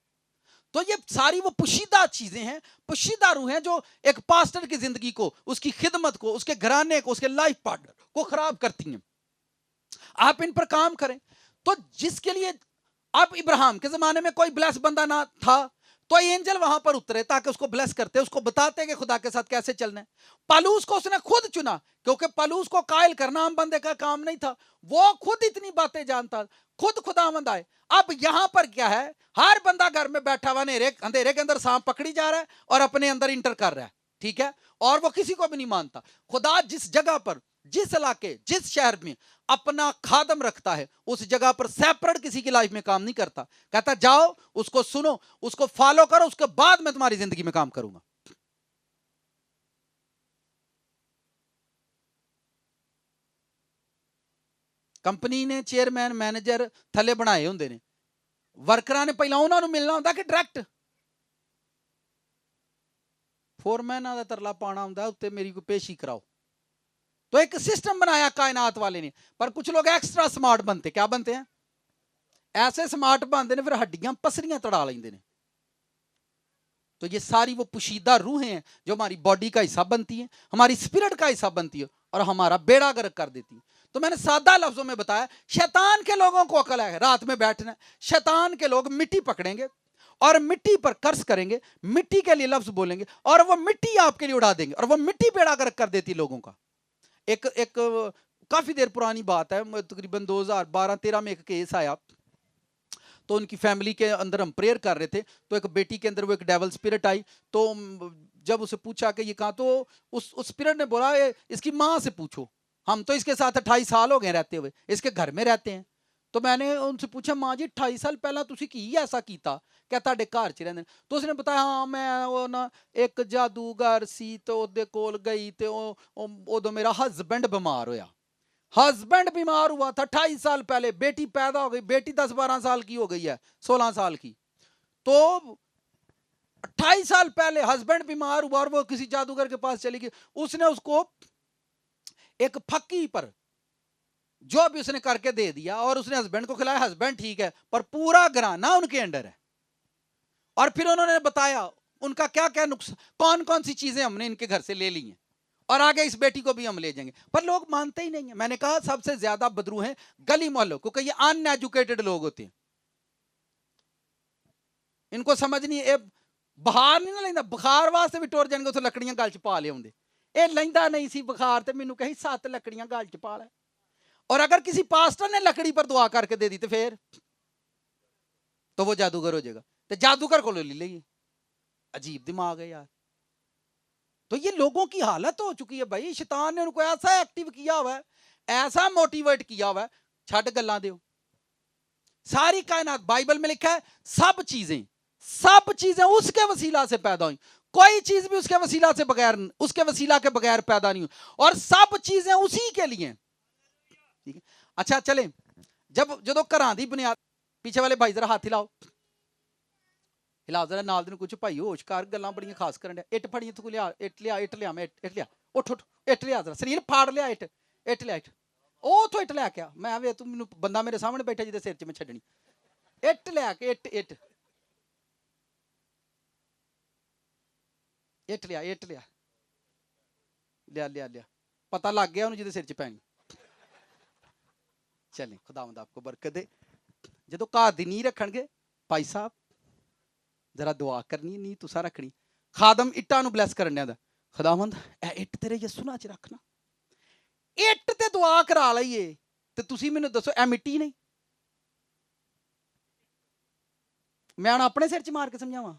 تو یہ ساری وہ پوشیدہ چیزیں ہیں، پوشیدہ روح ہیں جو ایک پاسٹر کی زندگی کو، اس کی خدمت کو، اس کے گھرانے کو، اس کے لائف پارٹنر کو خراب کرتی ہیں۔ آپ ان پر کام کریں۔ تو جس کے لیے اب ابراہیم کے زمانے میں کوئی بلیس بندہ نہ تھا، تو اینجل وہاں پر اترے تاکہ اس کو بلیس کرتے، اس کو بتاتے کہ خدا کے ساتھ کیسے چلنا ہے۔ پالوس کو اس نے خود چنا، کیونکہ پالوس کو قائل کرنا عام بندے کا کام نہیں تھا، وہ خود اتنی باتیں جانتا، خود خداوند آئے۔ اب یہاں پر کیا ہے، ہر بندہ گھر میں بیٹھا ہوا اندھیرے کے اندر سانپ پکڑی جا رہا ہے اور اپنے اندر انٹر کر رہا ہے، ٹھیک ہے, اور وہ کسی کو بھی نہیں مانتا. خدا جس جگہ پر, جس علاقے, جس شہر میں اپنا خادم رکھتا ہے, اس جگہ پر سیپریٹ کسی کی لائف میں کام نہیں کرتا. کہتا جاؤ اس کو سنو, اس کو فالو کرو, اس کے بعد میں تمہاری زندگی میں کام کروں گا. کمپنی نے چیئرمین مینیجر تھلے بنائے ہوندے نے, ورکراں نے پہلا انہاں نوں ملنا ہوندا کہ ڈائریکٹ فورمین دا ترلا پانا ہوندا اوتے میری کوئی پیشی کراؤ. تو ایک سسٹم بنایا کائنات والے نے. پر کچھ لوگ ایکسٹرا سمارٹ بنتے, کیا بنتے ہیں, ایسے سمارٹ بنتے ہیں پھر ہڈیاں پسریاں تڑا لیندے نے. تو یہ ساری وہ پوشیدہ روحیں ہیں جو ہماری باڈی کا حصہ بنتی ہیں, ہماری اسپرٹ کا حصہ بنتی ہے اور ہمارا بیڑا گرک کر دیتی ہیں. تو میں نے سادہ لفظوں میں بتایا, شیطان کے لوگوں کو عقل ہے رات میں بیٹھنا. شیطان کے لوگ مٹی پکڑیں گے اور مٹی پر قرض کریں گے, مٹی کے لیے لفظ بولیں گے اور وہ مٹی آپ کے لیے اڑا دیں گے, اور وہ مٹی بیڑا گرک کر دیتی لوگوں کا. ایک کافی دیر پرانی بات ہے, تقریباً 2012-13 میں ایک کیس آیا. تو ان کی فیملی کے اندر ہم پریئر کر رہے تھے, تو ایک بیٹی کے اندر وہ ایک ڈیول اسپرٹ آئی. تو جب اسے پوچھا کہ یہ کہاں, تو اس اسپرٹ نے بولا اس کی ماں سے پوچھو, ہم تو اس کے ساتھ 28 سال ہو گئے رہتے ہوئے, اس کے گھر میں رہتے ہیں. تو میں نے ان سے پوچھا ماں جی 28 سال پہلا تسی کی ایسا کیتا کہ تہاڈے گھر چ رہندے. تو اس نے بتایا ہاں میں وہ نا ایک جادوگر سی تو اودے کول گئی تے اودوں میرا ہسبینڈ بیمار ہویا. ہسبینڈ بیمار ہوا تھا 28 سال پہلے, بیٹی پیدا ہو گئی, بیٹی 10-12 سال کی ہو گئی ہے, 16 سال کی. تو 28 سال پہلے ہسبینڈ بیمار ہوا اور وہ کسی جادوگر کے پاس چلی گئی. اس نے اس کو ایک پھکی پر جو بھی اس نے کر کے دے دیا اور اس نے ہسبینڈ کو کھلایا. ہسبینڈ ٹھیک ہے پر پورا گھرانہ ان کے انڈر ہے. اور پھر انہوں نے بتایا ان کا کیا کیا نقصان, کون کون سی چیزیں ہم نے ان کے گھر سے لے لی ہیں اور آگے اس بیٹی کو بھی ہم لے جائیں گے. پر لوگ مانتے ہی نہیں ہیں. میں نے کہا سب سے زیادہ بدرو ہیں گلی محلوں, کیونکہ یہ ان ایجوکیٹڈ لوگ ہوتے ہیں. ان کو سمجھ نہیں, بخار نہیں نہ لیندا, بخار واسطے بھی ٹور جان گے, اتنے لکڑیاں گل چ پا لے آؤندے. یہ لیندا نہیں سی بخار, تے مینوں کہی 7 لکڑیاں گل چ پا لے. اور اگر کسی پاسٹر نے لکڑی پر دعا کر کے دے دی تو پھر تو وہ جادوگر ہو جائے گا. تو جادوگر کو لے لئیے. عجیب دماغ ہے یار. تو یہ لوگوں کی حالت ہو چکی ہے بھائی. شیطان نے ان کو ایسا ایکٹیو کیا ہوا ہے, ایسا موٹیویٹ کیا ہوا ہے, چھڈ گلاں دیو. ساری کائنات بائبل میں لکھا ہے سب چیزیں اس کے وسیلہ سے پیدا ہوئیں. کوئی چیز بھی اس کے وسیلہ سے بغیر, اس کے وسیلہ کے بغیر پیدا نہیں ہوئی, اور سب چیزیں اسی کے لیے. اچھا چلیں, جدو گھراں دی بنیاد, پیچھے والے بھائی ذرا ہاتھ ہلاؤ, ہلاؤ ذرا نال دے کچھ بھائی ہوش کر, گلاں بڑیاں خاص کرن. اٹ پھڑی تو لیا, اٹ لیا میں اٹ لیا, اٹھ اٹ لیا ذرا, سنیل پھاڑ لیا اٹ لیا اٹ, او تو اٹ لے کے آ. میں وے تو مینوں بندہ میرے سامنے بیٹھا جے سر چ میں چھڈنی, اٹ لے کے اٹ لیا پتہ لگ گیا انہوں جی سر چ پینی. چلیں خداوند آپ کو برکت دے. جدو گھر دی نہیں رکھن گے بھائی صاحب ذرا دعا کرنی, نہیں تسا رکھنی. خادم اٹاں نو بلیس کرنے دا, خداوند اے اٹ تیرے یسوع چ رکھنا. اٹ تے دعا کرا لئیے تے تسی مینوں دسو اے مٹی نہیں. میں ہن اپنے سر چ مار کے سمجھاواں,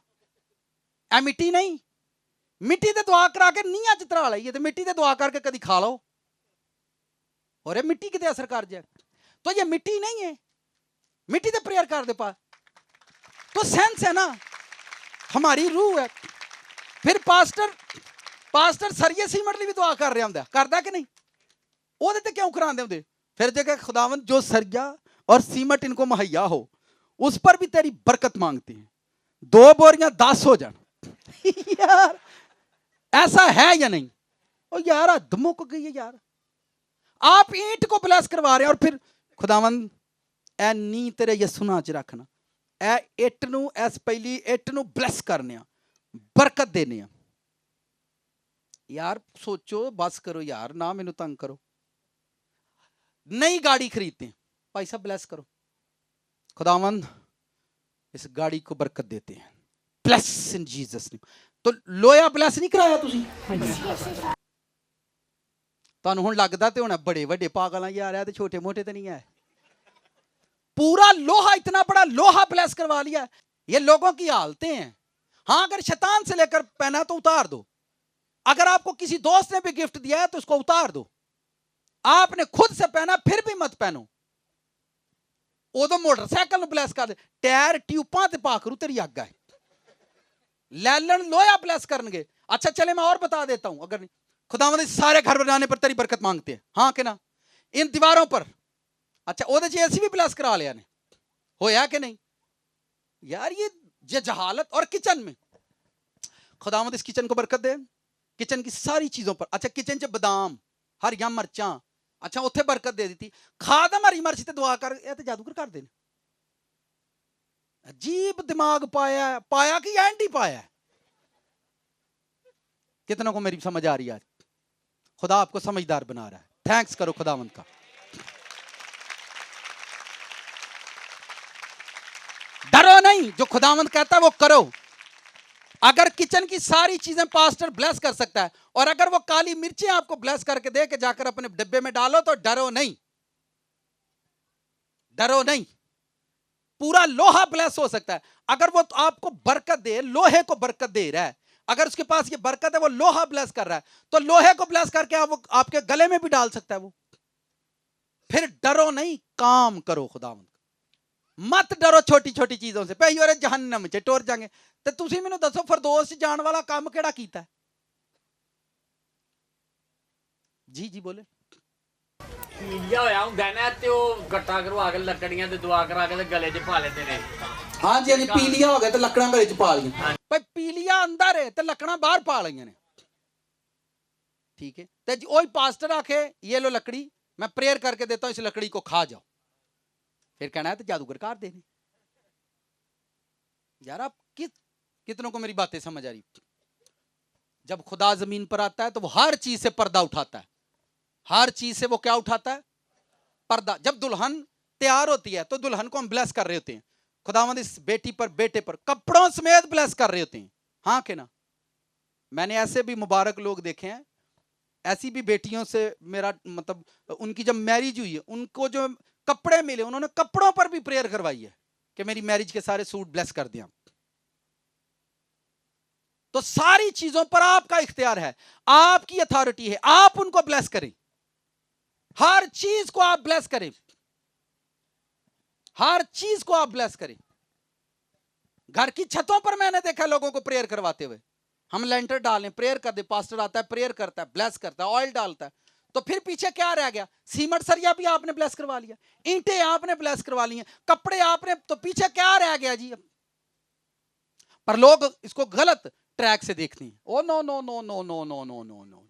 اے مٹی نہیں. مٹی تے دعا کرا کے نیاں چ ترا لئیے تے مٹی تے دعا کر کے کدی کھا لو, اور یہ مٹی کتے اثر کر جائے. تو یہ مٹی نہیں ہے, مٹی تے پریئر کر دے پا. تو سینس ہے نا, ہماری روح ہے. پھر پاسٹر سریے سیمٹ لی بھی دعا کر رہا ہوں, کردا کہ نہیں؟ وہ تے کیوں کراندے ہوندے؟ پھر جے کہ خداوند جو سریا اور سیمٹ ان کو مہیا ہو اس پر بھی تیری برکت مانگتے ہیں, 2 بوریاں 10 ہو جان. یار ایسا ہے یا نہیں؟ او یار حد مک گئی ہے یار. آپ اینٹ کو بلیس کروا رہے ہیں اور پھر خداوند اے نی تیرے یسوع چ رکھنا, اے اٹ نو ایس پہلی اٹ نو بلیس کرنے, برکت دینے. یار سوچو, بس کرو یار, نہ مینوں تنگ کرو. نئی گاڑی خریدتے ہیں, بھائی صاحب بلیس کرو, خداوند اس گاڑی کو برکت دیتے ہیں, بلیس ان جیسس نیم. تو لویا بلیس نہیں کرایا تسی؟ تانوں ہن لگدا تے ہونا بڑے وڈے پاگل ہیں یار, تے چھوٹے موٹے تے نہیں ہے. پورا لوہا, اتنا بڑا لوہا بلیس کروا لیا. یہ لوگوں کی حالتیں ہیں. ہاں اگر شیطان سے لے کر پہنا تو اتار دو, اگر آپ کو کسی دوست نے بھی گفٹ دیا ہے تو اس کو اتار دو. آپ نے خود سے پہنا پھر بھی مت پہنو. ادو موٹر سائیکل بلیس کر دے, ٹائر ٹیوپاں تے پا کرو تیری اگ ہے, لیلن لویا بلیس کرن گے. اچھا چلے میں اور بتا دیتا ہوں, اگر نہیں خداوند سارے گھر بنانے پر تیری برکت مانگتے ہیں, ہاں کہ نا, ان دیواروں پر, اچھا وہ اے سی بھی بلیس کرا لیا نے, ہویا کہ نہیں یار؟ یہ جہالت. اور کچن میں خداوند اس کچن کو برکت دے, کچن کی ساری چیزوں پر. اچھا کچن چ بادام, ہریاں مرچاں, اچھا اتنے برکت دے دیتی. خادم ہری مرچ تے دعا کر, یہ تو جادوگر کر دے. عجیب دماغ پایا ہے, پایا کہ اینڈ ہی پایا ہے. کتنوں کو میری سمجھ آ رہی ہے آج؟ خدا آپ کو سمجھدار بنا رہا ہے. تھینکس کرو خداوند کا. ڈرو نہیں, جو خداوند کہتا ہے وہ کرو. اگر کچن کی ساری چیزیں پاسٹر بلیس کر سکتا ہے, اور اگر وہ کالی مرچیں آپ کو بلیس کر کے دے کے جا کر اپنے ڈبے میں ڈالو, تو ڈرو نہیں, ڈرو نہیں. پورا لوہا بلیس ہو سکتا ہے. اگر وہ آپ کو برکت دے, لوہے کو برکت دے رہا ہے, اگر اس کے پاس یہ برکت ہے, وہ لوہا بلیس کر رہا ہے, تو لوہے کو بلیس کر کے آپ کے گلے میں بھی ڈال سکتا ہے وہ. پھر ڈرو نہیں, کام کرو خداوند. مت ڈرو چھوٹی چھوٹی چیزوں سے. پہ یورے جہنم چ ٹور جائیں گے. تے تسی مینوں دسو فردوس جان والا کام کیڑا کیتا ہے؟ جی جی بولے. پیلیا ہویا ہوندا نا تے او گٹا کروا کے لکڑیاں تے دعا کرا کے تے گلے 'چ پا لیندے نے. ہاں جی پیلیا ہو گیا تے لکڑاں گلے چ پا لیاں. بھائی پیلیا اندر ہے تے لکڑاں باہر پا لئیاں نے. ٹھیک ہے, تے وہی پاسٹر آکھے یہ لو لکڑی, میں پریئر کر کے دیتا ہوں, اس لکڑی کو کھا جاؤ. پھر کہنا ہے تو جادوگر کار دینے. یار آپ کتنوں کو میری باتیں سمجھ آ رہی؟ جب خدا زمین پر آتا ہے تو وہ ہر چیز سے پردہ اٹھاتا ہے. ہر چیز سے وہ کیا اٹھاتا ہے؟ پردہ. جب دلہن تیار ہوتی ہے تو دلہن کو ہم بلیس کر رہے ہوتے ہیں. خداوند اس بیٹی پر, بیٹے پر کپڑوں سمیت بلیس کر رہے ہوتے ہیں, ہاں کہ نا. میں نے ایسے بھی مبارک لوگ دیکھے ہیں, ایسی بھی بیٹیوں سے میرا مطلب, ان کی جب میریج ہوئی ہے, ان کو جو کپڑے ملے, انہوں نے کپڑوں پر بھی پریئر کروائی ہے کہ میری میریج کے سارے سوٹ بلیس کر دیں. تو ساری چیزوں پر آپ کا اختیار ہے, آپ کی اتھارٹی ہے, آپ ان کو بلیس کریں. ہر چیز کو آپ بلیس کریں, ہر چیز کو آپ بلیس کریں. گھر کی چھتوں پر میں نے دیکھا لوگوں کو پریئر کرواتے ہوئے. ہم لینٹر ڈالیں, پریئر کر دیں, پاسٹر آتا ہے پریئر کرتا ہے, بلیس کرتا ہے, آئل ڈالتا ہے. تو پھر پیچھے کیا رہ گیا؟ سیمنٹ سریا بھی آپ نے بلیس کروا لیا, اینٹیں آپ نے بلیس کروا لی ہیں, کپڑے آپ نے, تو پیچھے کیا رہ گیا جی؟ پر لوگ اس کو غلط ٹریک سے دیکھتے ہیں. او نو نو نو نو نو نو نو نو نو,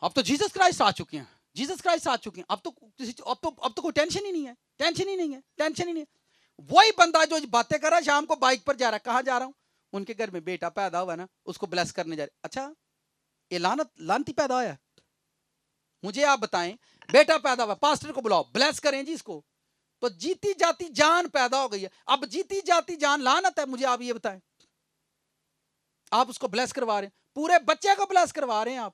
اب تو جیسس کرائسٹ آ چکے ہیں, جیسس کرائسٹ آ چکے ہیں. اب تو کوئی ٹینشن ہی نہیں ہے, ٹینشن ہی نہیں ہے, ٹینشن ہی نہیں ہے. وہی بندہ جو باتیں کر رہا ہے, شام کو بائک پر جا رہا ہے, کہاں جا رہا ہوں؟ ان کے گھر میں بیٹا پیدا ہوا ہے نا, اس کو بلیس کرنے جا رہے. اچھا یہ لانتی پیدا ہوا ہے؟ مجھے آپ بتائیں, بیٹا پیدا ہوا, پاسٹر کو بلاؤ, بلیس کریں جی اس کو. تو جیتی جاتی جان پیدا ہو گئی ہے. اب جیتی جاتی جان لعنت ہے, مجھے آپ یہ بتائیں. آپ اس کو بلیس کروا رہے ہیں, پورے بچے کو بلیس کروا رہے ہیں آپ.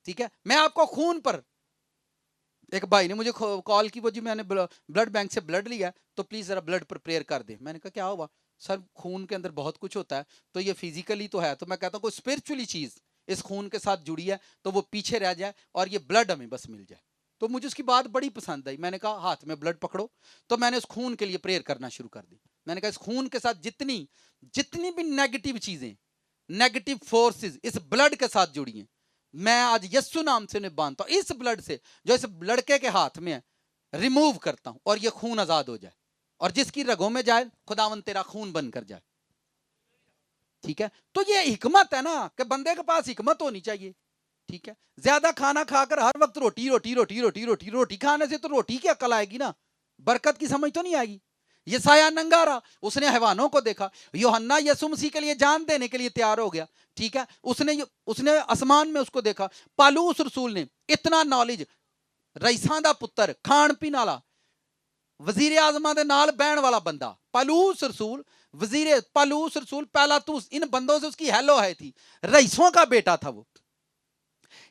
ٹھیک ہے, میں آپ کو خون پر, ایک بھائی نے مجھے کال کی, وہ جی میں نے بلڈ بینک سے بلڈ لیا, تو پلیز ذرا بلڈ پر پریئر کر دیں. میں نے کہا کیا ہوا؟ سر خون کے اندر بہت کچھ ہوتا ہے, تو یہ فزیکلی تو ہے, تو میں کہتا ہوں کوئی اسپرچولی چیز اس خون کے ساتھ جڑی ہے تو وہ پیچھے رہ جائے اور یہ بلڈ ہمیں بس مل جائے. تو مجھے اس کی بات بڑی پسند آئی. میں نے کہا ہاتھ میں بلڈ پکڑو. تو میں نے اس خون کے لیے پریئر کرنا شروع کر دی. میں نے کہا اس خون کے ساتھ جتنی بھی نیگیٹو چیزیں, نیگیٹو فورسز اس بلڈ کے ساتھ جڑی ہیں, میں آج یسوع نام سے انہیں باندھتا ہوں, اس بلڈ سے جو اس لڑکے کے ہاتھ میں ہے ریموو کرتا ہوں, اور یہ خون آزاد ہو جائے, اور جس کی رگوں میں جائے خداوند تیرا خون بن کر جائے. ٹھیک ہے, تو یہ حکمت ہے نا, کہ بندے کے پاس حکمت ہونی چاہیے. ٹھیک ہے, زیادہ کھانا کھا کر ہر وقت روٹی روٹی روٹی روٹی روٹی روٹی کھانے سے تو روٹی کی عقل آئے گی نا, برکت کی سمجھ تو نہیں آئے گی. یسایہ ننگا رہا, اس نے حیوانوں کو دیکھا. یوحنا یسوع مسیح کے لیے جان دینے کے لیے تیار ہو گیا. ٹھیک ہے, اس نے آسمان میں اس کو دیکھا. پالوس رسول نے اتنا نالج, رئیساں دا پتر, کھان پین والا, وزیر اعظم دے نال بہن والا بندہ, پالوس رسول, پالوس رسول پیلاطوس, ان بندوں سے اس کی ہیلو ہے تھی, رئیسوں کا بیٹا تھا وہ.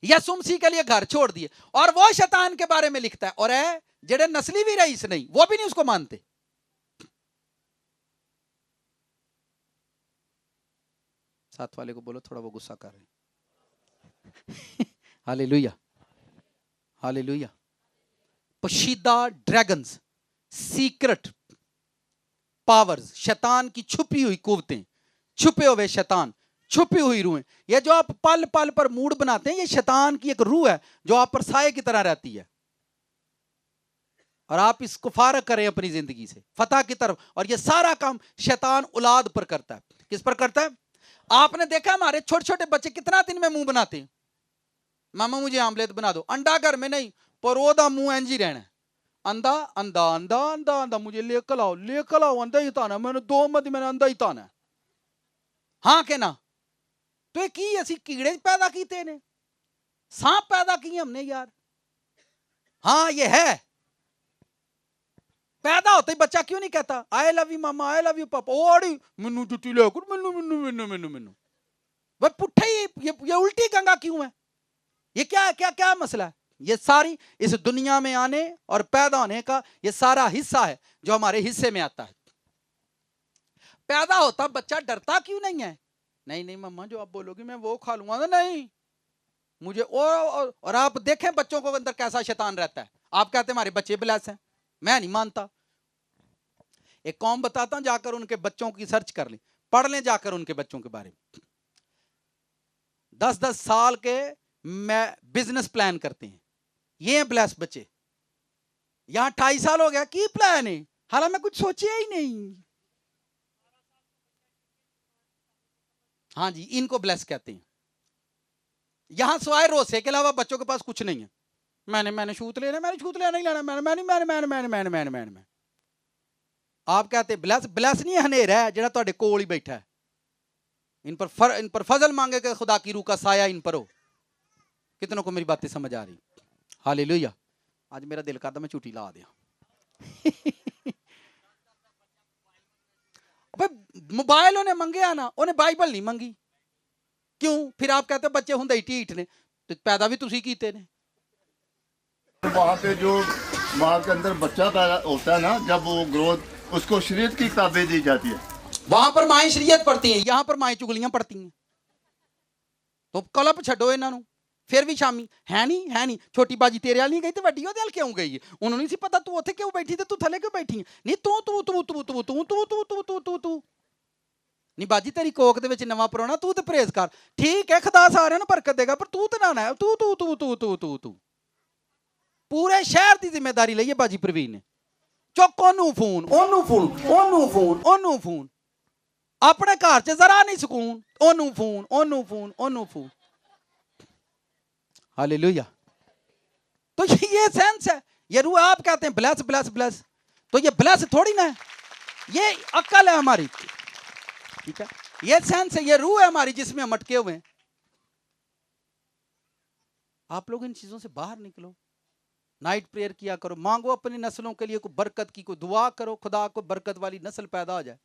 یسوع مسیح کے لیے گھر چھوڑ دیے, اور وہ شیطان کے بارے میں لکھتا ہے, اور ہے جڑے نسلی بھی رئیس نہیں, وہ بھی نہیں اس کو مانتے. साथ वाले को बोलो थोड़ा वो गुस्सा कर रहे हैं। Hallelujah, hallelujah. पोशीदा ड्रैगन्स, सीक्रेट पावर्स, शैतान की छुपी हुई कुव्वतें, छुपे हुए शैतान, छुपी हुई रूहें, ये जो आप पल पल पर मूड बनाते हैं, ये शैतान की एक रूह है जो आप पर साए की तरह रहती है, और आप इसको फारग करें अपनी जिंदगी से फतह की तरफ। और ये सारा काम शैतान औलाद पर करता है। किस पर करता है? आपने देखा हमारे छोटे छोटे बच्चे कितना दिन में मुंह बनाते हैं, मामा मुझे आमलेट बना दो, अंडा घर में नहीं, पर ओदा मुंह इंज ही रहना है, अंधा अंधा अंधा अंधा अंधा, मुझे लेकर आओ अंधा ही ताना, मैंने 2 मत मैंने अंधा ही ताना है। हाँ के ना? तो ये की असी कीड़े पैदा कीते ने, सांप पैदा किए हमने यार। हाँ ये है, पैदा होते ही बच्चा क्यों नहीं कहता I love you mama, I love you पापा, ओड़ी मिन्नू जुटी लेकर मिन्नू मिन्नू मिन्नू मिन्नू मिन्नू। वह पुट्ठा ही ये उल्टी गंगा क्यों है? ये क्या क्या क्या मसला है? ये सारी इस दुनिया में आने और पैदा होने का ये सारा हिस्सा है जो हमारे हिस्से में आता है। पैदा होता बच्चा डरता क्यों नहीं है? नहीं नहीं मम्मा जो आप बोलोगी मैं वो खा लूंगा। नहीं मुझे और आप देखें बच्चों को अंदर कैसा शैतान रहता है। आप कहते हैं हमारे बच्चे ब्लेस हैं, मैं नहीं मानता। एक कौम बताता हूं, जाकर उनके बच्चों की सर्च कर लें, पढ़ लें जाकर उनके बच्चों के बारे में। 10-10 साल के बिजनेस प्लान करते हैं, ये हैं ब्लेस बच्चे। यहां 28 साल हो गया, की प्लान है, हालांकि मैं कुछ सोचा ही नहीं। हाँ जी, इनको ब्लेस कहते हैं। यहां सिवाय रोसे के अलावा बच्चों के पास कुछ नहीं है। मैंने छूत लेना, मैंने छूत लेना नहीं लेना, मैंने आप कहते ब्लेस, ब्लेस नहीं हनेरा है जेड़ा तुहाडे कोल ही बैठा है। इन पर फजल मांगे कि खुदा की रूह का साया इन पर हो। कितनों को मेरी बातें समझ आ रही? हालेलुया। आज मेरा दिल करता मैं छुट्टी ला दिया। मोबाइल उन्हें मंगे ना, उन्हें बाइबल नहीं मंगी। क्यों? फिर आप कहते बच्चे हुंदे ही ढीठ ने, तो पैदा भी तुसी कीते ने। वहाँ पे जो माँ के अंदर बच्चा पैदा होता है ना, जब वो ग्रोथ, उसको शरीयत की किताबें दी जाती है। वहां पर माएं शरीयत पढ़ती हैं, यहाँ पर माएं चुगलियां पढ़ती हैं। तो कलप छड्डो इन्हां नूं। फिर भी शामी है नहीं छोटी बाजी तेरे वाली नहीं गई तो वड्डी ओहदे वाल क्यों गई है? उन्होंने नहीं सी पता तू उत्थे क्यों बैठी ते तू थले क्यों बैठी है? नहीं तू तू तू तू तू तू तू तू तू तू तू तू नहीं बाजी तेरी कोक दे विच नवां परोना, तू ते परहेज कर। ठीक है, खुदा सारियां नूं बरकत देगा, पर तू ते ना है। तू तू तू तू तू तू तू पूरे शहर की जिम्मेदारी लईए बाजी प्रवीण ने। चुक ओनू फोन, ओनू फोन, ओनू फोन, ओनू फोन। अपने घर च जरा नहीं सुकून, ओनू फोन, ओनू फोन, ओनू फोन। हालेलुया। तो ये सेंस है, ये रूह। आप कहते हैं ब्लेस ब्लेस ब्लेस, तो ये ब्लेस थोड़ी ना है, ये अक्ल है हमारी। ठीक है, ये सेंस है, ये रूह है हमारी जिसमें हम अटके हुए हैं। आप लोग इन चीजों से बाहर निकलो, नाइट प्रेयर किया करो, मांगो अपनी नस्लों के लिए कोई बरकत की, कोई दुआ करो, खुदा को बरकत वाली नस्ल पैदा हो जाए।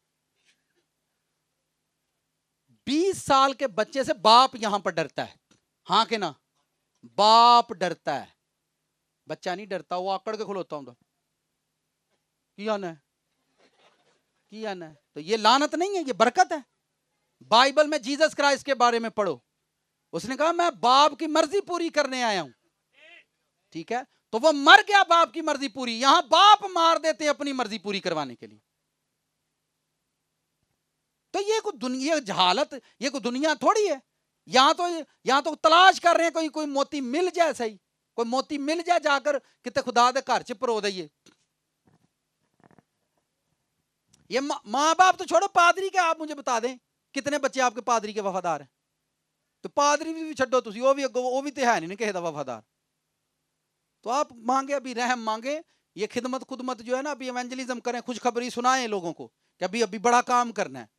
20 साल के बच्चे से बाप यहां पर डरता है। हाँ के ना? बाप डरता है, बच्चा नहीं डरता। वो आकड़ के खलोता हूं की आना है, की आना है। तो ये लानत नहीं है, ये बरकत है। बाइबल में जीसस क्राइस्ट के बारे में पढ़ो, उसने कहा मैं बाप की मर्जी पूरी करने आया हूं। ठीक है, तो वो मर गया बाप की मर्जी पूरी। यहां बाप मार देते अपनी मर्जी पूरी करवाने के लिए। तो ये कोई दुनिया जहालत, ये कोई दुनिया थोड़ी है। यहां तो तलाश कर रहे हैं कोई मोती मिल जाए। सही, कोई मोती मिल जाए, जाकर कितने खुदा दे घर च परो दईए। ये माँ बाप तो छोड़ो, पादरी के आप मुझे बता दें कितने बच्चे आपके पादरी के वफादार हैं? तो पादरी भी छड्डो तुसी, वो भी तो है नहीं किसी दा वफादार। तो आप मांगे, अभी रहम मांगे, ये खिदमत खुदमत जो है ना, अभी इवेंजलिज्म करें, खुशखबरी सुनाएं लोगों को कि अभी बड़ा काम करना है।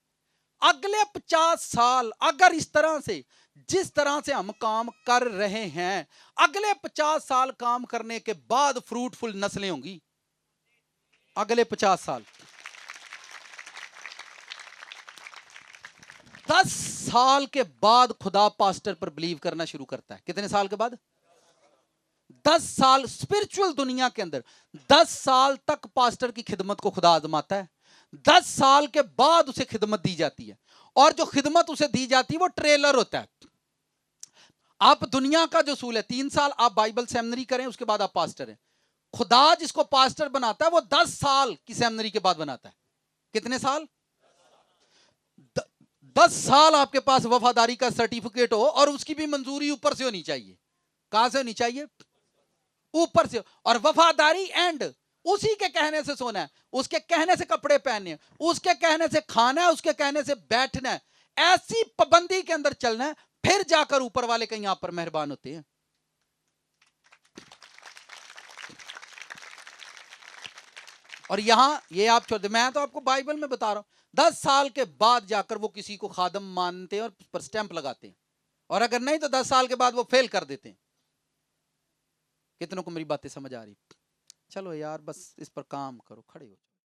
अगले 50 साल अगर इस तरह से, जिस तरह से हम काम कर रहे हैं, अगले 50 साल काम करने के बाद फ्रूटफुल नस्लें होंगी। अगले 50 साल, 10 साल के बाद खुदा पास्टर पर बिलीव करना शुरू करता है। कितने साल के बाद? 10 साल। स्पिरिचुअल दुनिया के अंदर 10 साल तक पास्टर की खिदमत को खुदा आजमाता है। 10 साल के बाद उसे खिदमत दी जाती है, اور جو خدمت اسے دی جاتی ہے وہ ٹریلر ہوتا ہے. آپ دنیا کا جو اصول ہے 3 سال آپ بائبل سیمنری کریں اس کے بعد آپ پاسٹر ہیں. خدا جس کو پاسٹر بناتا ہے وہ 10 سال کی سیمنری کے بعد بناتا ہے. کتنے سال؟ 10 سال آپ کے پاس وفاداری کا سرٹیفکیٹ ہو اور اس کی بھی منظوری اوپر سے ہونی چاہیے. کہاں سے ہونی چاہیے؟ اوپر سے. اور وفاداری اینڈ اسی کے کہنے سے سونا ہے, اس کے کہنے سے کپڑے پہننے ہیں, اس کے کہنے سے کھانا ہے, اس کے کہنے سے بیٹھنا ہے. ایسی پابندی کے اندر چلنا ہے, پھر جا کر اوپر والے کہیں آپ پر مہربان ہوتے ہیں. اور یہاں یہ آپ چھوڑ دیں, میں تو آپ کو بائبل میں بتا رہا ہوں 10 سال کے بعد جا کر وہ کسی کو خادم مانتے ہیں اور اس پر سٹیمپ لگاتے ہیں, اور اگر نہیں تو 10 سال کے بعد وہ فیل کر دیتے ہیں. کتنوں کو میری باتیں سمجھ آ رہی؟ چلو یار بس اس پر کام کرو, کھڑے ہو.